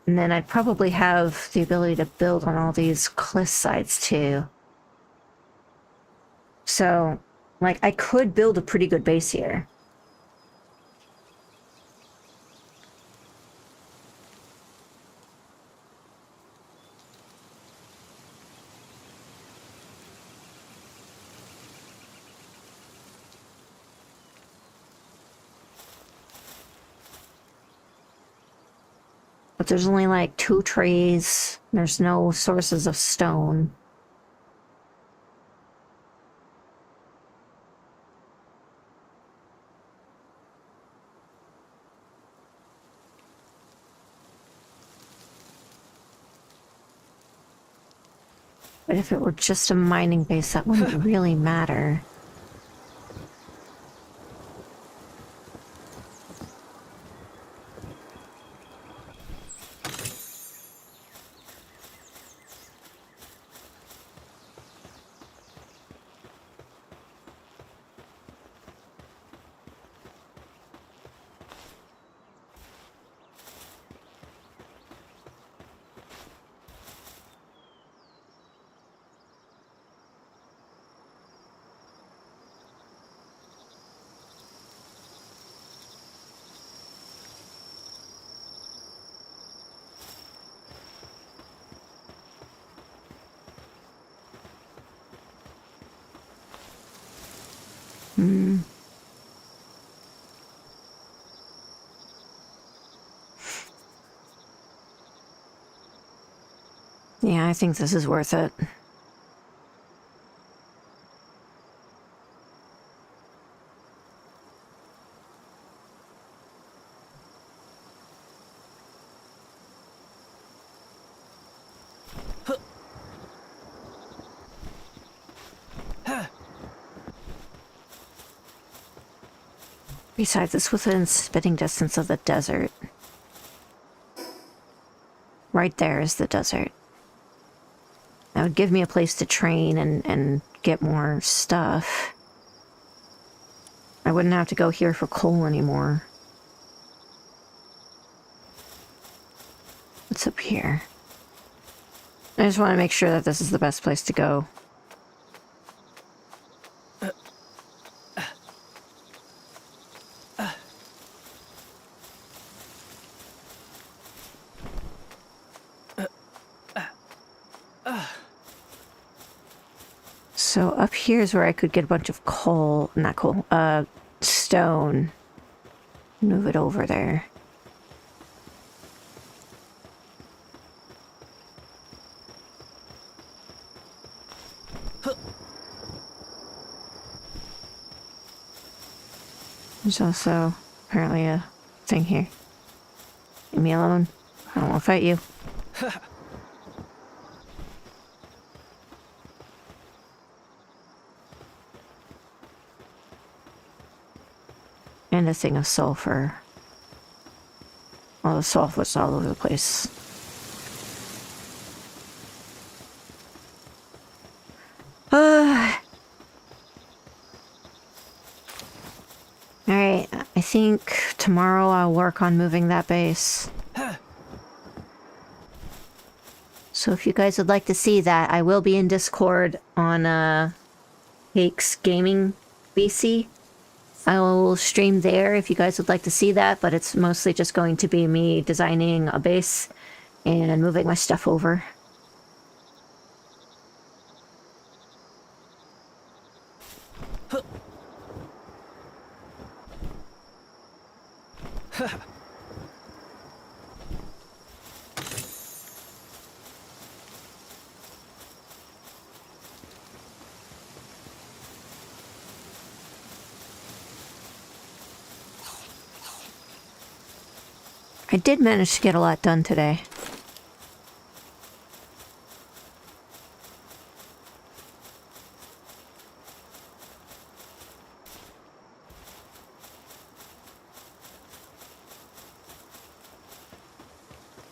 [SPEAKER 1] And then I'd probably have the ability to build on all these cliff sides too. So, like, I could build a pretty good base here. But there's only like 2 trees. There's no sources of stone. But if it were just a mining base, that wouldn't really matter. Yeah, I think this is worth it. Besides, it's within spitting distance of the desert. Right there is the desert. That would give me a place to train and get more stuff. I wouldn't have to go here for coal anymore. What's up here? I just want to make sure that this is the best place to go. So up here is where I could get a bunch of coal, not coal, stone. Move it over there. There's also apparently a thing here. Leave me alone. I don't want to fight you. And a thing of sulfur. All the sulfur's all over the place. Alright, I think tomorrow I'll work on moving that base. So if you guys would like to see that, I will be in Discord on Hake's Gaming BC. I will stream there if you guys would like to see that, but it's mostly just going to be me designing a base and moving my stuff over. I did manage to get a lot done today.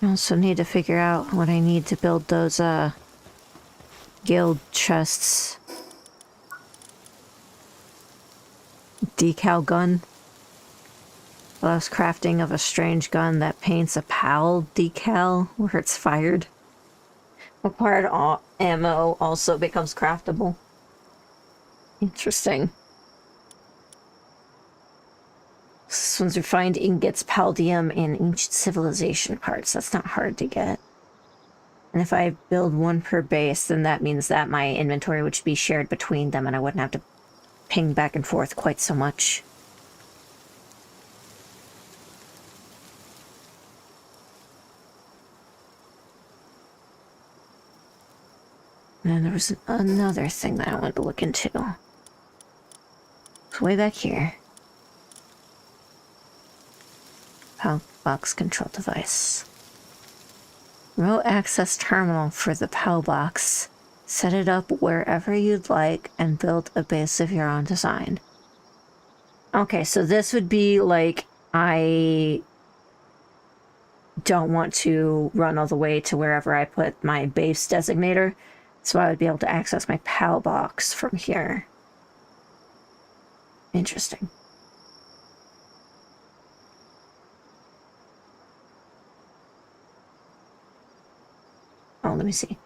[SPEAKER 1] I also need to figure out what I need to build those guild chests. Decal gun. Allows crafting of a strange gun that paints a PAL decal where it's fired. Acquired ammo also becomes craftable. Interesting. This one's refined ingots, palladium, and ancient civilization parts. That's not hard to get. And if I build one per base, then that means that my inventory would be shared between them and I wouldn't have to ping back and forth quite so much. And then there was another thing that I wanted to look into. It's way back here. PAL box control device. Remote access terminal for the PAL box. Set it up wherever you'd like and build a base of your own design. Okay, so this would be like I don't want to run all the way to wherever I put my base designator. So I would be able to access my PAL box from here. Interesting. Oh, let me see.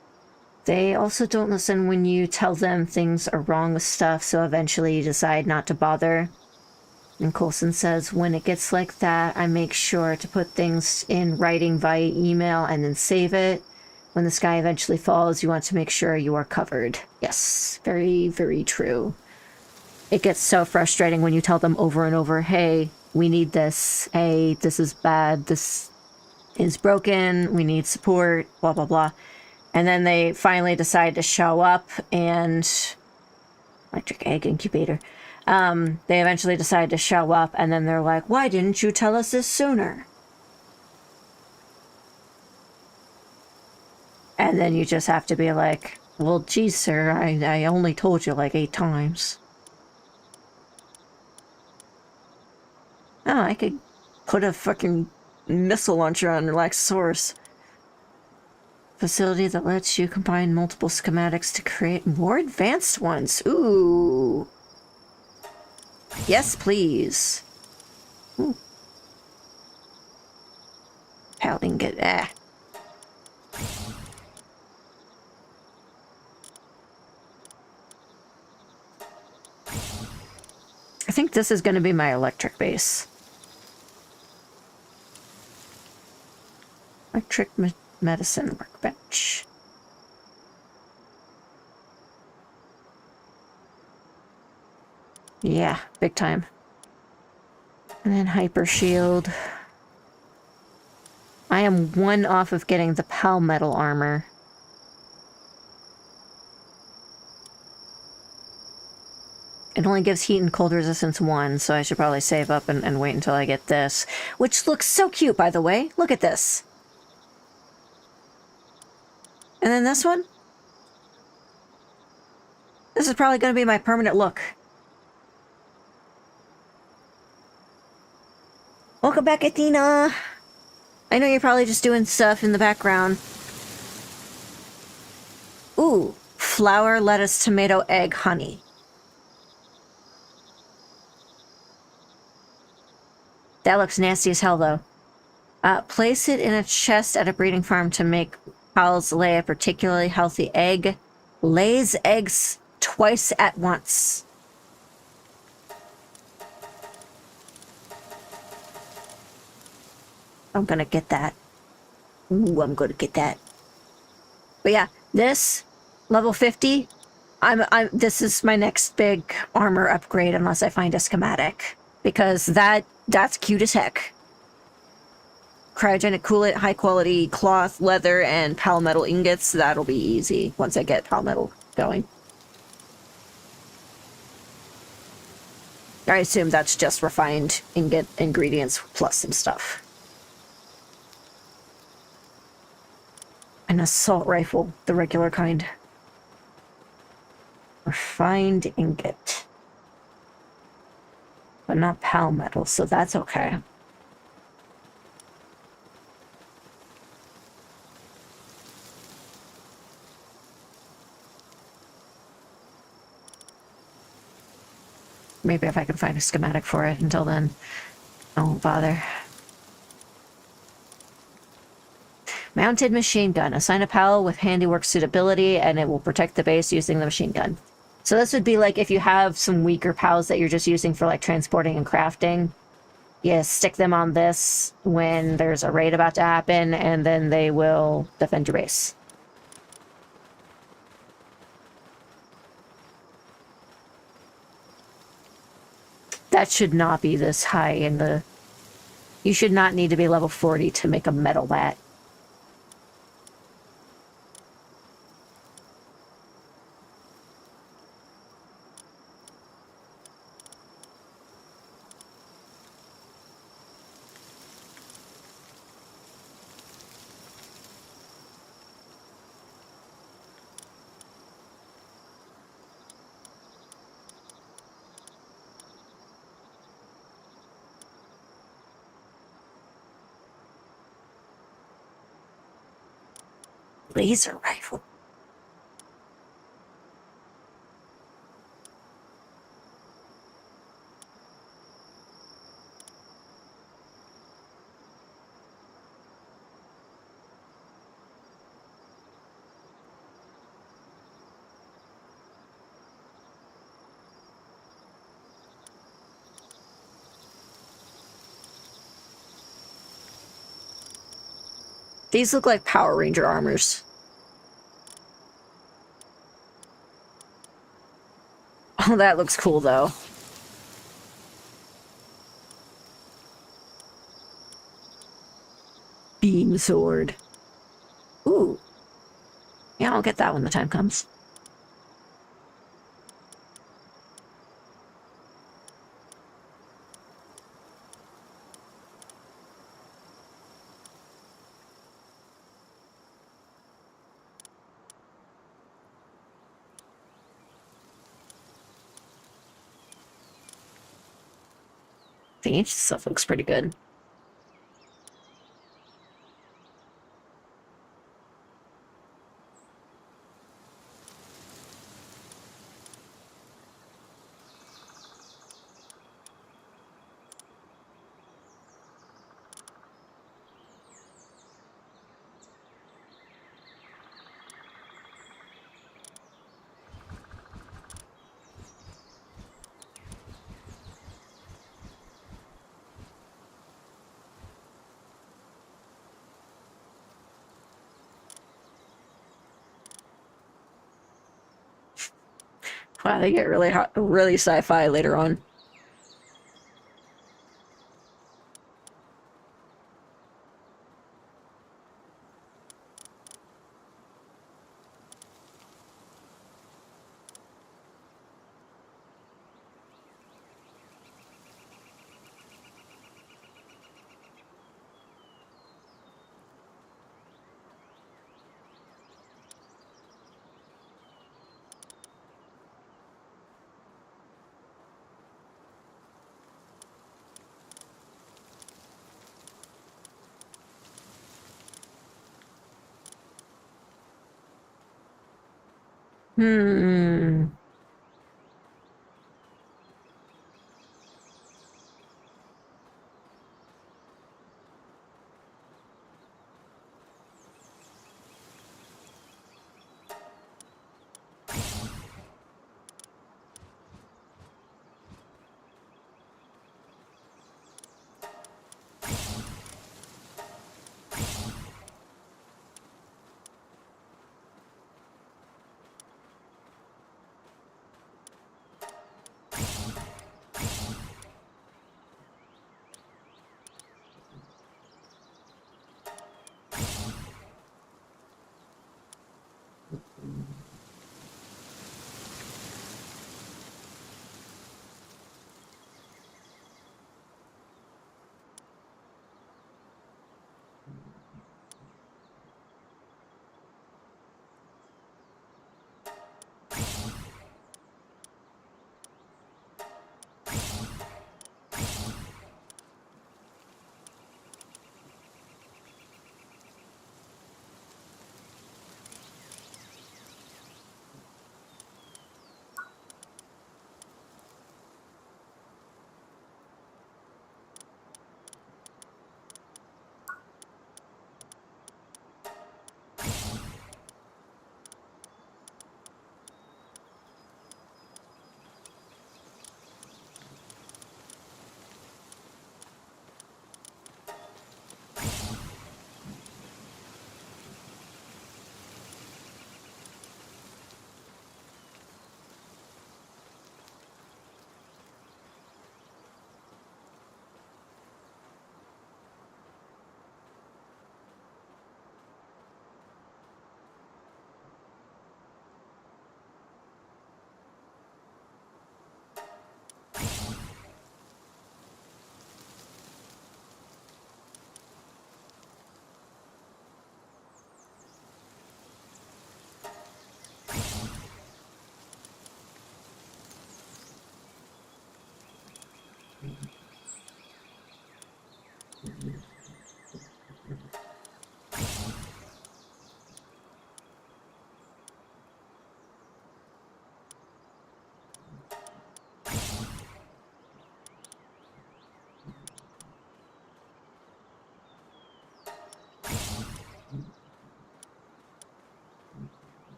[SPEAKER 1] They also don't listen when you tell them things are wrong with stuff, so eventually you decide not to bother. And Coulson says, when it gets like that, I make sure to put things in writing via email and then save it. When the sky eventually falls, you want to make sure you are covered. Yes, very, very true. it gets so frustrating when you tell them over and over, hey, we need this. Hey, this is bad. This is broken. We need support, blah, blah, blah. And then they finally decide to show up and... Electric egg incubator. They eventually decide to show up, and then they're like, why didn't you tell us this sooner? And then you just have to be like, well, geez, sir, I only told you like 8 times. Oh, I could put a fucking missile launcher on Relaxosaurus. Facility that lets you combine multiple schematics to create more advanced ones. Ooh. Yes, please. Ooh. Hell, ingot. Ah. I think this is going to be my electric base. Electric medicine workbench. Yeah, big time. And then hyper shield. I am 1 off of getting the Palmetal armor. It only gives heat and cold resistance 1, so I should probably save up and wait until I get this. Which looks so cute, by the way. Look at this. And then this one? This is probably going to be my permanent look. Welcome back, Athena! I know you're probably just doing stuff in the background. Ooh, flour, lettuce, tomato, egg, honey. That looks nasty as hell, though. Place it in a chest at a breeding farm to make owls lay a particularly healthy egg. Lays eggs twice at once. I'm gonna get that. Ooh, I'm gonna get that. But yeah, this level 50. This is my next big armor upgrade unless I find a schematic, because that's cute as heck. Cryogenic coolant, high quality cloth, leather, and palmetal ingots. That'll be easy once I get palmetal going. I assume that's just refined ingot ingredients plus some stuff. An assault rifle, the regular kind. Refined ingot. But not palmetal, so that's okay. Maybe if I can find a schematic for it. Until then, I won't bother. Mounted machine gun. Assign a PAL with handiwork suitability, and it will protect the base using the machine gun. So this would be like if you have some weaker PALs that you're just using for like transporting and crafting. You stick them on this when there's a raid about to happen, and then they will defend your base. That should not be this high in the... You should not need to be level 40 to make a metal bat. Laser rifle. These look like Power Ranger armors. Oh, that looks cool, though. Beam sword. Ooh. Yeah, I'll get that when the time comes. The ancient stuff looks pretty good. Wow, they get really hot, really sci-fi later on. Hmm.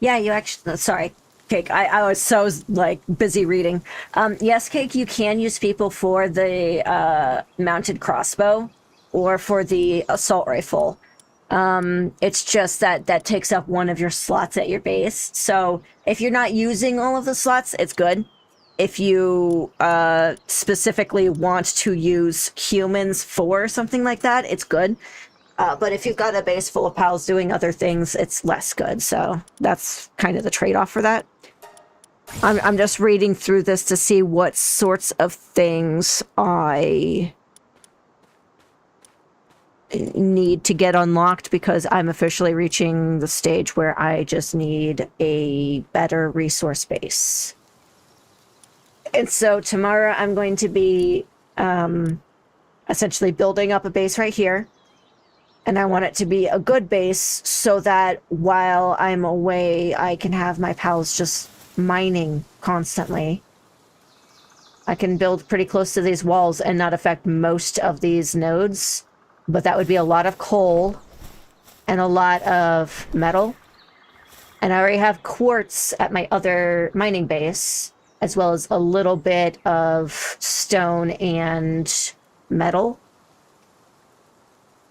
[SPEAKER 1] Yeah, you actually, sorry, Cake. I was so like busy reading. Yes, Cake, you can use people for the mounted crossbow or for the assault rifle. It's just that that takes up one of your slots at your base. So if you're not using all of the slots, it's good. If you specifically want to use humans for something like that, it's good. But if you've got a base full of pals doing other things, it's less good. So that's kind of the trade-off for that. I'm just reading through this to see what sorts of things I need to get unlocked, because I'm officially reaching the stage where I just need a better resource base. And so tomorrow I'm going to be essentially building up a base right here. And I want it to be a good base so that while I'm away, I can have my pals just mining constantly. I can build pretty close to these walls and not affect most of these nodes, but that would be a lot of coal and a lot of metal. And I already have quartz at my other mining base, as well as a little bit of stone and metal.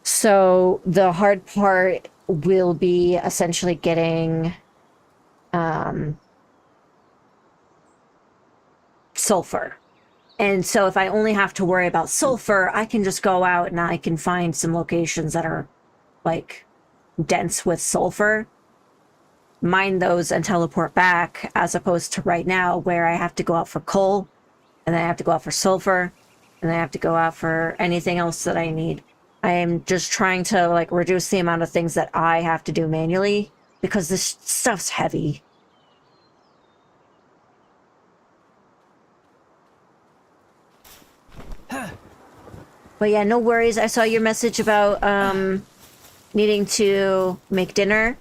[SPEAKER 1] So the hard part will be essentially getting sulfur. And so if I only have to worry about sulfur, I can just go out and I can find some locations that are like dense with sulfur, mine those and teleport back, as opposed to right now where I have to go out for coal, and then I have to go out for sulfur, and then I have to go out for anything else that I need. I am just trying to like reduce the amount of things that I have to do manually, because this stuff's heavy. But yeah, no worries. I saw your message about needing to make dinner.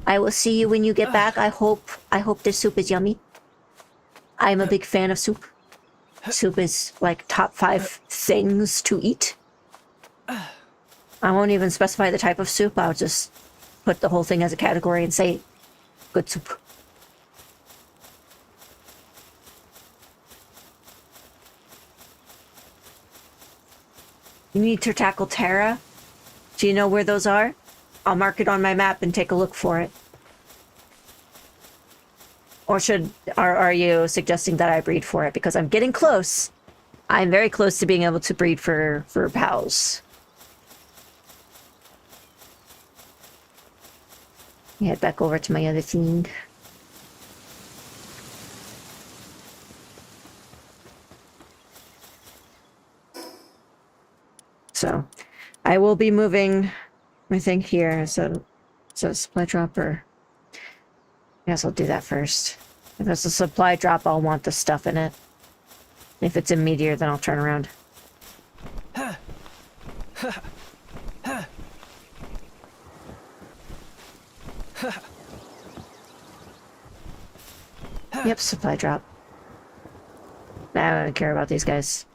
[SPEAKER 1] I will see you when you get back. I hope this soup is yummy. I'm a big fan of soup. Soup is like top 5 things to eat. I won't even specify the type of soup. I'll just put the whole thing as a category and say good soup. You need to tackle Terra? Do you know where those are? I'll mark it on my map and take a look for it. Or are you suggesting that I breed for it? Because I'm getting close. I'm very close to being able to breed for pals. Head back over to my other thing. So, I will be moving my thing here. So supply dropper. I guess I'll do that first. If it's a supply drop, I'll want the stuff in it. If it's a meteor, then I'll turn around. Yep, supply drop. I don't care about these guys.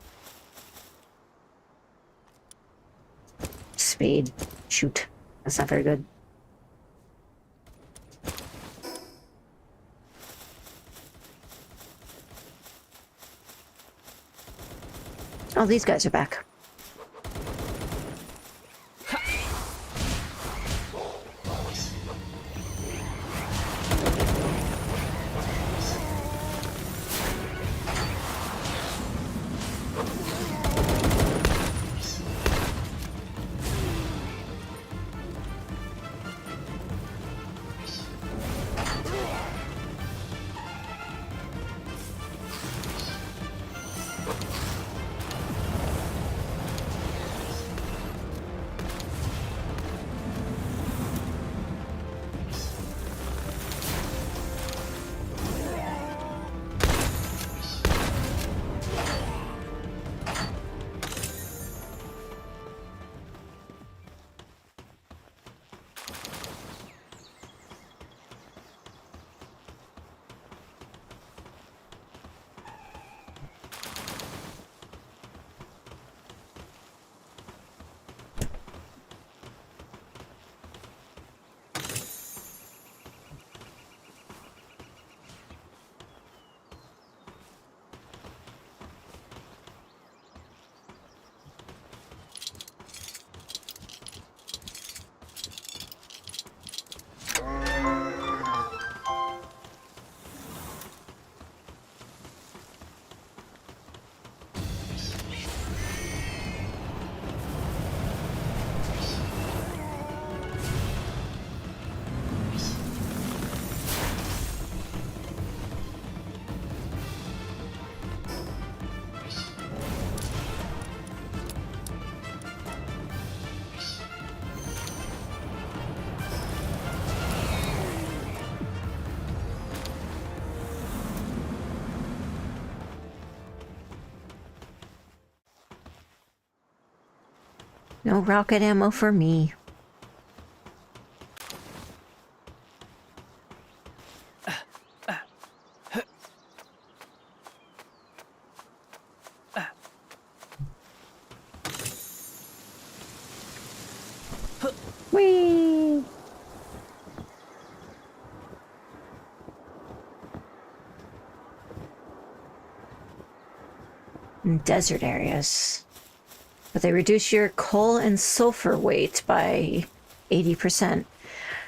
[SPEAKER 1] Speed. Shoot. That's not very good. Oh, these guys are back. No rocket ammo for me. Whee! In desert areas. But they reduce your coal and sulfur weight by 80%.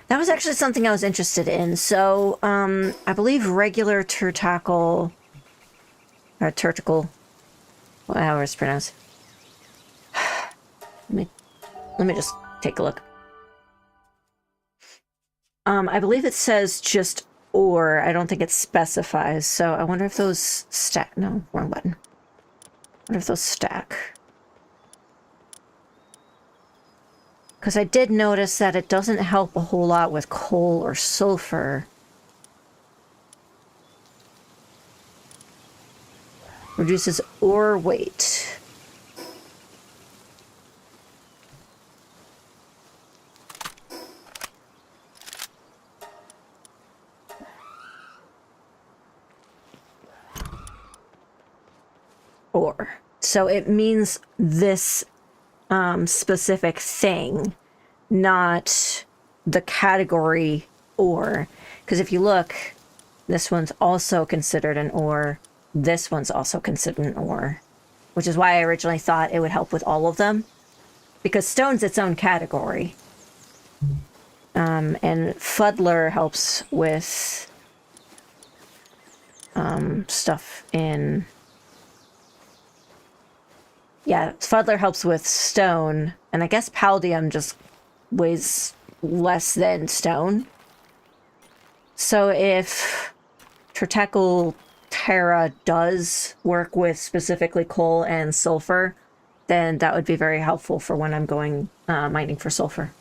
[SPEAKER 1] That was actually something I was interested in. So, I believe regular turtacle, or turticle, however it's pronounced. Let me just take a look. I believe it says just ore. I don't think it specifies. So I wonder if those stack. No, wrong button. I wonder if those stack. Because I did notice that it doesn't help a whole lot with coal or sulfur. Reduces ore weight. Ore. So it means this specific thing, not the category ore. Because if you look, this one's also considered an ore. This one's also considered an ore. Which is why I originally thought it would help with all of them. Because stone's its own category. And Fuddler helps with stuff in... Yeah, Fuddler helps with stone, and I guess Paldium just weighs less than stone. So if Tertacle Terra does work with specifically coal and sulfur, then that would be very helpful for when I'm going mining for sulfur.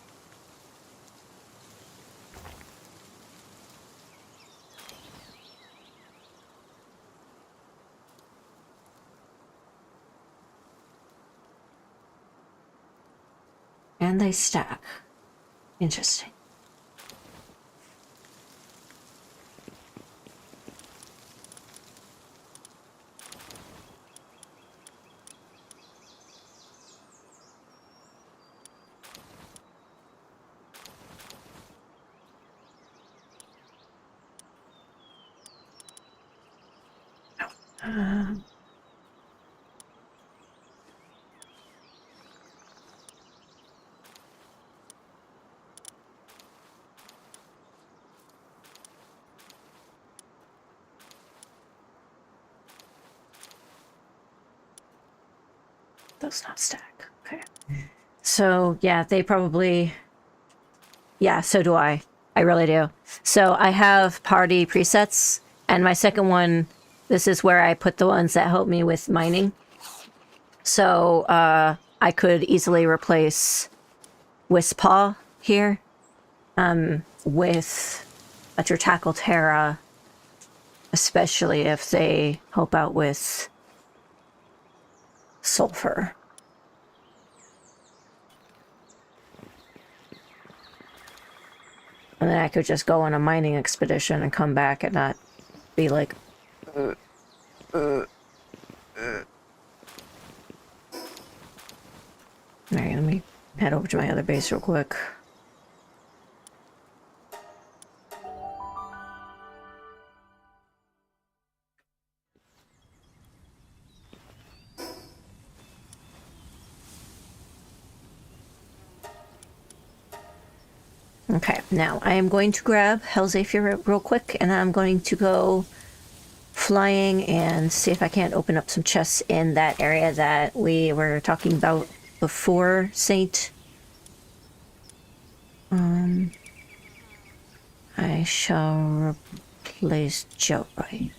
[SPEAKER 1] And they stack. Interesting. Those not stack. Okay. So, yeah, they probably... Yeah, so do I. I really do. So I have party presets, and my second one, this is where I put the ones that help me with mining. So I could easily replace Wispaw here with a Tertacle Terra, especially if they help out with sulfur. And then I could just go on a mining expedition and come back and not be like... Alright, let me head over to my other base real quick. Okay, now I am going to grab Hellzaphyr real quick, and I'm going to go flying and see if I can't open up some chests in that area that we were talking about before, Saint. I shall replace Joe, right?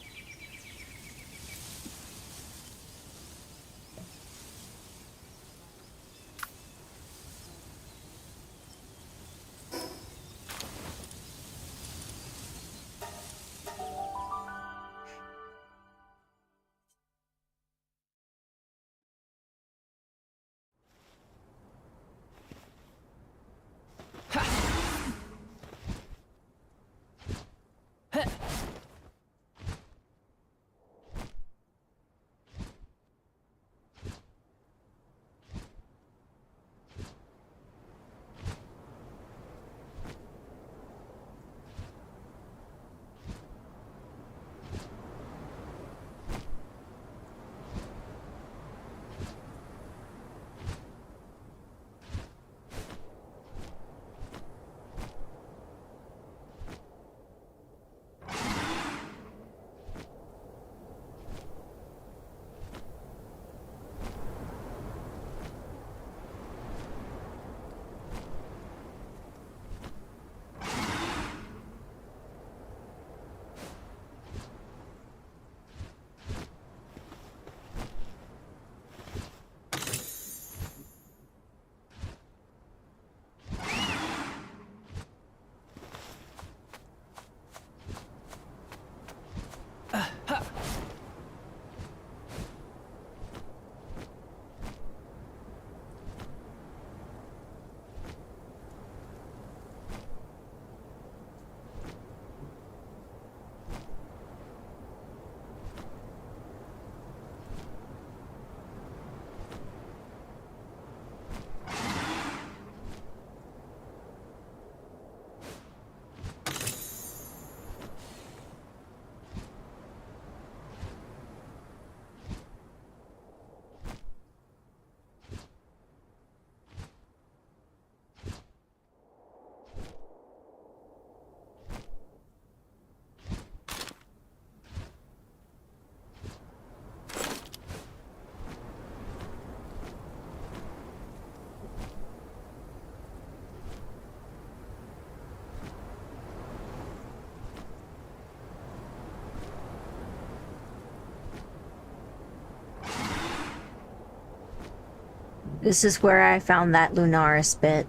[SPEAKER 1] This is where I found that Lunaris bit.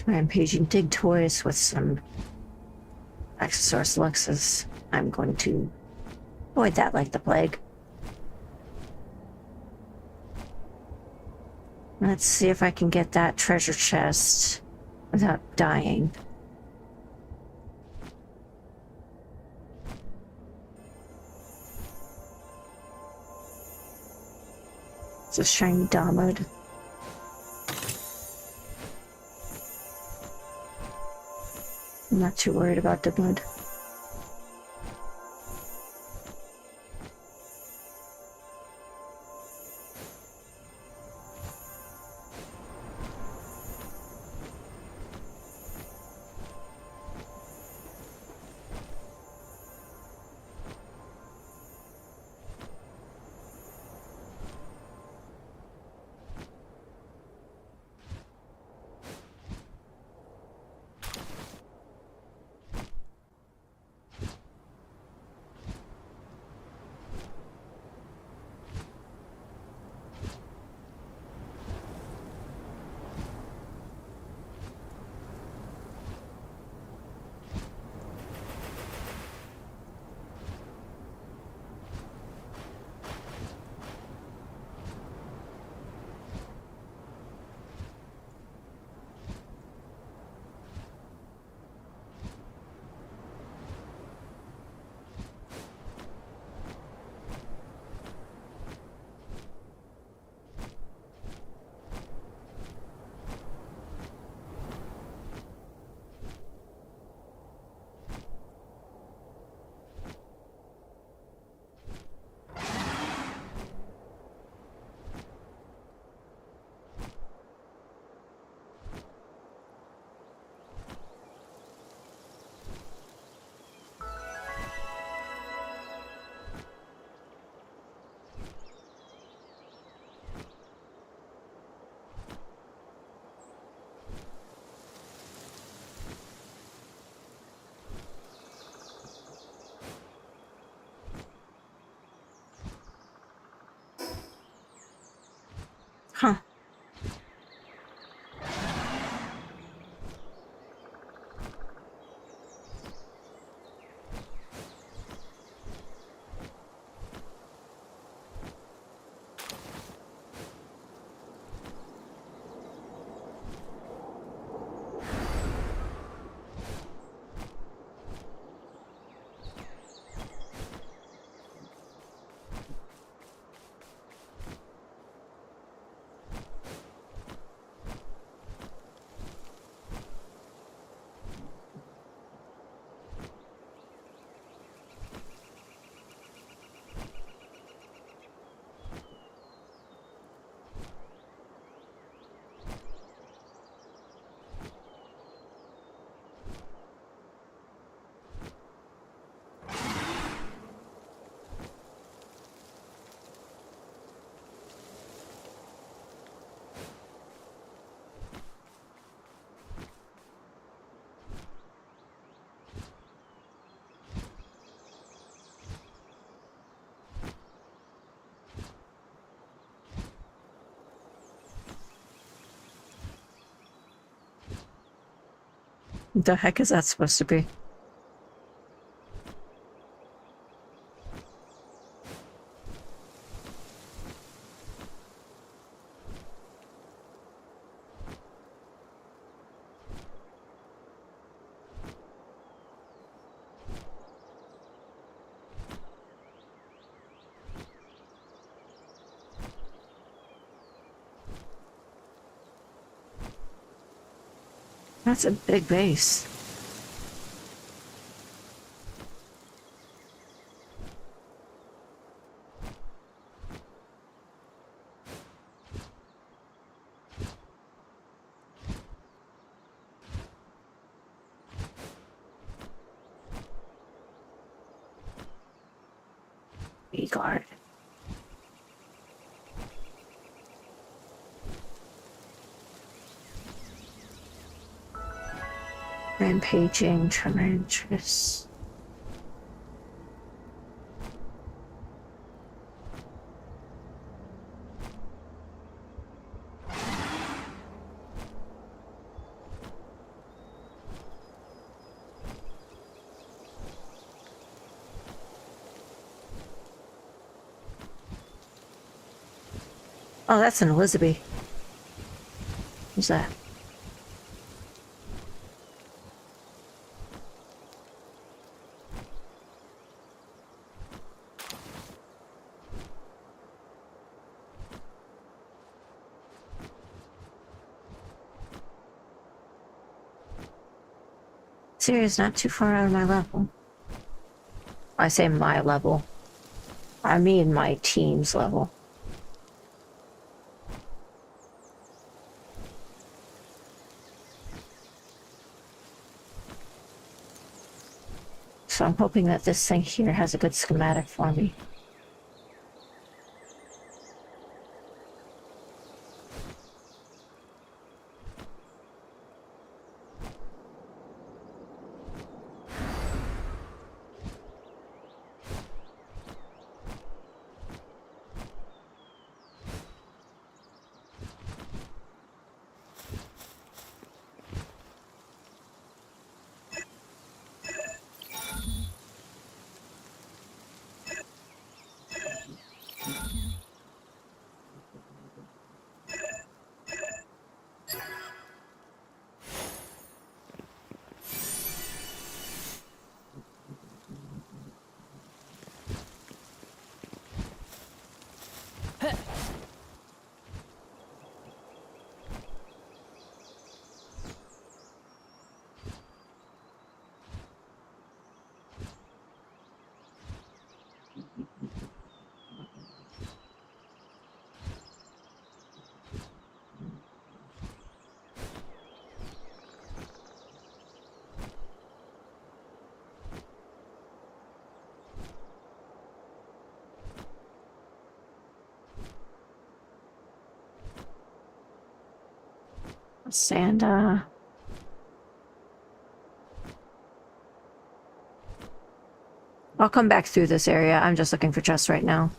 [SPEAKER 1] Rampaging dig toys with some Exosaurus Luxus. I'm going to avoid that like the plague. Let's see if I can get that treasure chest without dying. It's a shiny Damod. I'm not too worried about the mud. Huh. The heck is that supposed to be? That's a big base. Guard. Rampaging, Tremendous. Oh, that's an Elizabeth. Who's that? Syria's not too far out of my level. I say my level. I mean my team's level. So I'm hoping that this thing here has a good schematic for me. And I'll come back through this area. I'm just looking for chests right now.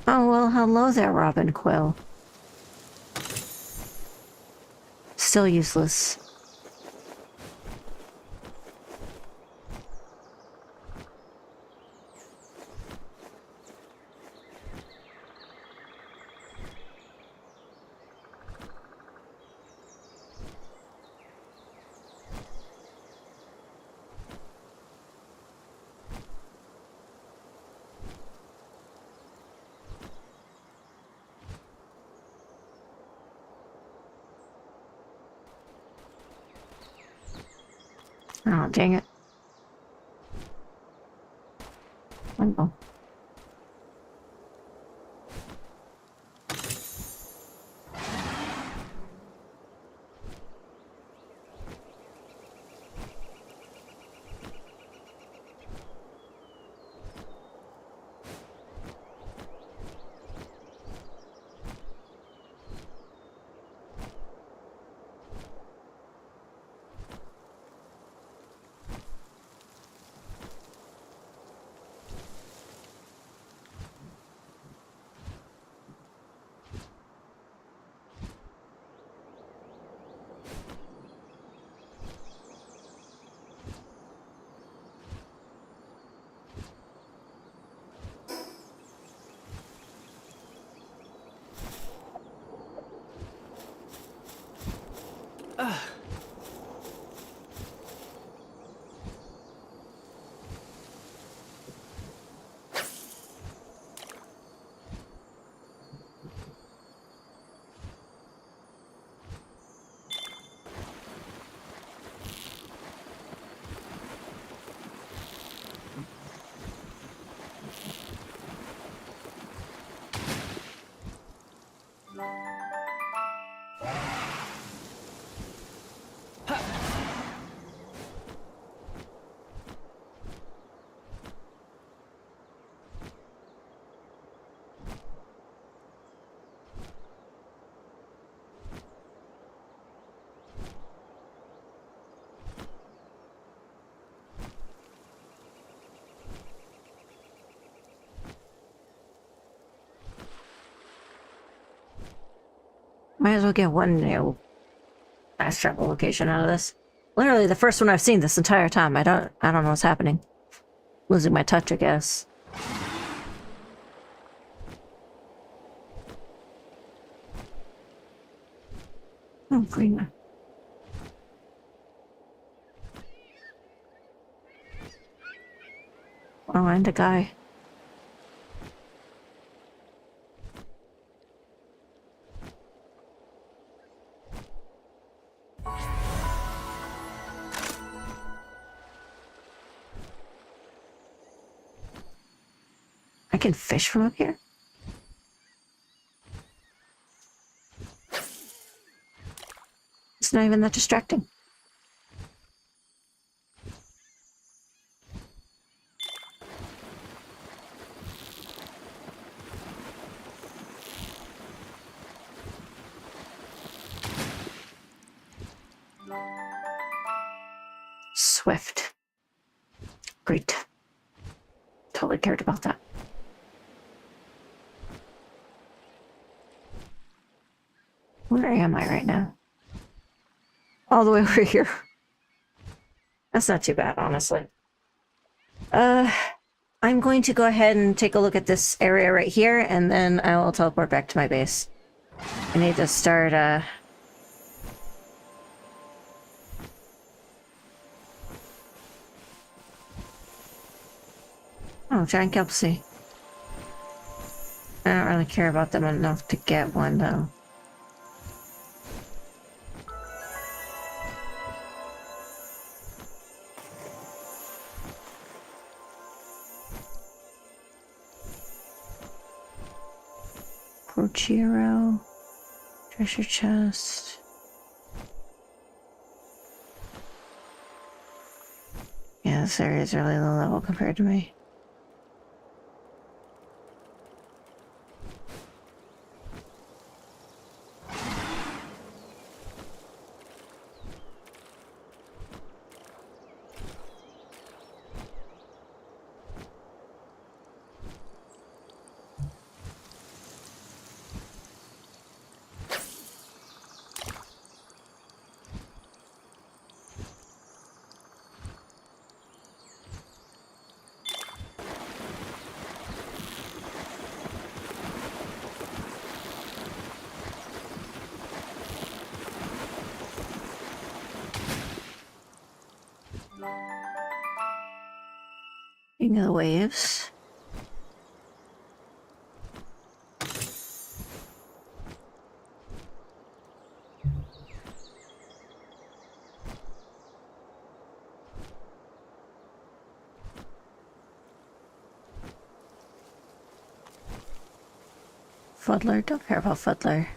[SPEAKER 1] Oh, well, hello there, Robin Quill. Still useless. Oh, dang it. Oh. Might as well get one new fast travel location out of this. Literally the first one I've seen this entire time. I don't know what's happening. Losing my touch, I guess. Oh, green. Oh, and a guy. I can fish from up here? It's not even that distracting. Swift. Great. Totally cared about that. Where am I right now? All the way over here. That's not too bad, honestly. I'm going to go ahead and take a look at this area right here, and then I will teleport back to my base. I need to start, Oh, giant Kelpsie. I don't really care about them enough to get one, though. Porchiro. Treasure chest. Yeah, this area is really low level compared to me. King of the waves. Fuddler, don't care about Fuddler.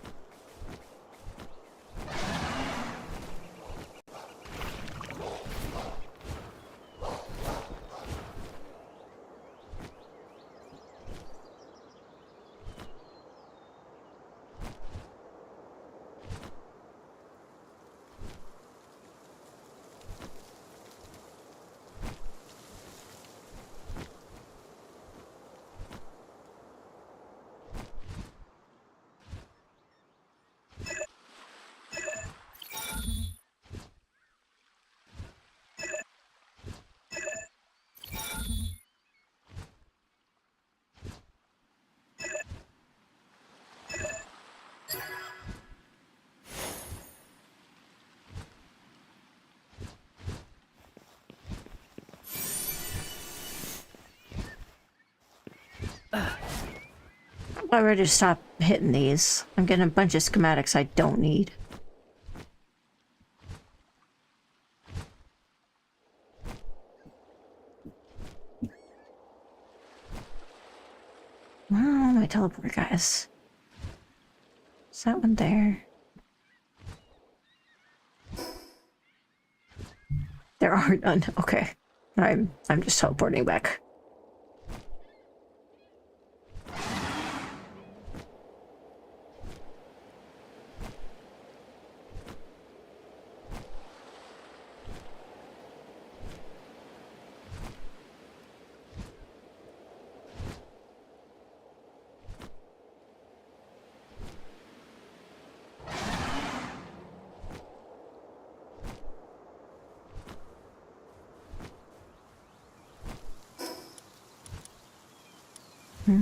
[SPEAKER 1] I'm ready to stop hitting these. I'm getting a bunch of schematics I don't need. Oh, my teleport guys. Is that one there? There are none. Okay. I'm just teleporting back. Alright,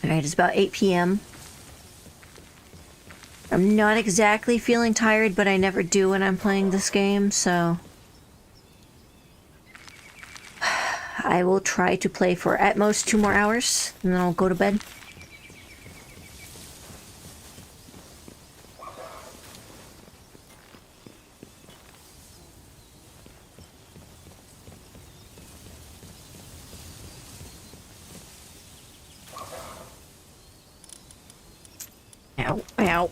[SPEAKER 1] it's about 8 p.m. I'm not exactly feeling tired, but I never do when I'm playing this game, so... I will try to play for at most 2 more hours, and then I'll go to bed. Ow, ow.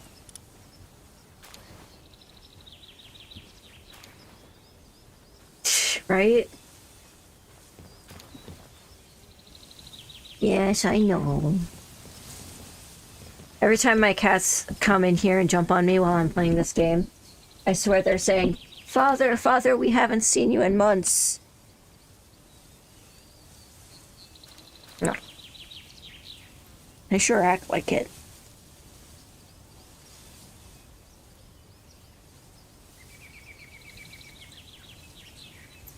[SPEAKER 1] Right? Yes, I know. Every time my cats come in here and jump on me while I'm playing this game, I swear they're saying, "Father, Father, we haven't seen you in months." No. They sure act like it.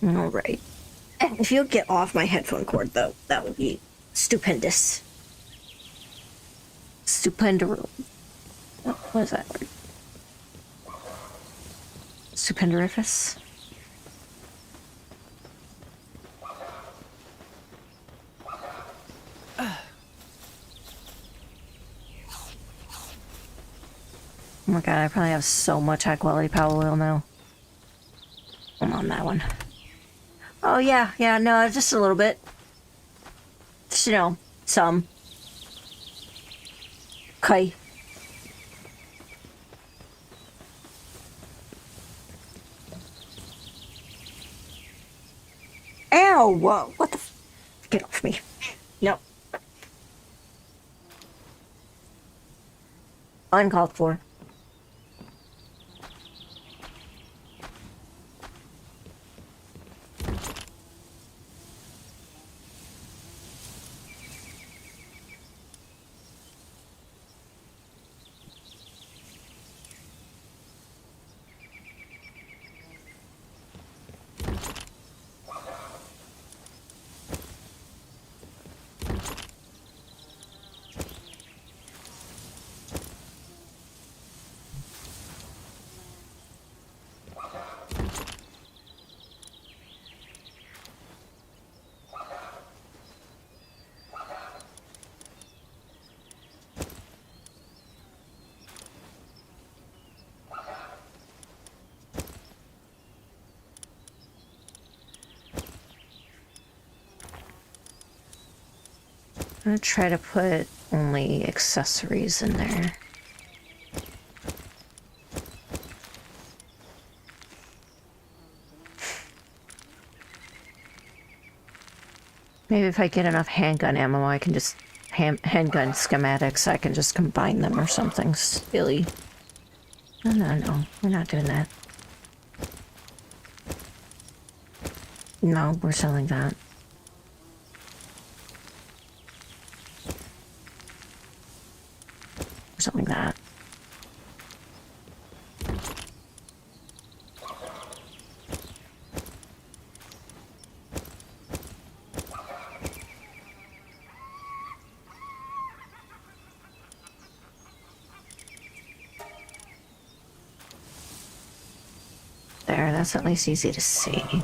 [SPEAKER 1] Alright. If you'll get off my headphone cord, though, that would be stupendous. Stupendor... What is that word? Stupendoriferous? Oh my god, I probably have so much high quality Palworld now. I'm on that one. Oh yeah, no, just a little bit. Just, you know, some. Okay. Ow! Whoa! What the f- Get off me. No. Uncalled for. I'm gonna try to put only accessories in there. Maybe if I get enough handgun ammo, I can just... handgun schematics, I can just combine them or something silly. No, we're not doing that. No, we're selling that. Or something like that. There, that's at least easy to see.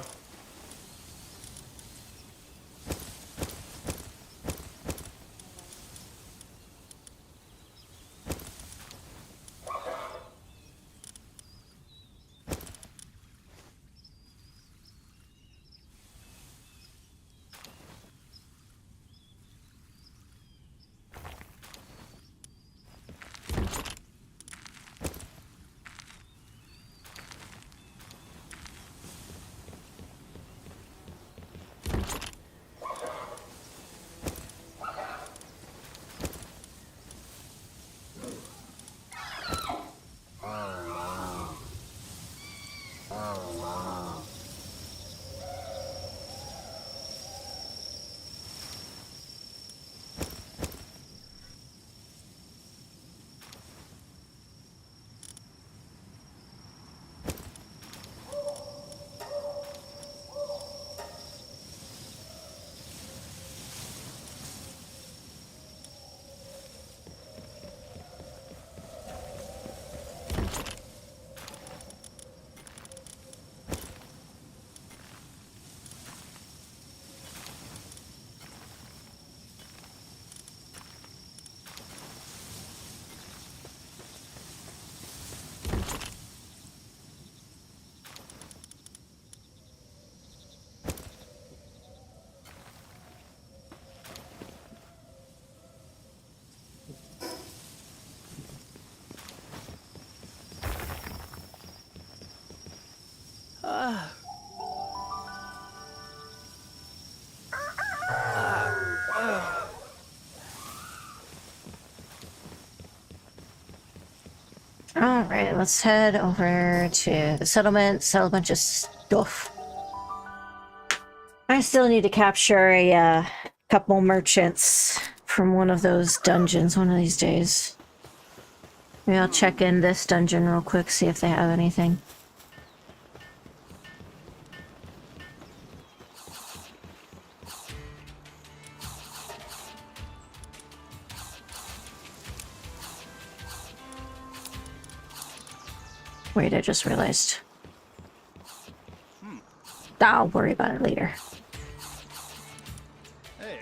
[SPEAKER 1] Alright, let's head over to the settlement, sell a bunch of stuff. I still need to capture a couple merchants from one of those dungeons one of these days. Maybe I'll check in this dungeon real quick, see if they have anything. Wait, I just realized. I'll worry about it later.
[SPEAKER 3] Hey.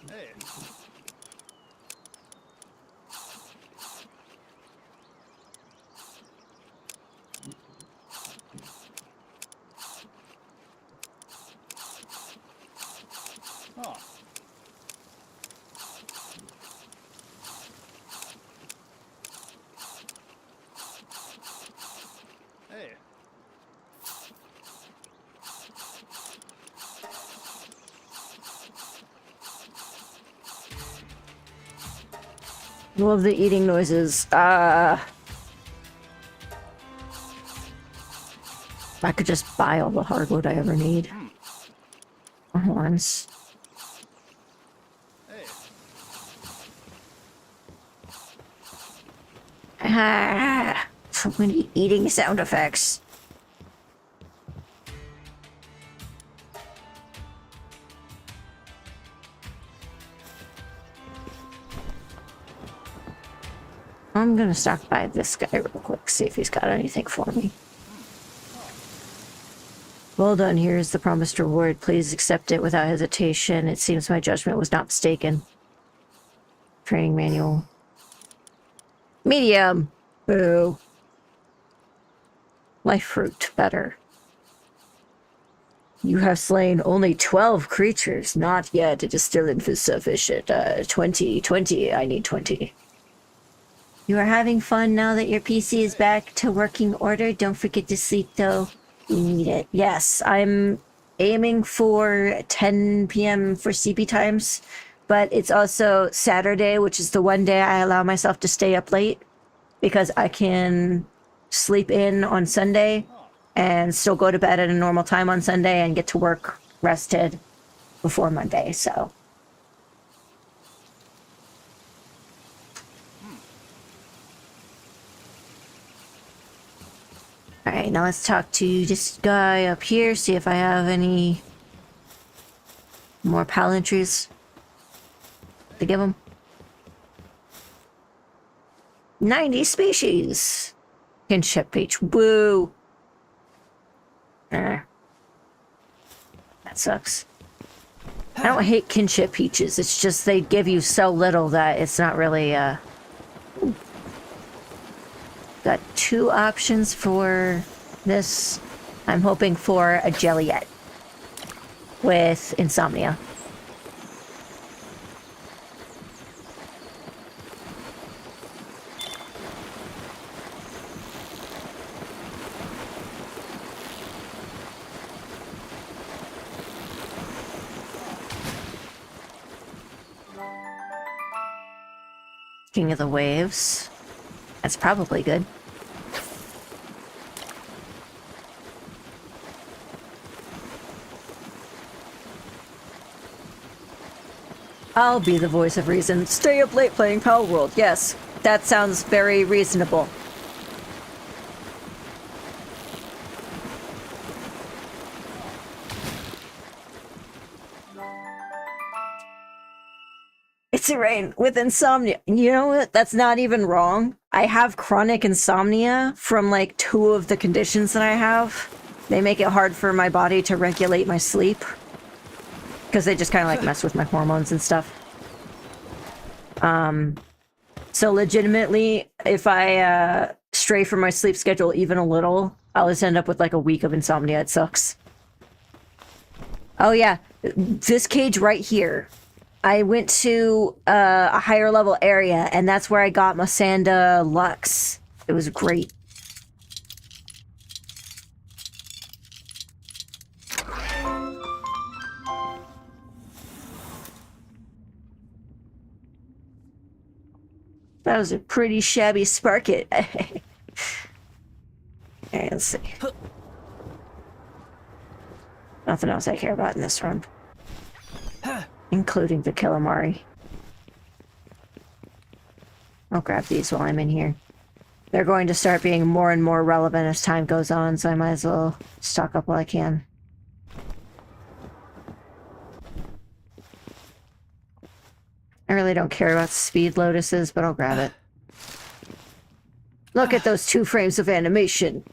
[SPEAKER 3] Hey. Oh. Hey.
[SPEAKER 1] Love the eating noises. I could just buy all the hardwood I ever need. Or horns.
[SPEAKER 3] Hey.
[SPEAKER 1] Ah, so many eating sound effects. I'm gonna stop by this guy real quick, see if he's got anything for me. Well done, here is the promised reward. Please accept it without hesitation. It seems my judgment was not mistaken. Training manual. Medium! Boo. Life fruit, better. You have slain only 12 creatures. Not yet, it is still insufficient. 20, I need 20. You are having fun now that your PC is back to working order. Don't forget to sleep, though. You need it. Yes, I'm aiming for 10 p.m. for CP times, but it's also Saturday, which is the one day I allow myself to stay up late because I can sleep in on Sunday and still go to bed at a normal time on Sunday and get to work rested before Monday, so... Alright, now let's talk to this guy up here, see if I have any more palantries to give him. 90 species! Kinship peach. Woo! That sucks. I don't hate kinship peaches, it's just they give you so little that it's not really, Got 2 options for this. I'm hoping for a Jelliet with insomnia. King of the Waves. That's probably good. I'll be the voice of reason. Stay up late playing Palworld. Yes, that sounds very reasonable. Terrain with insomnia. You know what? That's not even wrong. I have chronic insomnia from like 2 of the conditions that I have. They make it hard for my body to regulate my sleep. Because they just kind of like mess with my hormones and stuff. So legitimately, if I stray from my sleep schedule even a little, I'll just end up with like a week of insomnia. It sucks. Oh yeah, this cage right here. I went to a higher level area, and that's where I got Masanda Lux. It was great. That was a pretty shabby Sparkit. Alright, let's see. Nothing else I care about in this run. Including the Killamari. I'll grab these while I'm in here. They're going to start being more and more relevant as time goes on, so I might as well stock up while I can. I really don't care about speed lotuses, but I'll grab it. Look at those 2 frames of animation.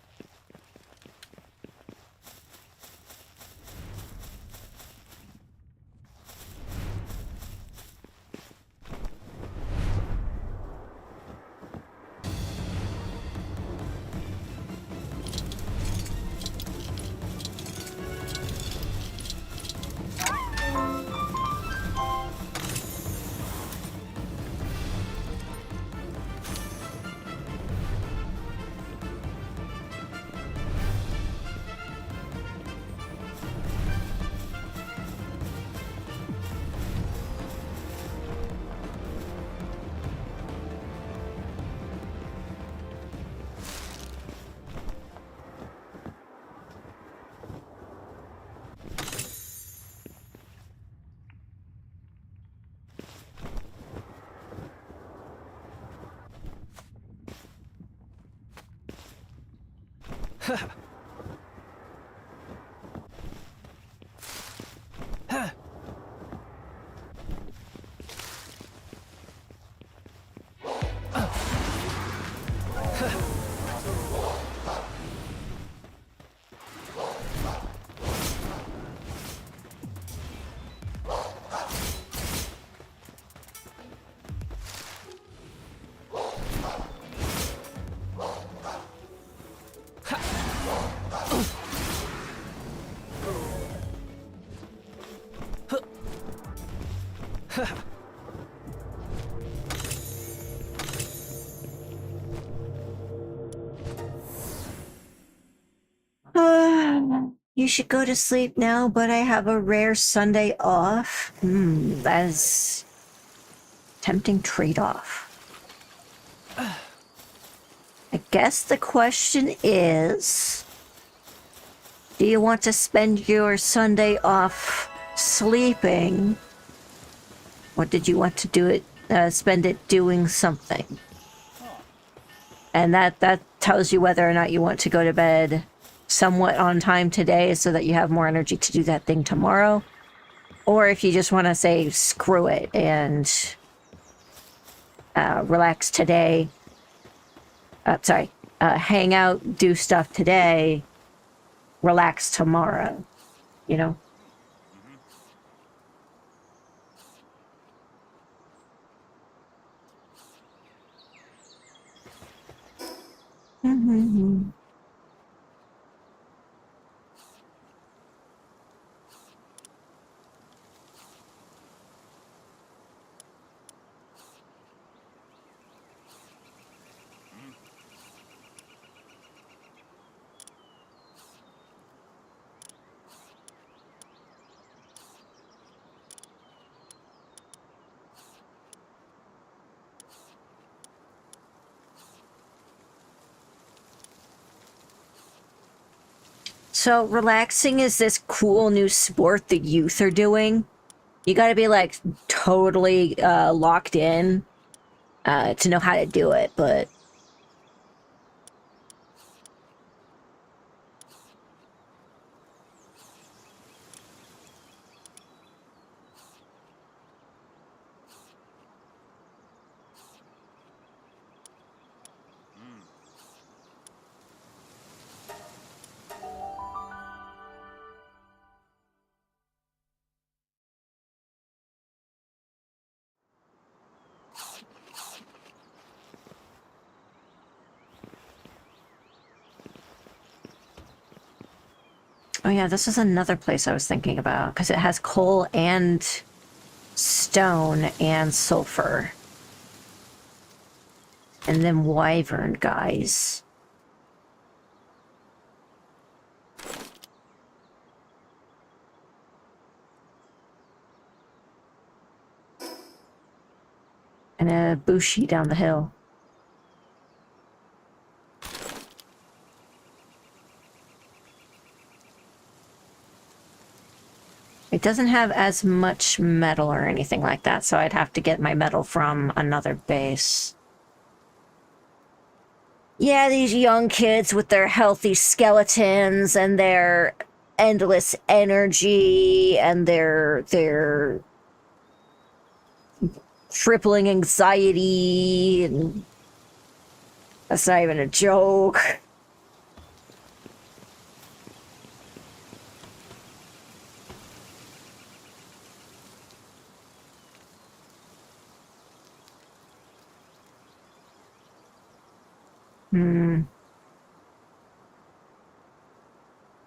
[SPEAKER 1] You should go to sleep now, but I have a rare Sunday off. That is tempting trade-off. I guess the question is, do you want to spend your Sunday off sleeping, or did you want to do it, spend it doing something? And that tells you whether or not you want to go to bed somewhat on time today so that you have more energy to do that thing tomorrow, or if you just want to say screw it and relax today. Hang out, do stuff today, relax tomorrow, you know? So relaxing is this cool new sport the youth are doing. You gotta be like totally locked in to know how to do it, but Oh yeah, this is another place I was thinking about, because it has coal and stone and sulfur. And then wyvern guys. And a bushi down the hill. It doesn't have as much metal or anything like that, so I'd have to get my metal from another base. Yeah, these young kids with their healthy skeletons and their endless energy and their crippling anxiety, and that's not even a joke.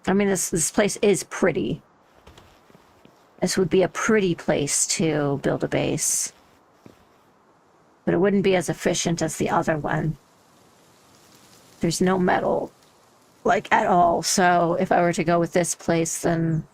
[SPEAKER 1] I mean, this place is pretty. This would be a pretty place to build a base. But it wouldn't be as efficient as the other one. There's no metal, like, at all. So if I were to go with this place, then...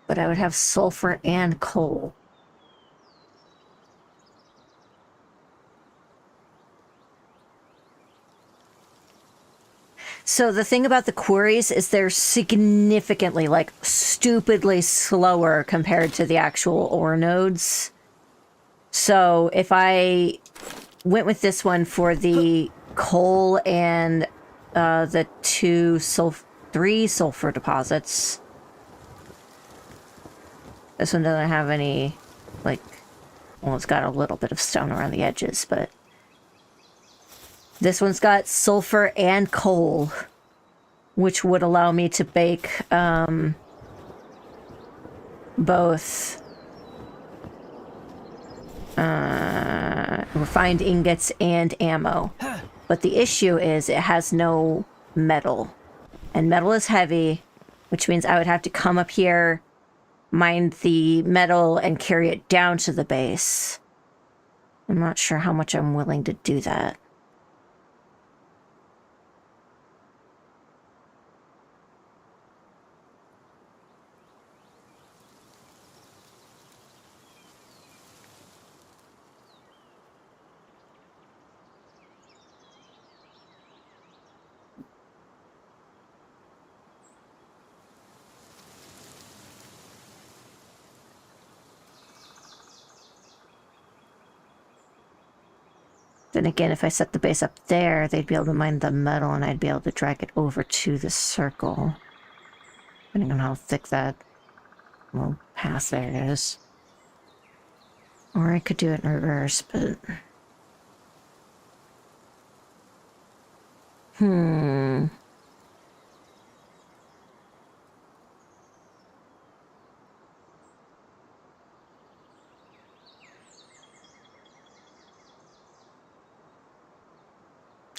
[SPEAKER 1] But I would have sulfur and coal. So the thing about the quarries is they're significantly, like, stupidly slower compared to the actual ore nodes. So if I went with this one for the coal and the three sulfur deposits. This one doesn't have any, like, well, it's got a little bit of stone around the edges, but this one's got sulfur and coal, which would allow me to bake both refined ingots and ammo. But the issue is it has no metal. And metal is heavy, which means I would have to come up here, mine the metal, and carry it down to the base. I'm not sure how much I'm willing to do that. Then again, if I set the base up there, they'd be able to mine the metal and I'd be able to drag it over to the circle. Depending on how thick that little path there is. Or I could do it in reverse, but...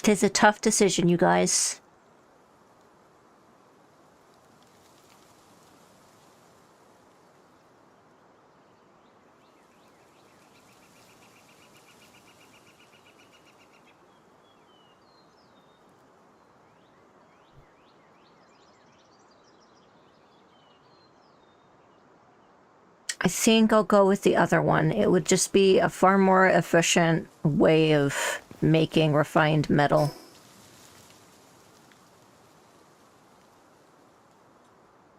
[SPEAKER 1] Tis a tough decision, you guys. I think I'll go with the other one. It would just be a far more efficient way of making refined metal.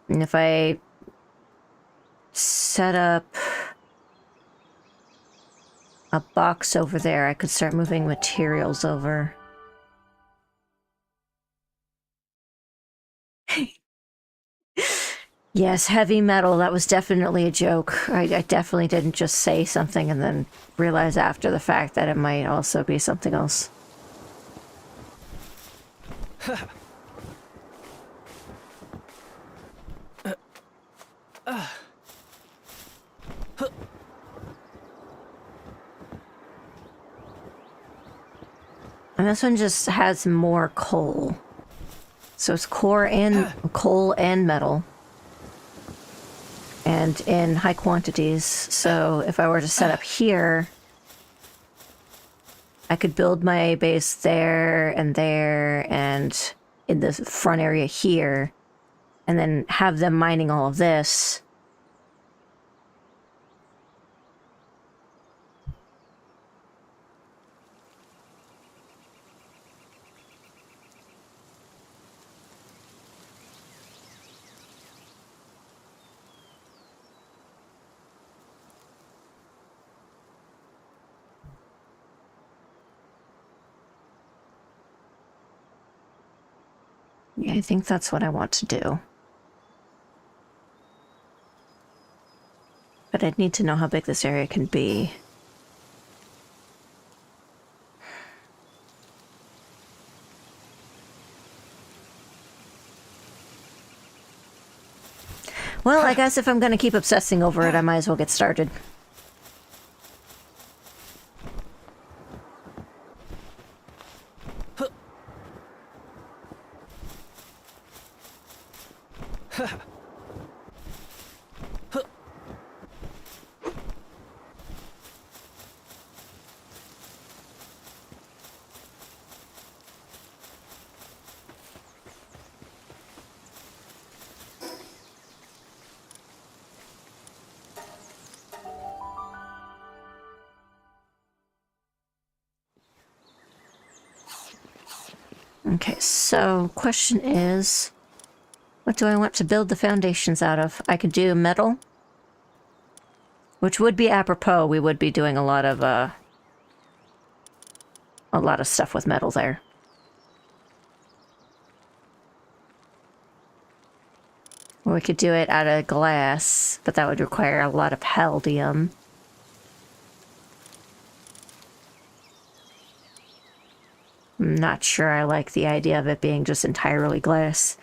[SPEAKER 1] And if I set up a box over there, I could start moving materials over. Yes, heavy metal. That was definitely a joke. I definitely didn't just say something and then realize after the fact that it might also be something else. And this one just has more coal. So it's core and coal and metal. And in high quantities. So if I were to set up here, I could build my base there and in the front area here, and then have them mining all of this. Yeah, I think that's what I want to do. But I'd need to know how big this area can be. Well, I guess if I'm going to keep obsessing over it, I might as well get started. Okay, so question is, what do I want to build the foundations out of? I could do metal, which would be apropos. We would be doing a lot of stuff with metal there. Or we could do it out of glass, but that would require a lot of haldium. I'm not sure I like the idea of it being just entirely glass.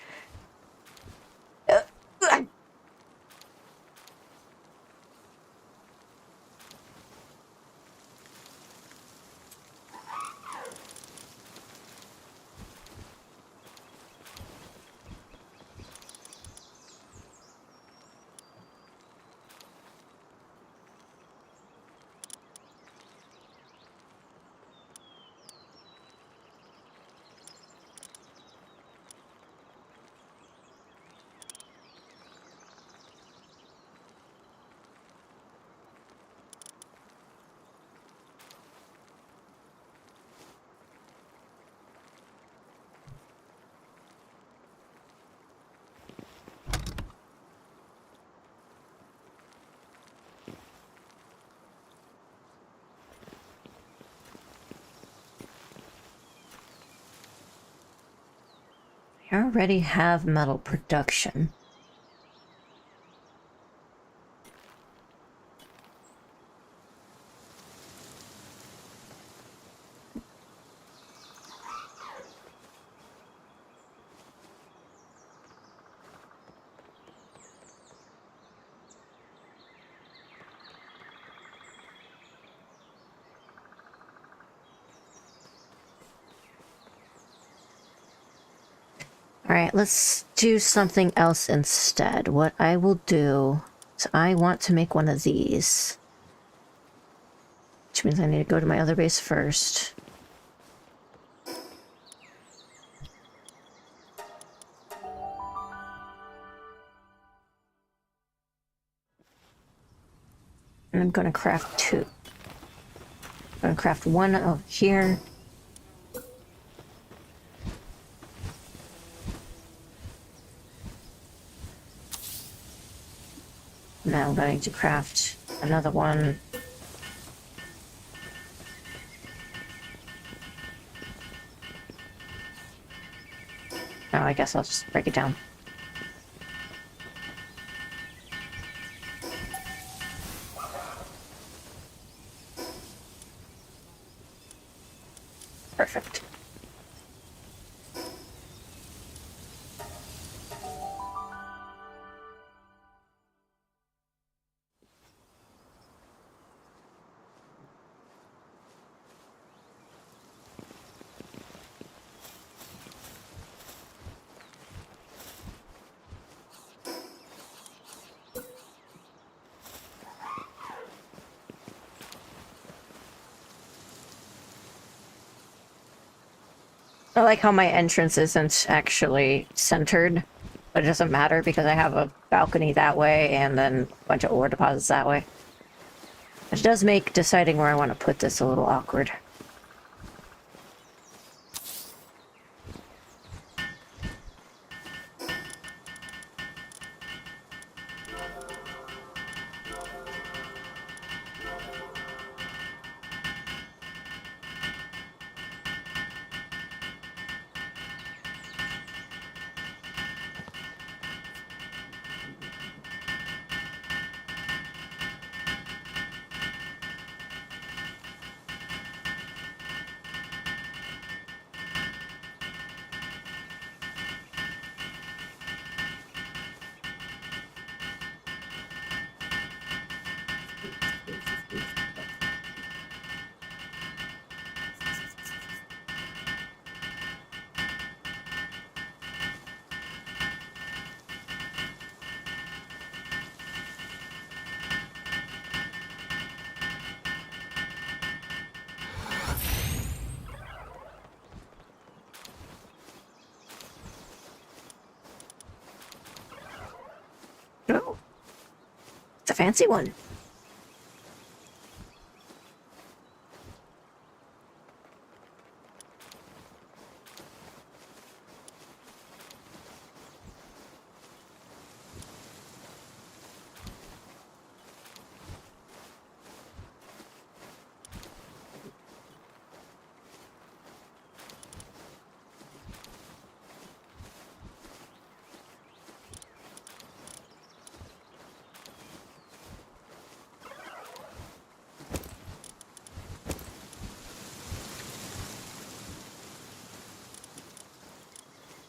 [SPEAKER 1] I already have metal production. Alright, let's do something else instead. What I will do is I want to make one of these. Which means I need to go to my other base first. And I'm going to craft two. I'm going to craft one over here. Now I'm going to craft another one. Oh, I guess I'll just break it down. Perfect. I like how my entrance isn't actually centered, but it doesn't matter because I have a balcony that way and then a bunch of ore deposits that way. It does make deciding where I want to put this a little awkward. Oh, it's a fancy one.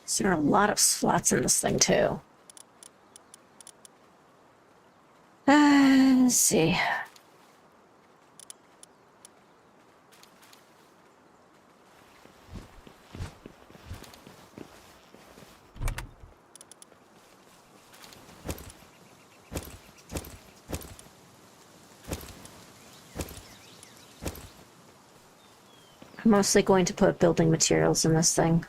[SPEAKER 1] So there are a lot of slots in this thing too. Let's see. I'm mostly going to put building materials in this thing.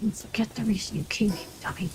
[SPEAKER 1] And forget the reason you came here, dummy.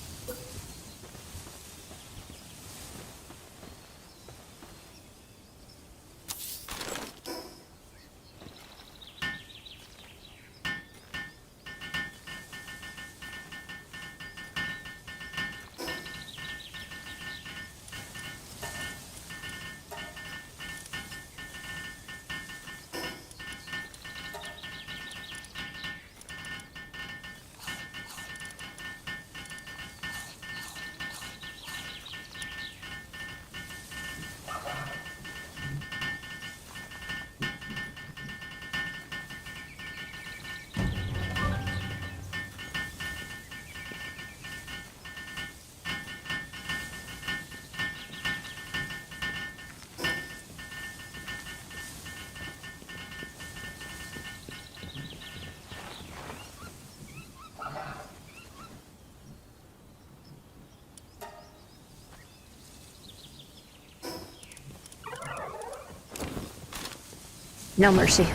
[SPEAKER 1] No mercy.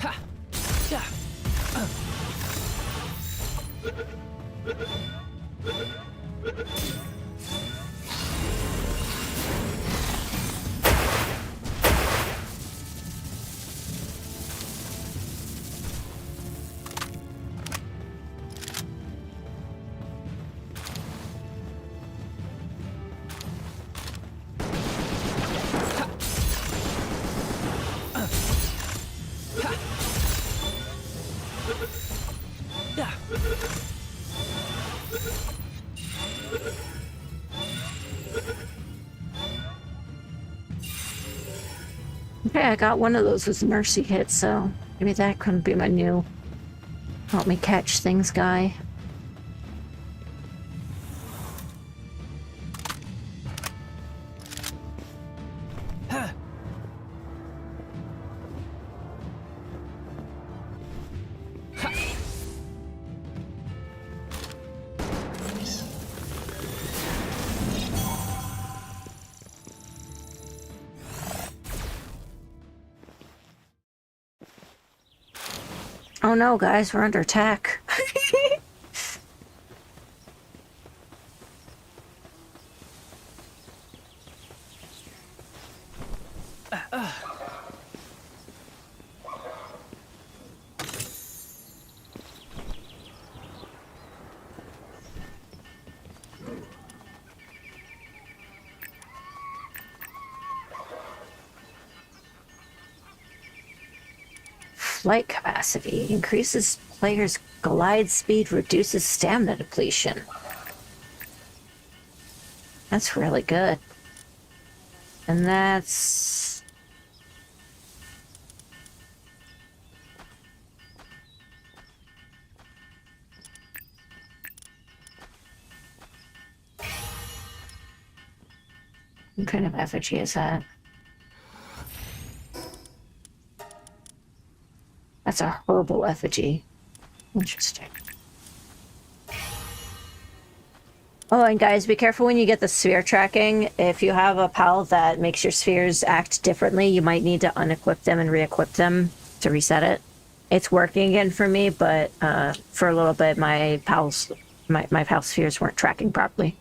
[SPEAKER 2] Ha! Yeah! Yeah!
[SPEAKER 1] Okay, I got one of those with mercy hit, so maybe that couldn't be my new help me catch things guy. Oh no, guys, we're under attack. Flight capacity increases player's glide speed, reduces stamina depletion. That's really good. And that's... what kind of effigy is that? That's a herbal effigy. Interesting. Oh, and guys, be careful when you get the sphere tracking. If you have a pal that makes your spheres act differently, you might need to unequip them and re-equip them to reset it. It's working again for me, but for a little bit, my pal spheres weren't tracking properly.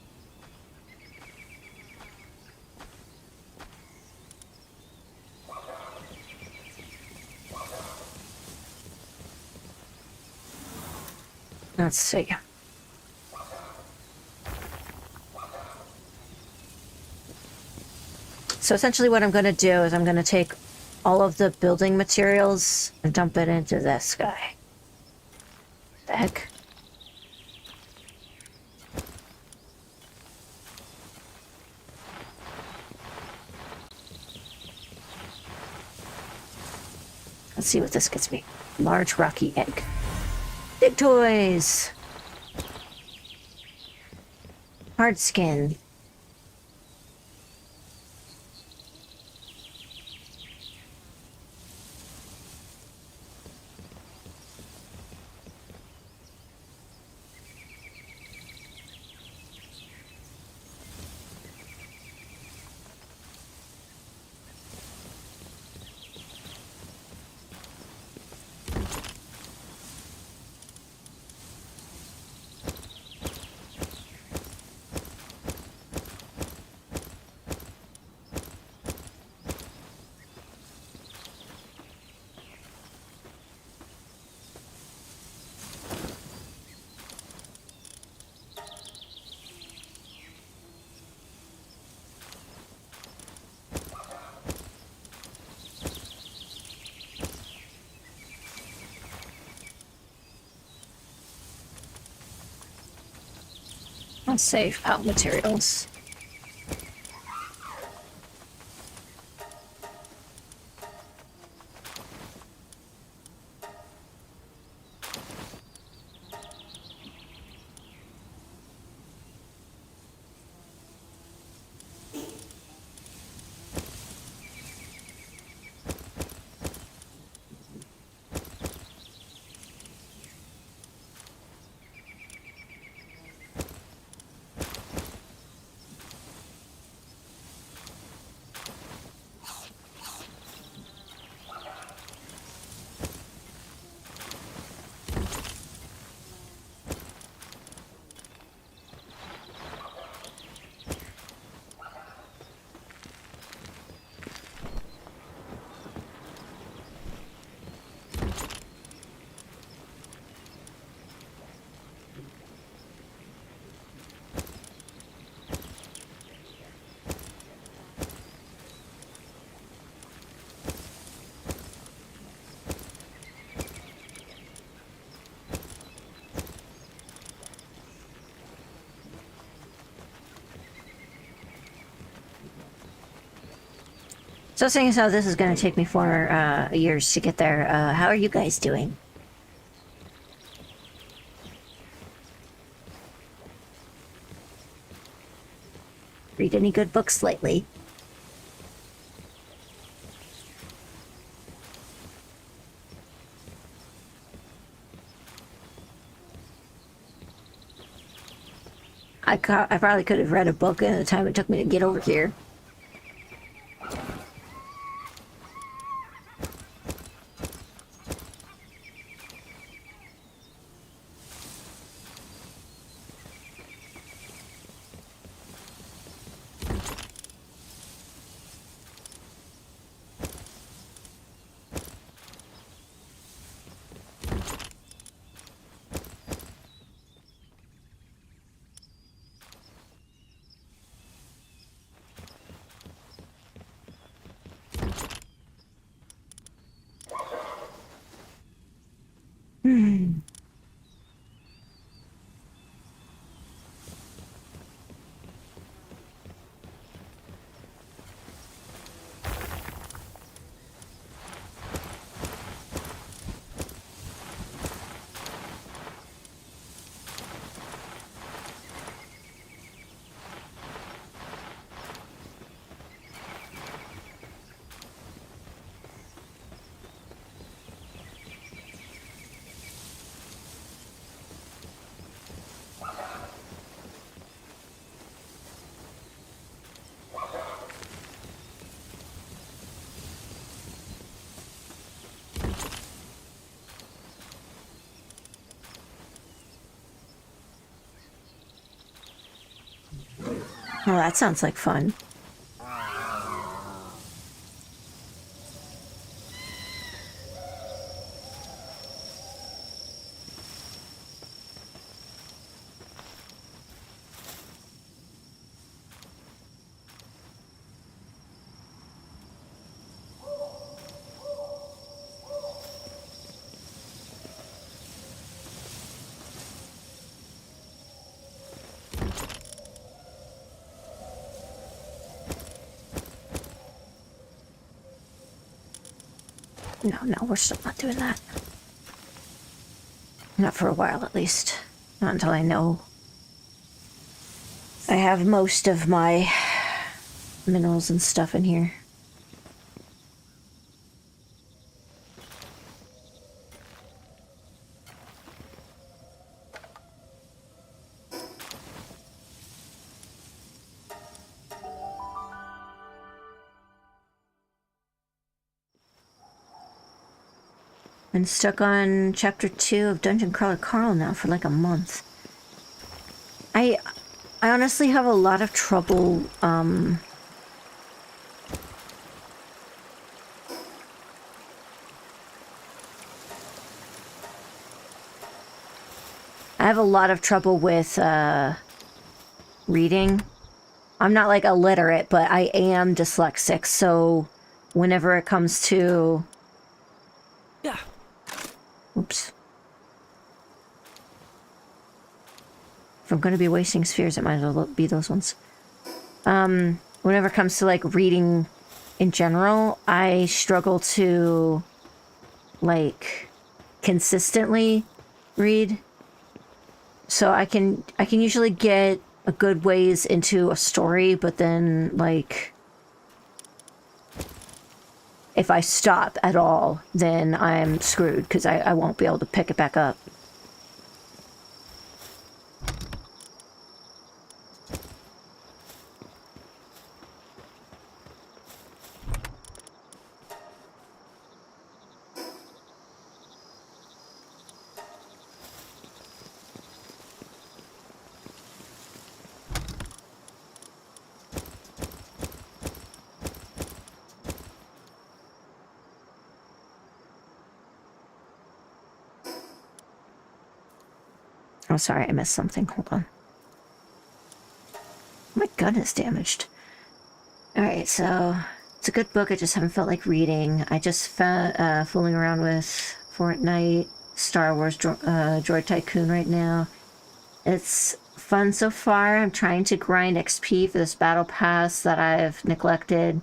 [SPEAKER 1] Let's see. So essentially what I'm going to do is I'm going to take all of the building materials and dump it into this guy. The heck? Let's see what this gets me. Large rocky egg. Big toys! Hard skin. I'll save out materials. So seeing as how this is going to take me 4 years to get there, how are you guys doing? Read any good books lately? I probably could have read a book in the time it took me to get over here. Oh, that sounds like fun. No, we're still not doing that. Not for a while, at least. Not until I know I have most of my minerals and stuff in here. Been stuck on chapter 2 of Dungeon Crawler Carl now for like a month. I honestly have a lot of trouble, I have a lot of trouble with, reading. I'm not like illiterate, but I am dyslexic, so whenever it comes to...
[SPEAKER 2] Yeah.
[SPEAKER 1] Oops. If I'm going to be wasting spheres, it might as well be those ones. Whenever it comes to, like, reading in general, I struggle to, like, consistently read. So I can usually get a good ways into a story, but then, like, if I stop at all, then I'm screwed, because I won't be able to pick it back up. Oh, sorry, I missed something. Hold on. My gun is damaged. Alright, so it's a good book. I just haven't felt like reading. I just found fooling around with Fortnite, Star Wars Droid Tycoon right now. It's fun so far. I'm trying to grind XP for this battle pass that I've neglected.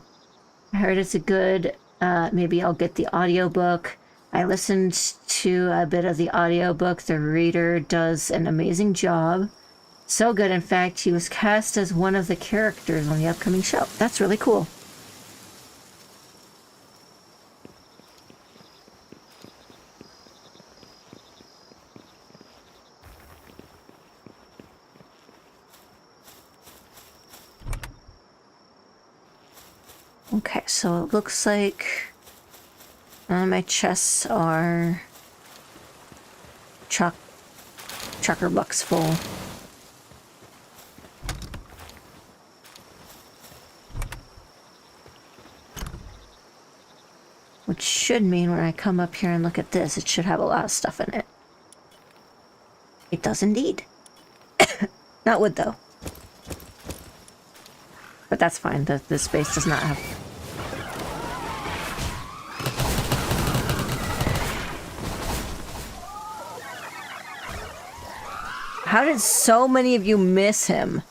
[SPEAKER 1] I heard it's a good, maybe I'll get the audiobook. I listened to a bit of the audiobook. The reader does an amazing job. So good, in fact, he was cast as one of the characters on the upcoming show. That's really cool. Okay, so it looks like none of my chests are trucker bucks full. Which should mean when I come up here and look at this, it should have a lot of stuff in it. It does indeed. Not wood, though. But that's fine. This space does not have... How did so many of you miss him?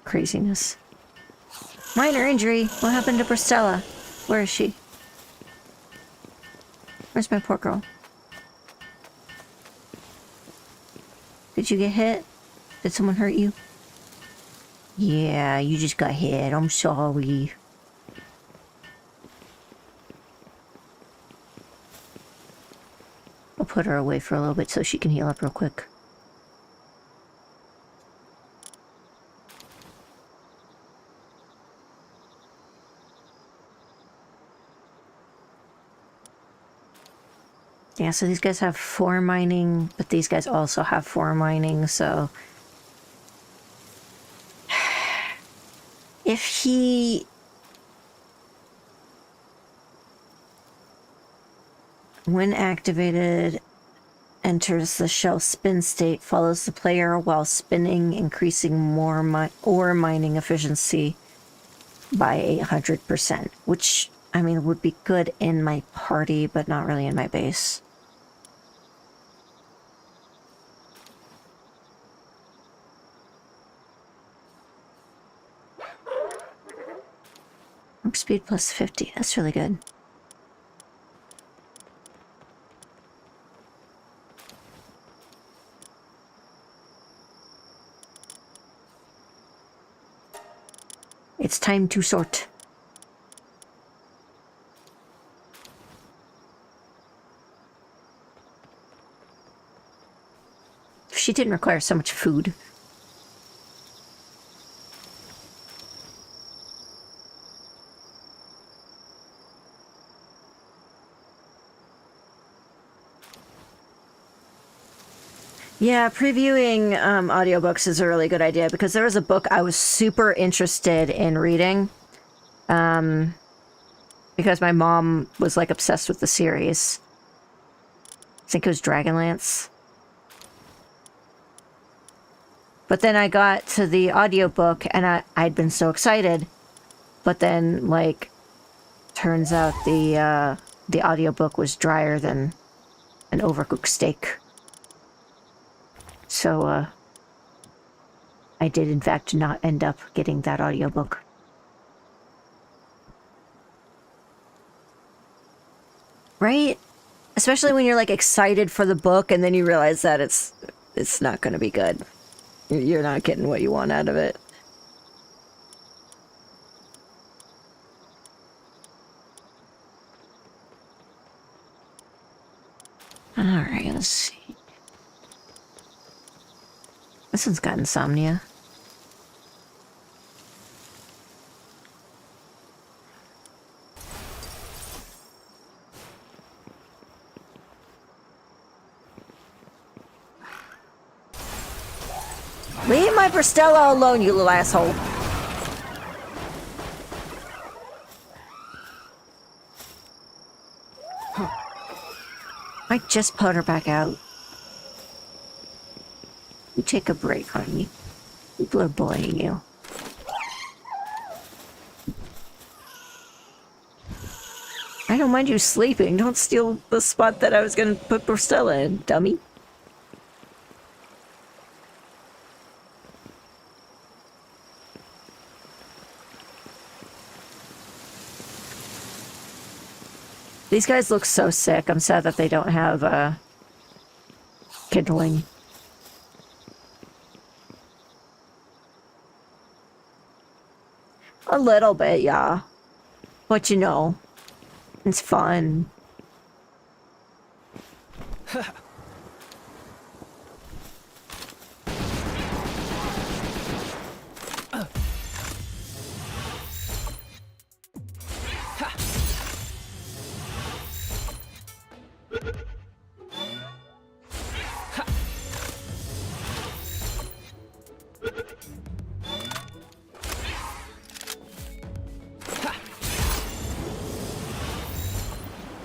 [SPEAKER 1] Craziness. Minor injury. What happened to Bristella? Where is she? Where's my poor girl? Did you get hit? Did someone hurt you? Yeah, you just got hit. I'm sorry. I'll put her away for a little bit so she can heal up real quick. Yeah, so these guys have 4 mining, but these guys also have 4 mining, so... If he... When activated, enters the shell spin state, follows the player while spinning, increasing more ore mining efficiency by 100%, which, I mean, would be good in my party, but not really in my base. Work speed plus 50. That's really good. It's time to sort. She didn't require so much food. Yeah, previewing audiobooks is a really good idea because there was a book I was super interested in reading because my mom was like obsessed with the series. I think it was Dragonlance. But then I got to the audiobook and I'd been so excited. But then, like, turns out the audiobook was drier than an overcooked steak. So, I did, in fact, not end up getting that audiobook. Right? Especially when you're, like, excited for the book and then you realize that it's not going to be good. You're not getting what you want out of it. Alright, let's see. This one's got insomnia. Leave my Bristella alone, you little asshole. I just put her back out. You take a break, honey. People are bullying you. I don't mind you sleeping. Don't steal the spot that I was gonna put Bristella in, dummy. These guys look so sick. I'm sad that they don't have, kindling. A little bit, yeah. But you know, it's fun.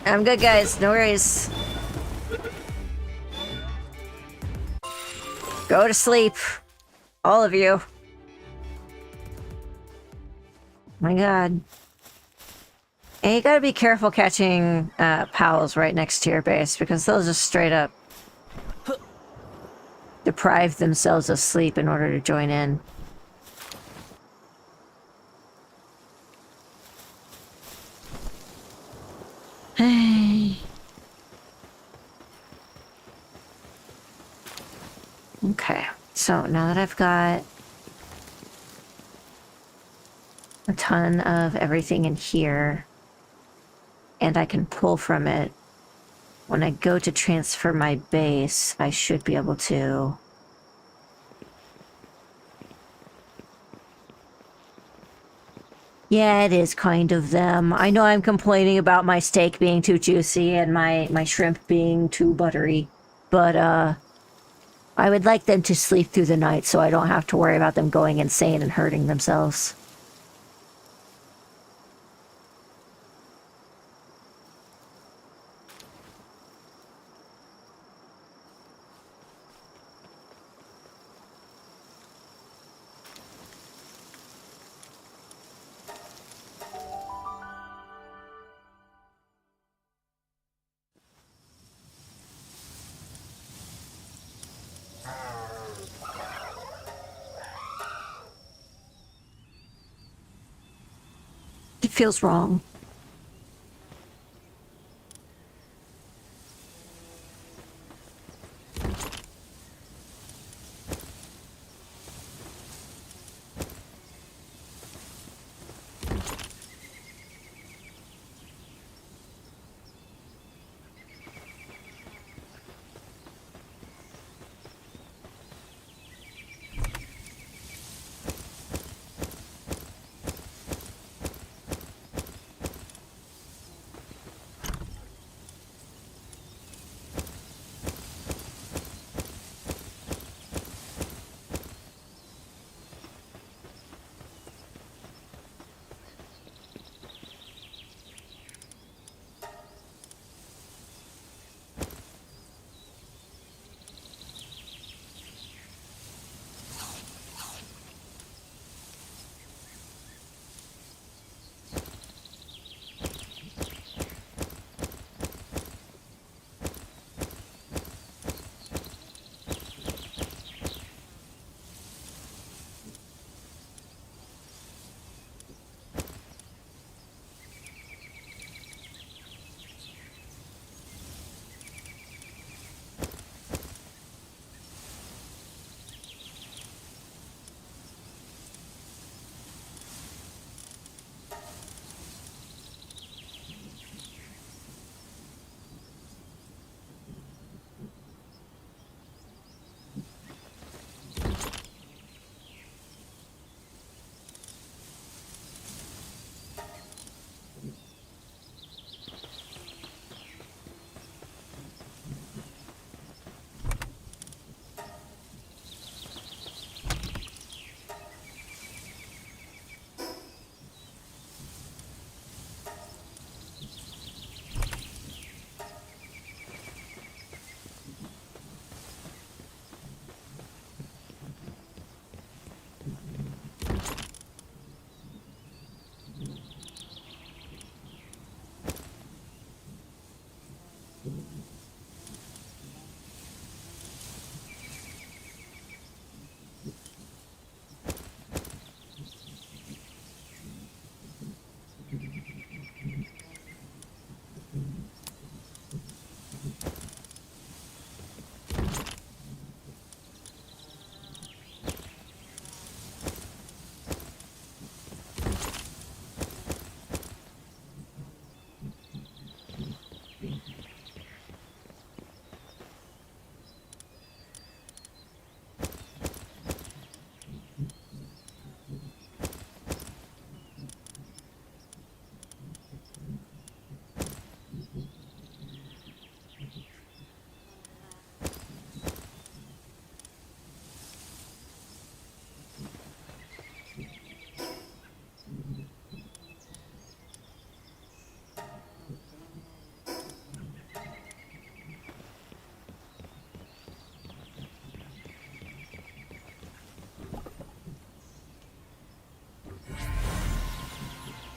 [SPEAKER 1] I'm good, guys. No worries. Go to sleep. All of you. My god. And you gotta be careful catching pals right next to your base, because they'll just straight up deprive themselves of sleep in order to join in. Hey. Okay, so now that I've got a ton of everything in here, and I can pull from it, when I go to transfer my base, I should be able to... Yeah, it is kind of them. I know I'm complaining about my steak being too juicy and my shrimp being too buttery, but, I would like them to sleep through the night so I don't have to worry about them going insane and hurting themselves. It feels wrong.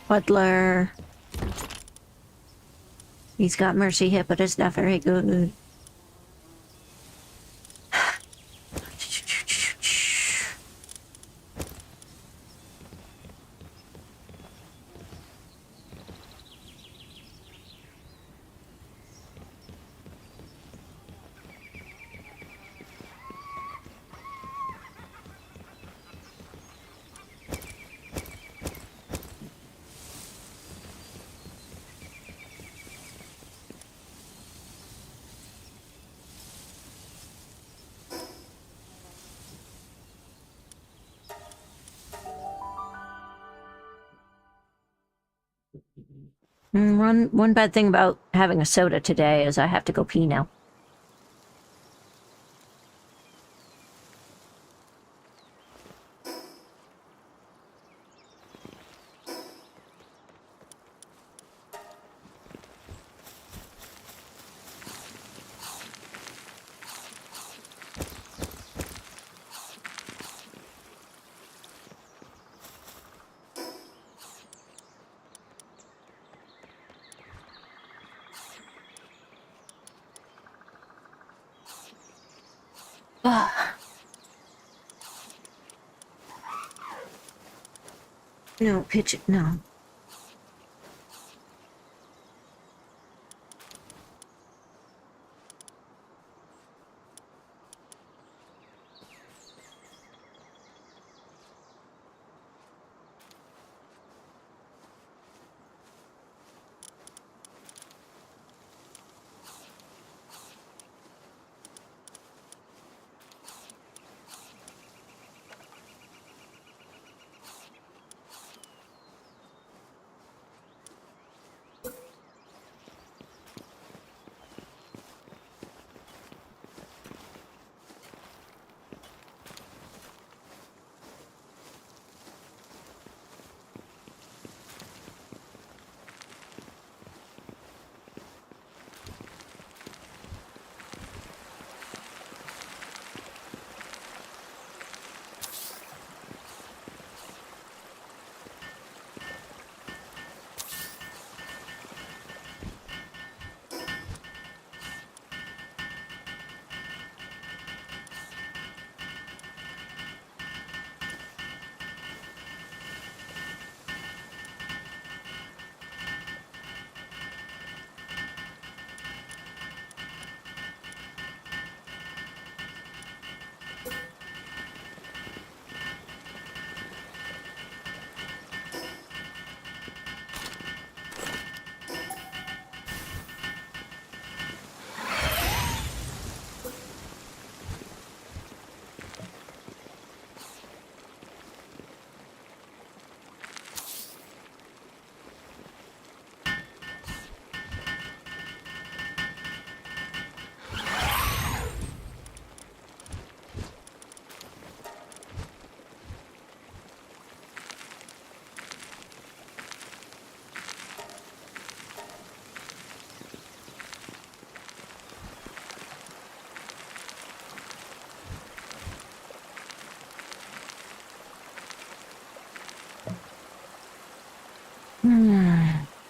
[SPEAKER 1] Butler. He's got mercy hit, but it's not very good. One bad thing about having a soda today is I have to go pee now. No, pitch it, no.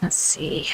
[SPEAKER 1] Let's see.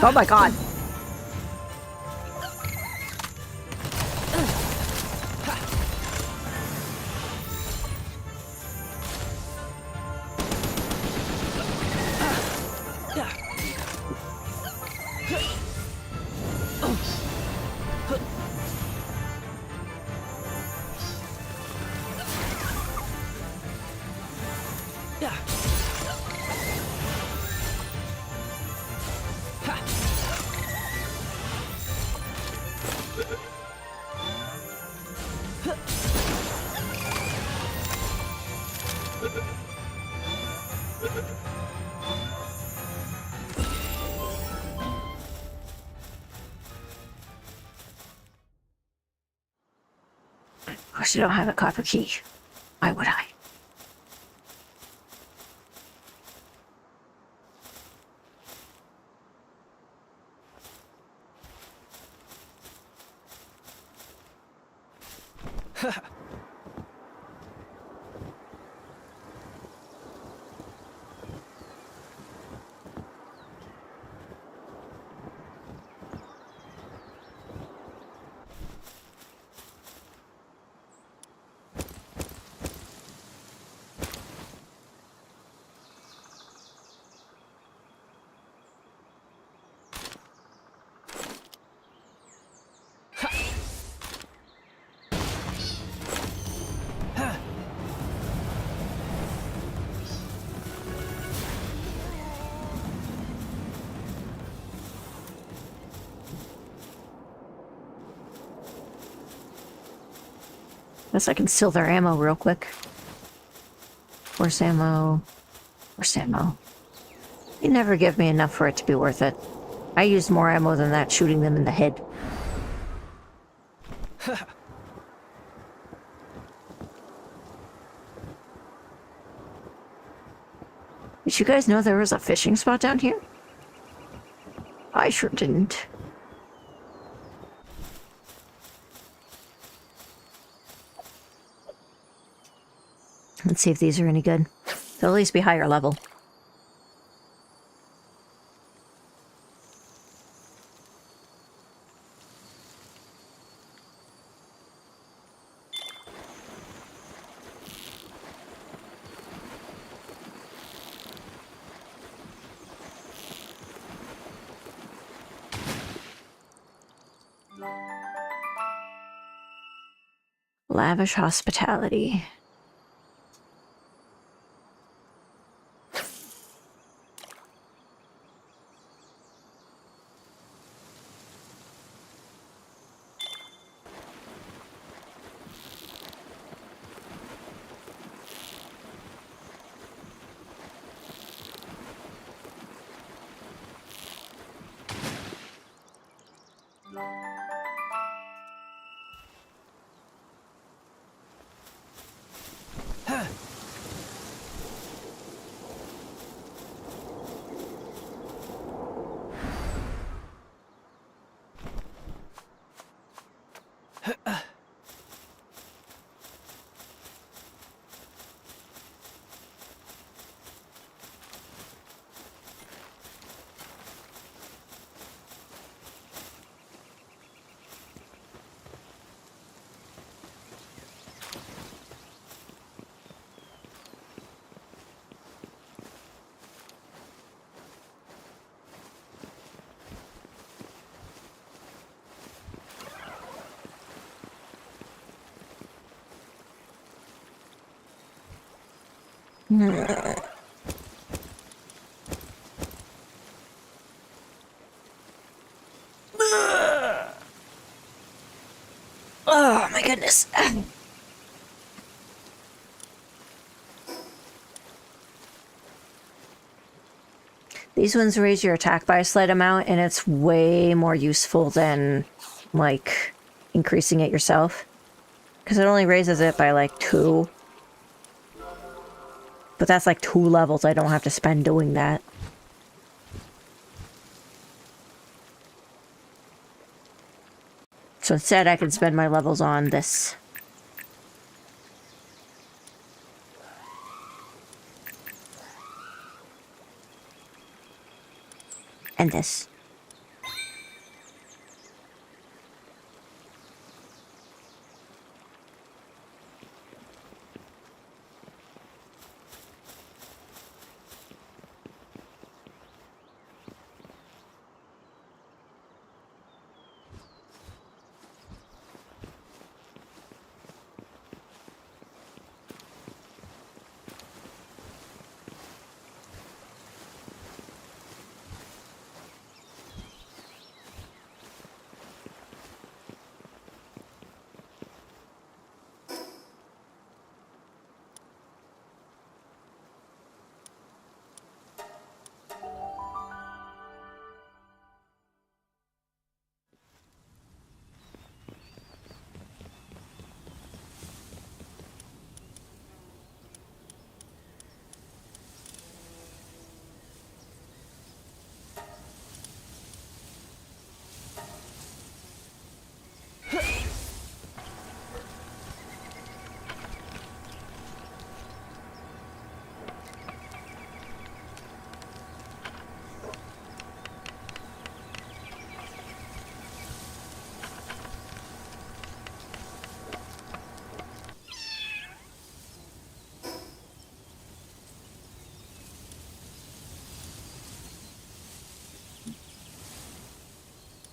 [SPEAKER 1] Oh my god. Of course, I don't have a copper key. Why would I? Guess I can steal their ammo real quick. Force ammo. Force ammo. They never give me enough for it to be worth it. I used more ammo than that shooting them in the head. Did you guys know there was a fishing spot down here? I sure didn't. Let's see if these are any good. They'll at least be higher level. Lavish hospitality. Oh my goodness. These ones raise your attack by a slight amount, and it's way more useful than, like, increasing it yourself. Because it only raises it by, like, 2. But that's like 2 levels. I don't have to spend doing that. So instead, I can spend my levels on this. And this.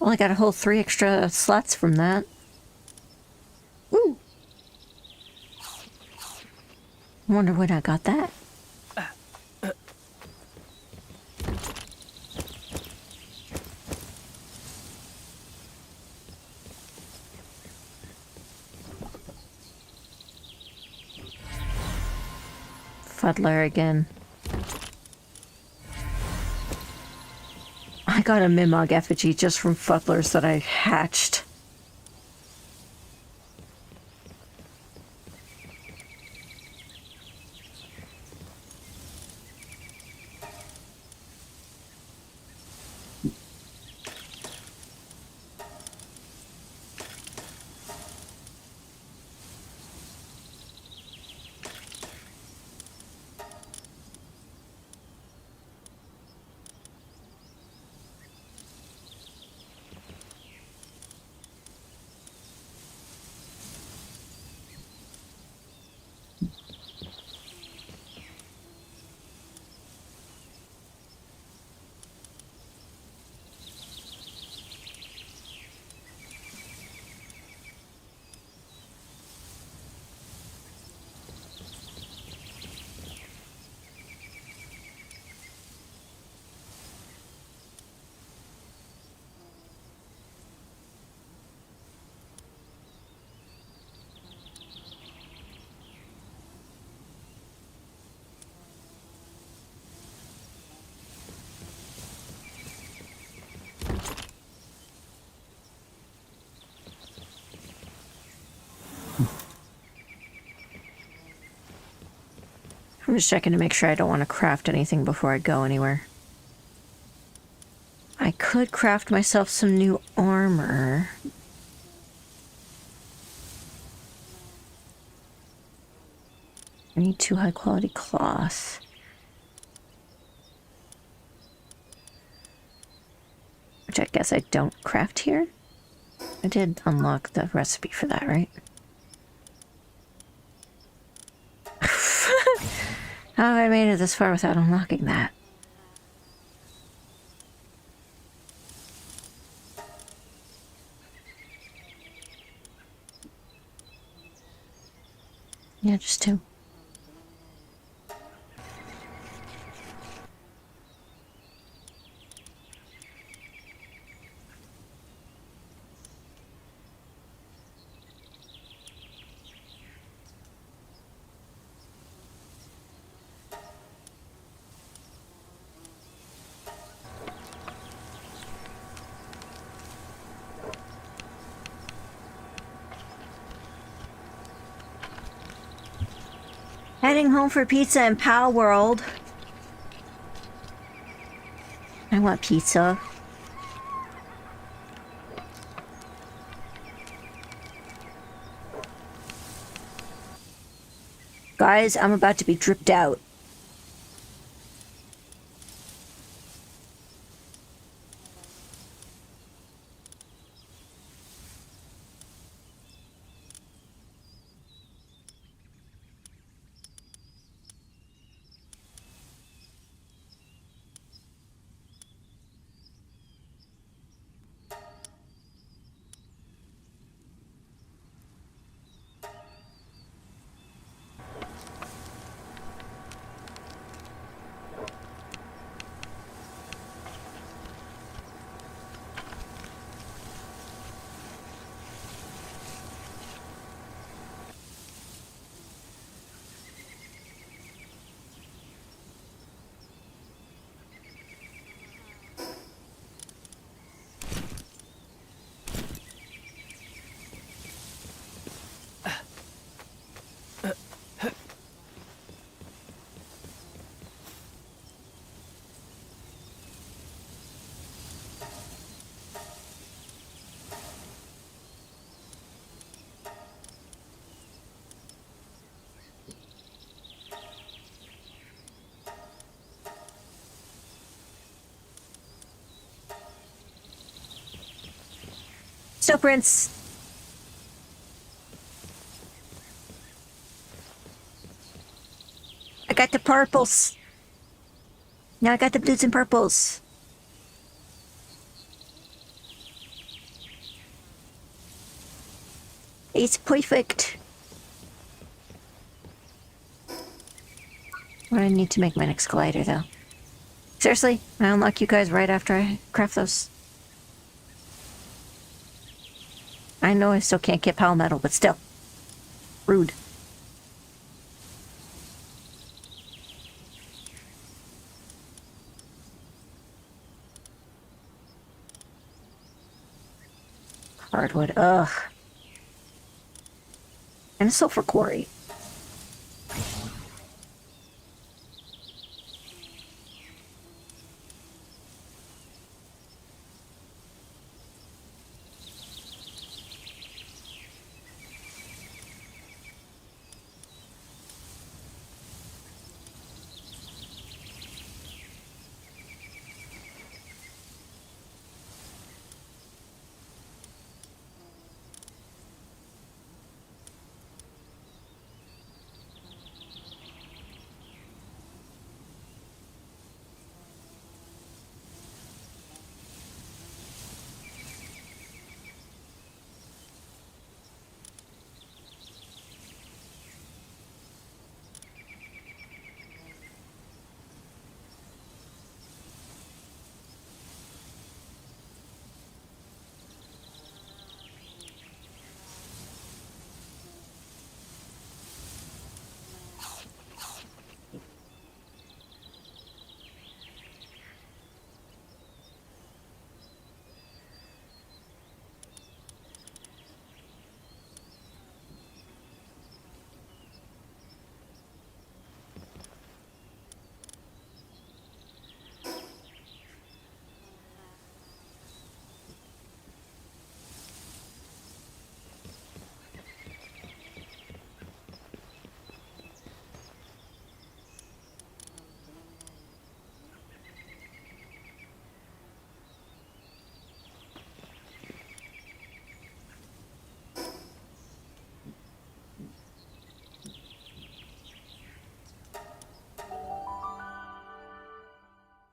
[SPEAKER 1] Well, I got a whole 3 extra slots from that. Ooh. I wonder when I got that. Fuddler again. I got a Mimog effigy just from fuddlers that I hatched. I'm just checking to make sure I don't want to craft anything before I go anywhere. I could craft myself some new armor. I need 2 high quality cloth. Which I guess I don't craft here. I did unlock the recipe for that, right? How have I made it this far without unlocking that? Yeah, just 2. Heading home for pizza in Palworld. I want pizza. Guys, I'm about to be dripped out. So, Prince. I got the purples. Now I got the blues and purples. It's perfect. I need to make my next glider, though. Seriously? I unlock you guys right after I craft those. I know I still can't get Pal Metal, but still. Rude. Hardwood, ugh. And a sulfur quarry.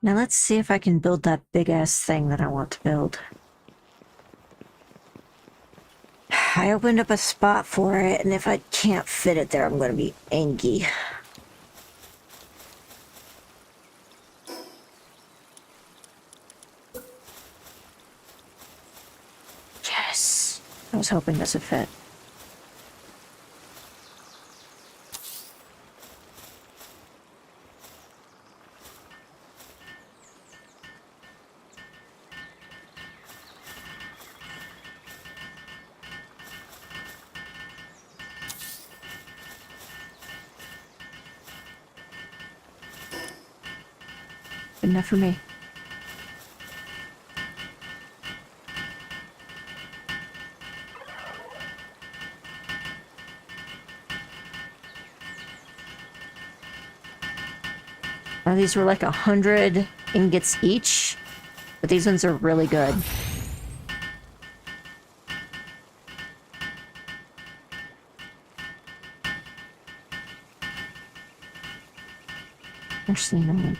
[SPEAKER 1] Now let's see if I can build that big-ass thing that I want to build. I opened up a spot for it, and if I can't fit it there, I'm gonna be angry. Yes! I was hoping this would fit. Good enough for me. Now these were like 100 ingots each, but these ones are really good. Actually, no.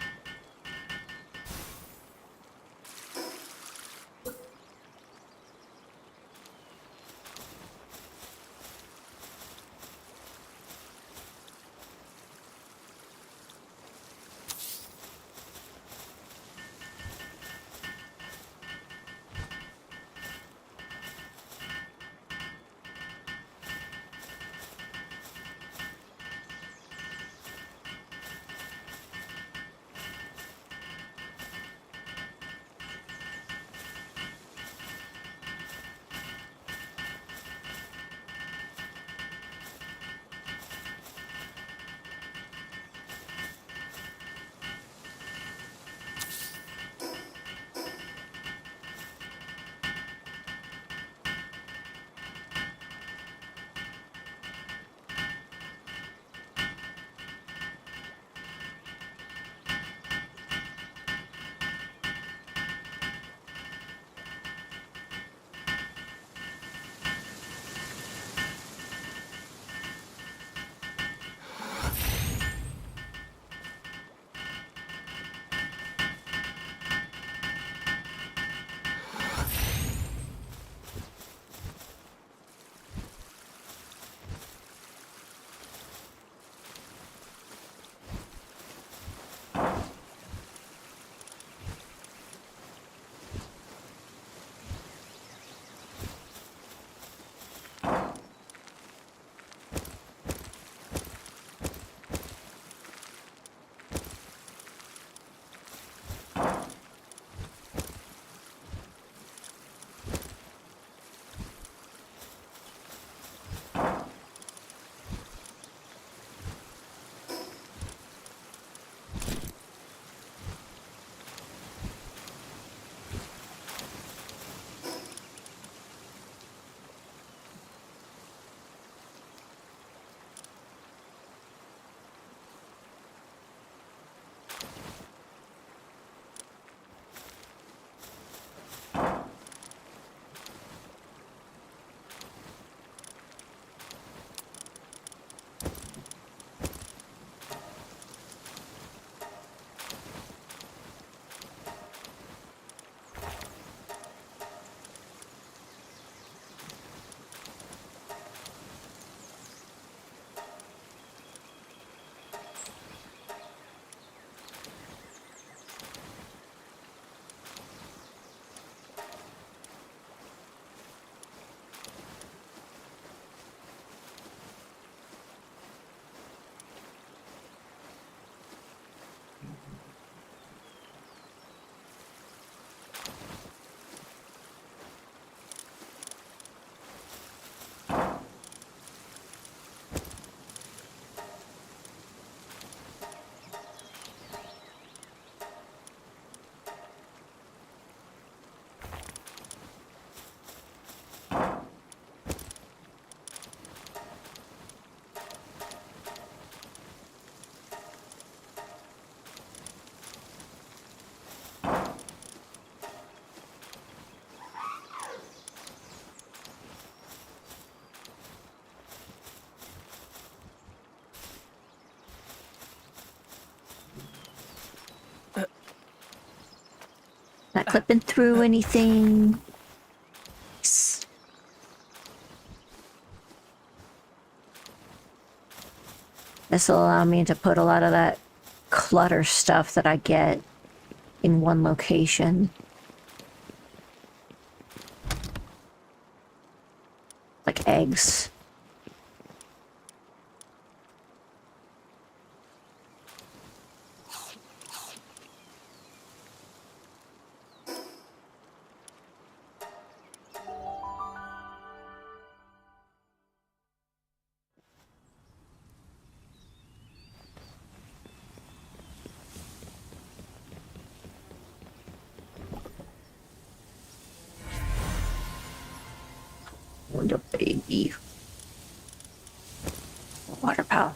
[SPEAKER 1] clipping through anything. Nice. This will allow me to put a lot of that clutter stuff that I get in one location. Like eggs. Wonder baby. Water pal.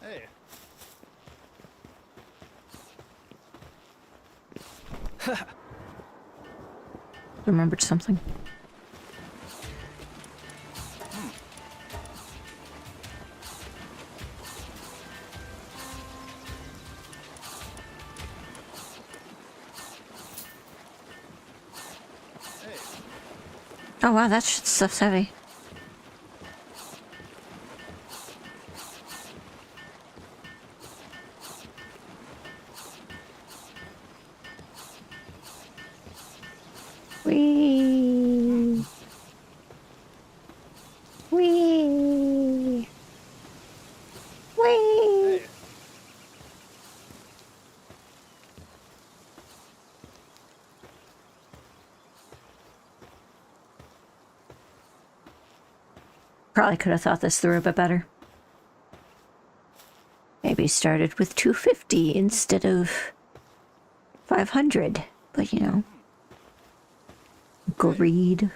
[SPEAKER 3] Hey. Hey.
[SPEAKER 1] Remembered something.
[SPEAKER 3] Hey.
[SPEAKER 1] Oh wow, that stuff's heavy. Wee. Wee. Wee.
[SPEAKER 3] Hey.
[SPEAKER 1] Probably could have thought this through a bit better. Maybe started with 250 instead of 500, but you know, greed.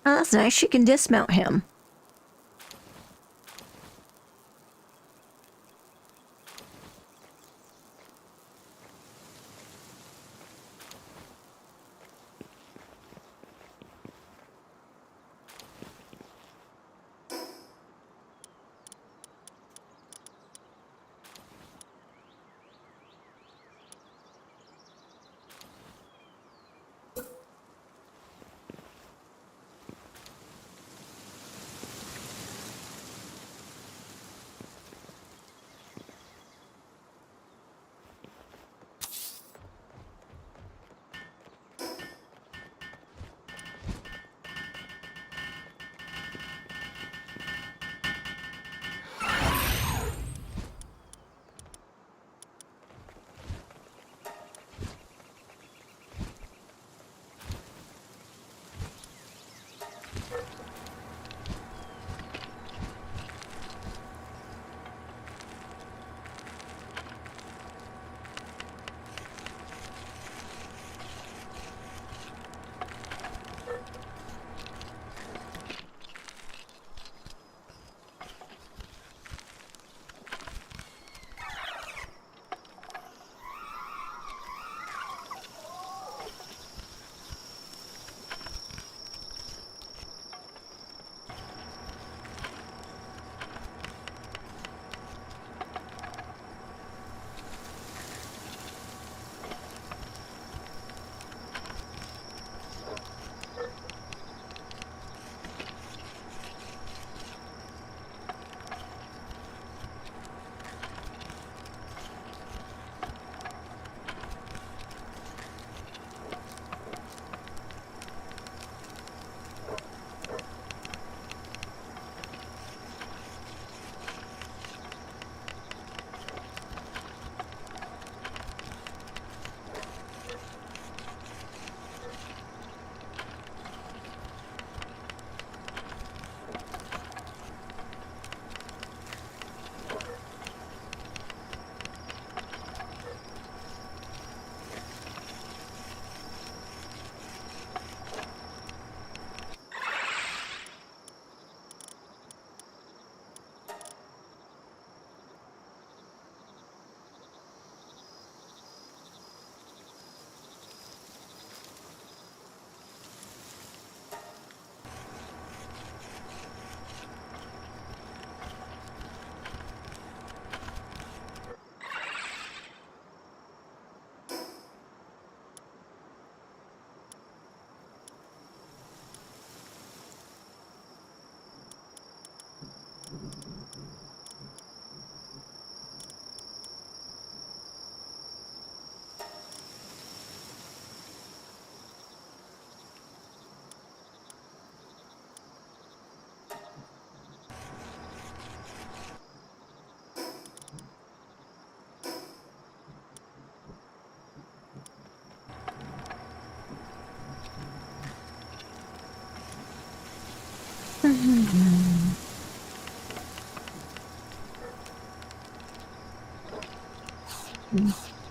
[SPEAKER 1] Oh, that's nice. She can dismount him.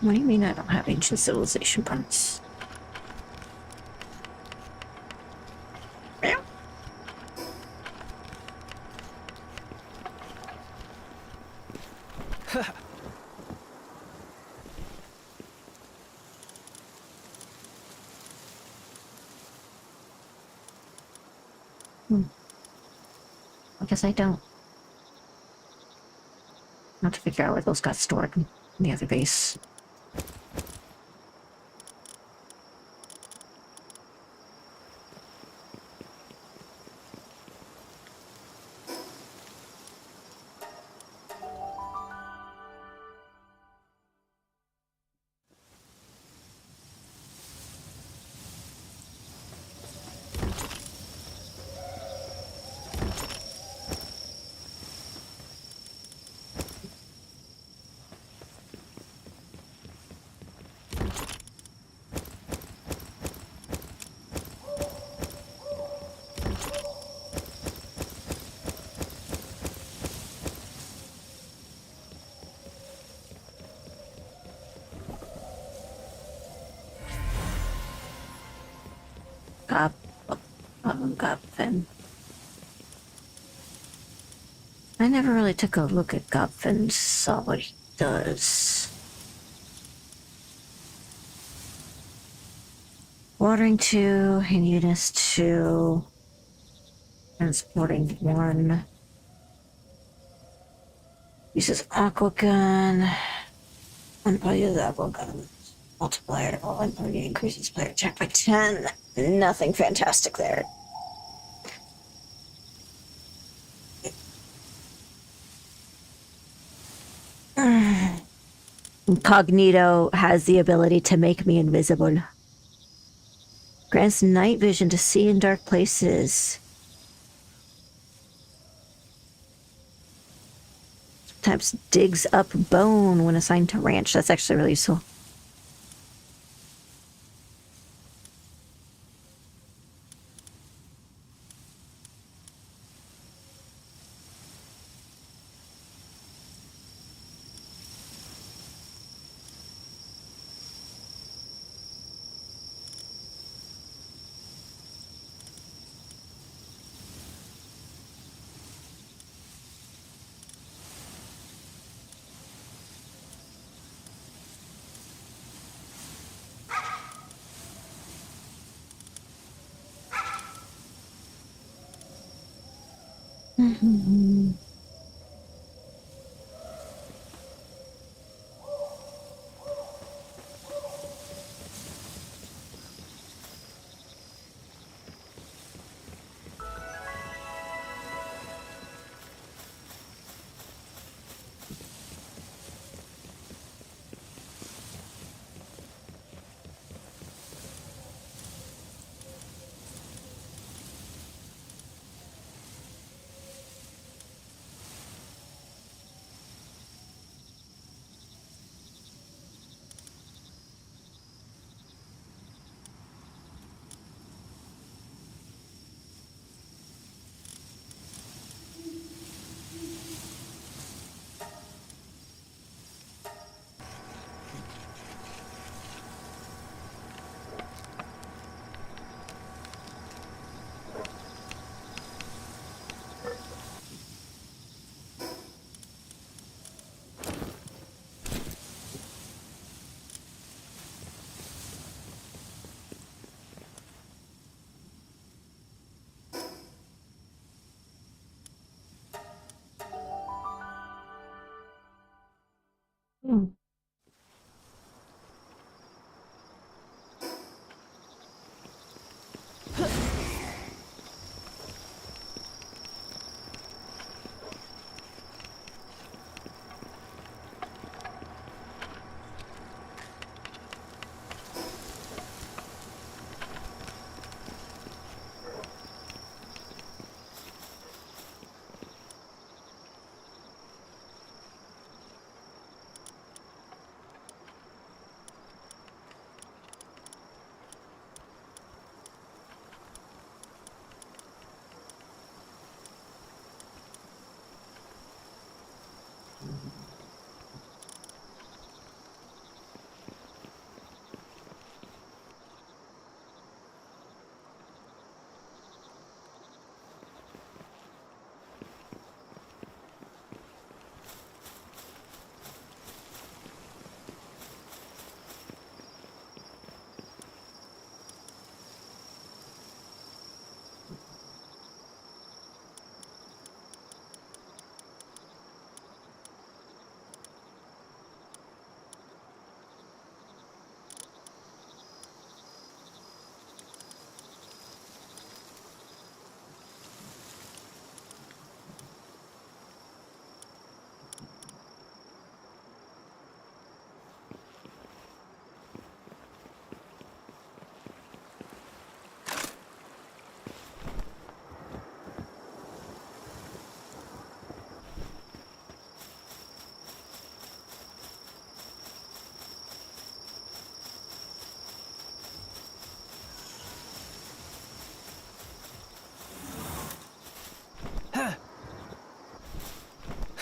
[SPEAKER 1] What do you mean I don't have ancient civilization parts? I guess I don't. I'll have to figure out where those got stored in the other base. Gopfin. I never really took a look at Gopfin, saw what he does. Watering 2, handiness 2, transporting 1. Uses aqua gun. One probably uses aqua gun. Multiplier, all party increases player attack by 10. Nothing fantastic there. Incognito has the ability to make me invisible. Grants night vision to see in dark places. Sometimes digs up bone when assigned to ranch. That's actually really useful.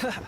[SPEAKER 2] Yeah.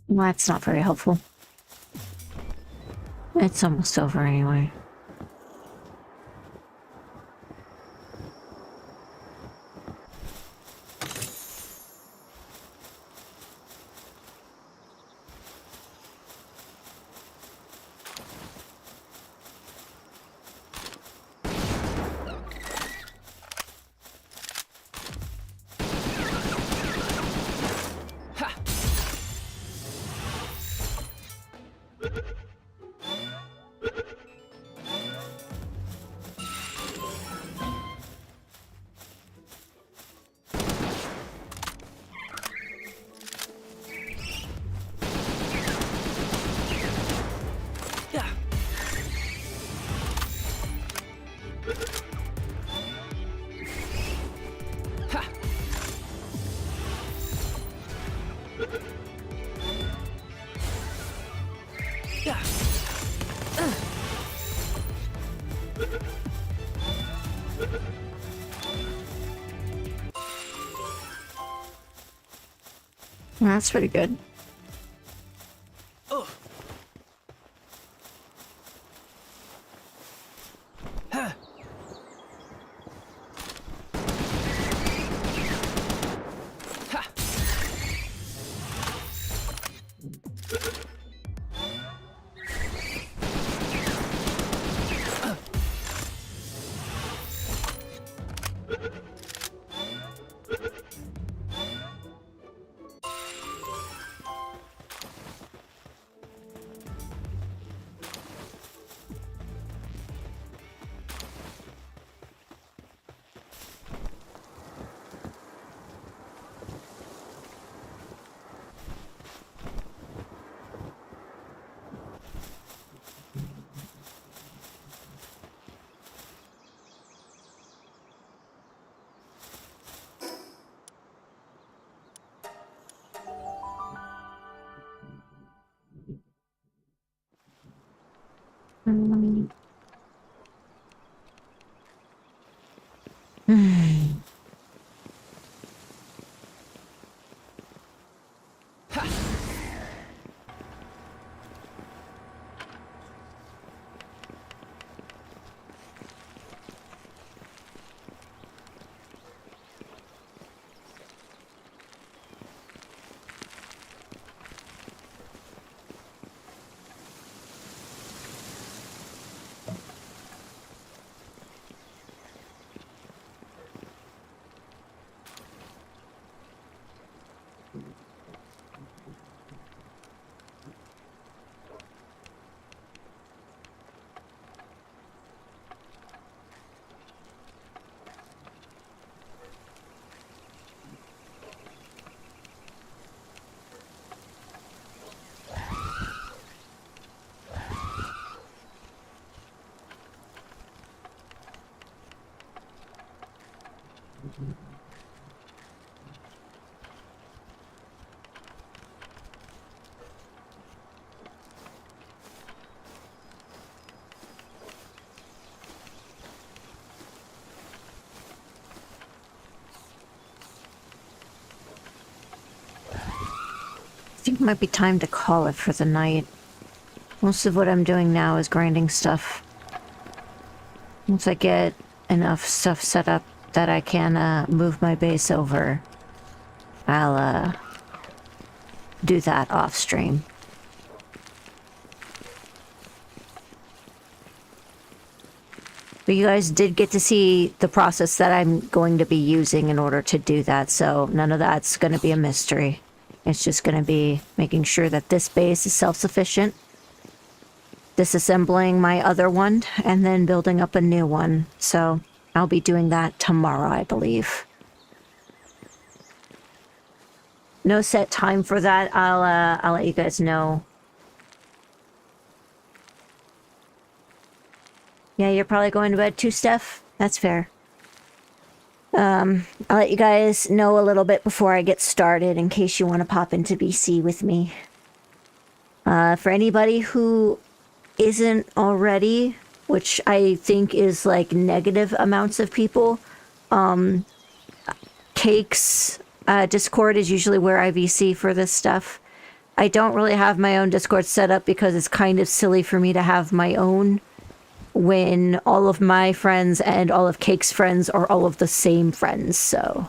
[SPEAKER 1] Well, that's not very helpful. It's almost over anyway.
[SPEAKER 2] Yeah. Ha. Yeah.
[SPEAKER 1] Well, that's pretty good.
[SPEAKER 2] Oh. Ha. Ha.
[SPEAKER 1] I think it might be time to call it for the night. Most of what I'm doing now is grinding stuff. Once I get enough stuff set up that I can move my base over, I'll do that off stream. But you guys did get to see the process that I'm going to be using in order to do that, so none of that's going to be a mystery. It's just going to be making sure that this base is self-sufficient, disassembling my other one, and then building up a new one. So I'll be doing that tomorrow, I believe. No set time for that. I'll let you guys know. Yeah, you're probably going to bed too, Steph. That's fair. I'll let you guys know a little bit before I get started in case you want to pop into BC with me. For anybody who isn't already, which I think is like negative amounts of people, Cake's Discord is usually where I VC for this stuff. I don't really have my own Discord set up because it's kind of silly for me to have my own when all of my friends and all of Cake's friends are all of the same friends, so.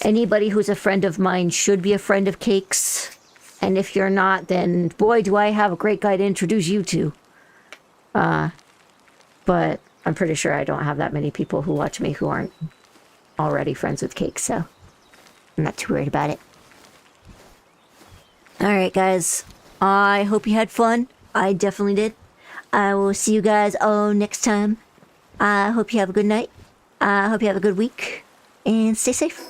[SPEAKER 1] Anybody who's a friend of mine should be a friend of Cake's, and if you're not, then boy, do I have a great guy to introduce you to. But I'm pretty sure I don't have that many people who watch me who aren't already friends with Cake, so I'm not too worried about it. Alright, guys. I hope you had fun. I definitely did. I will see you guys all next time. I hope you have a good night. I hope you have a good week. And stay safe.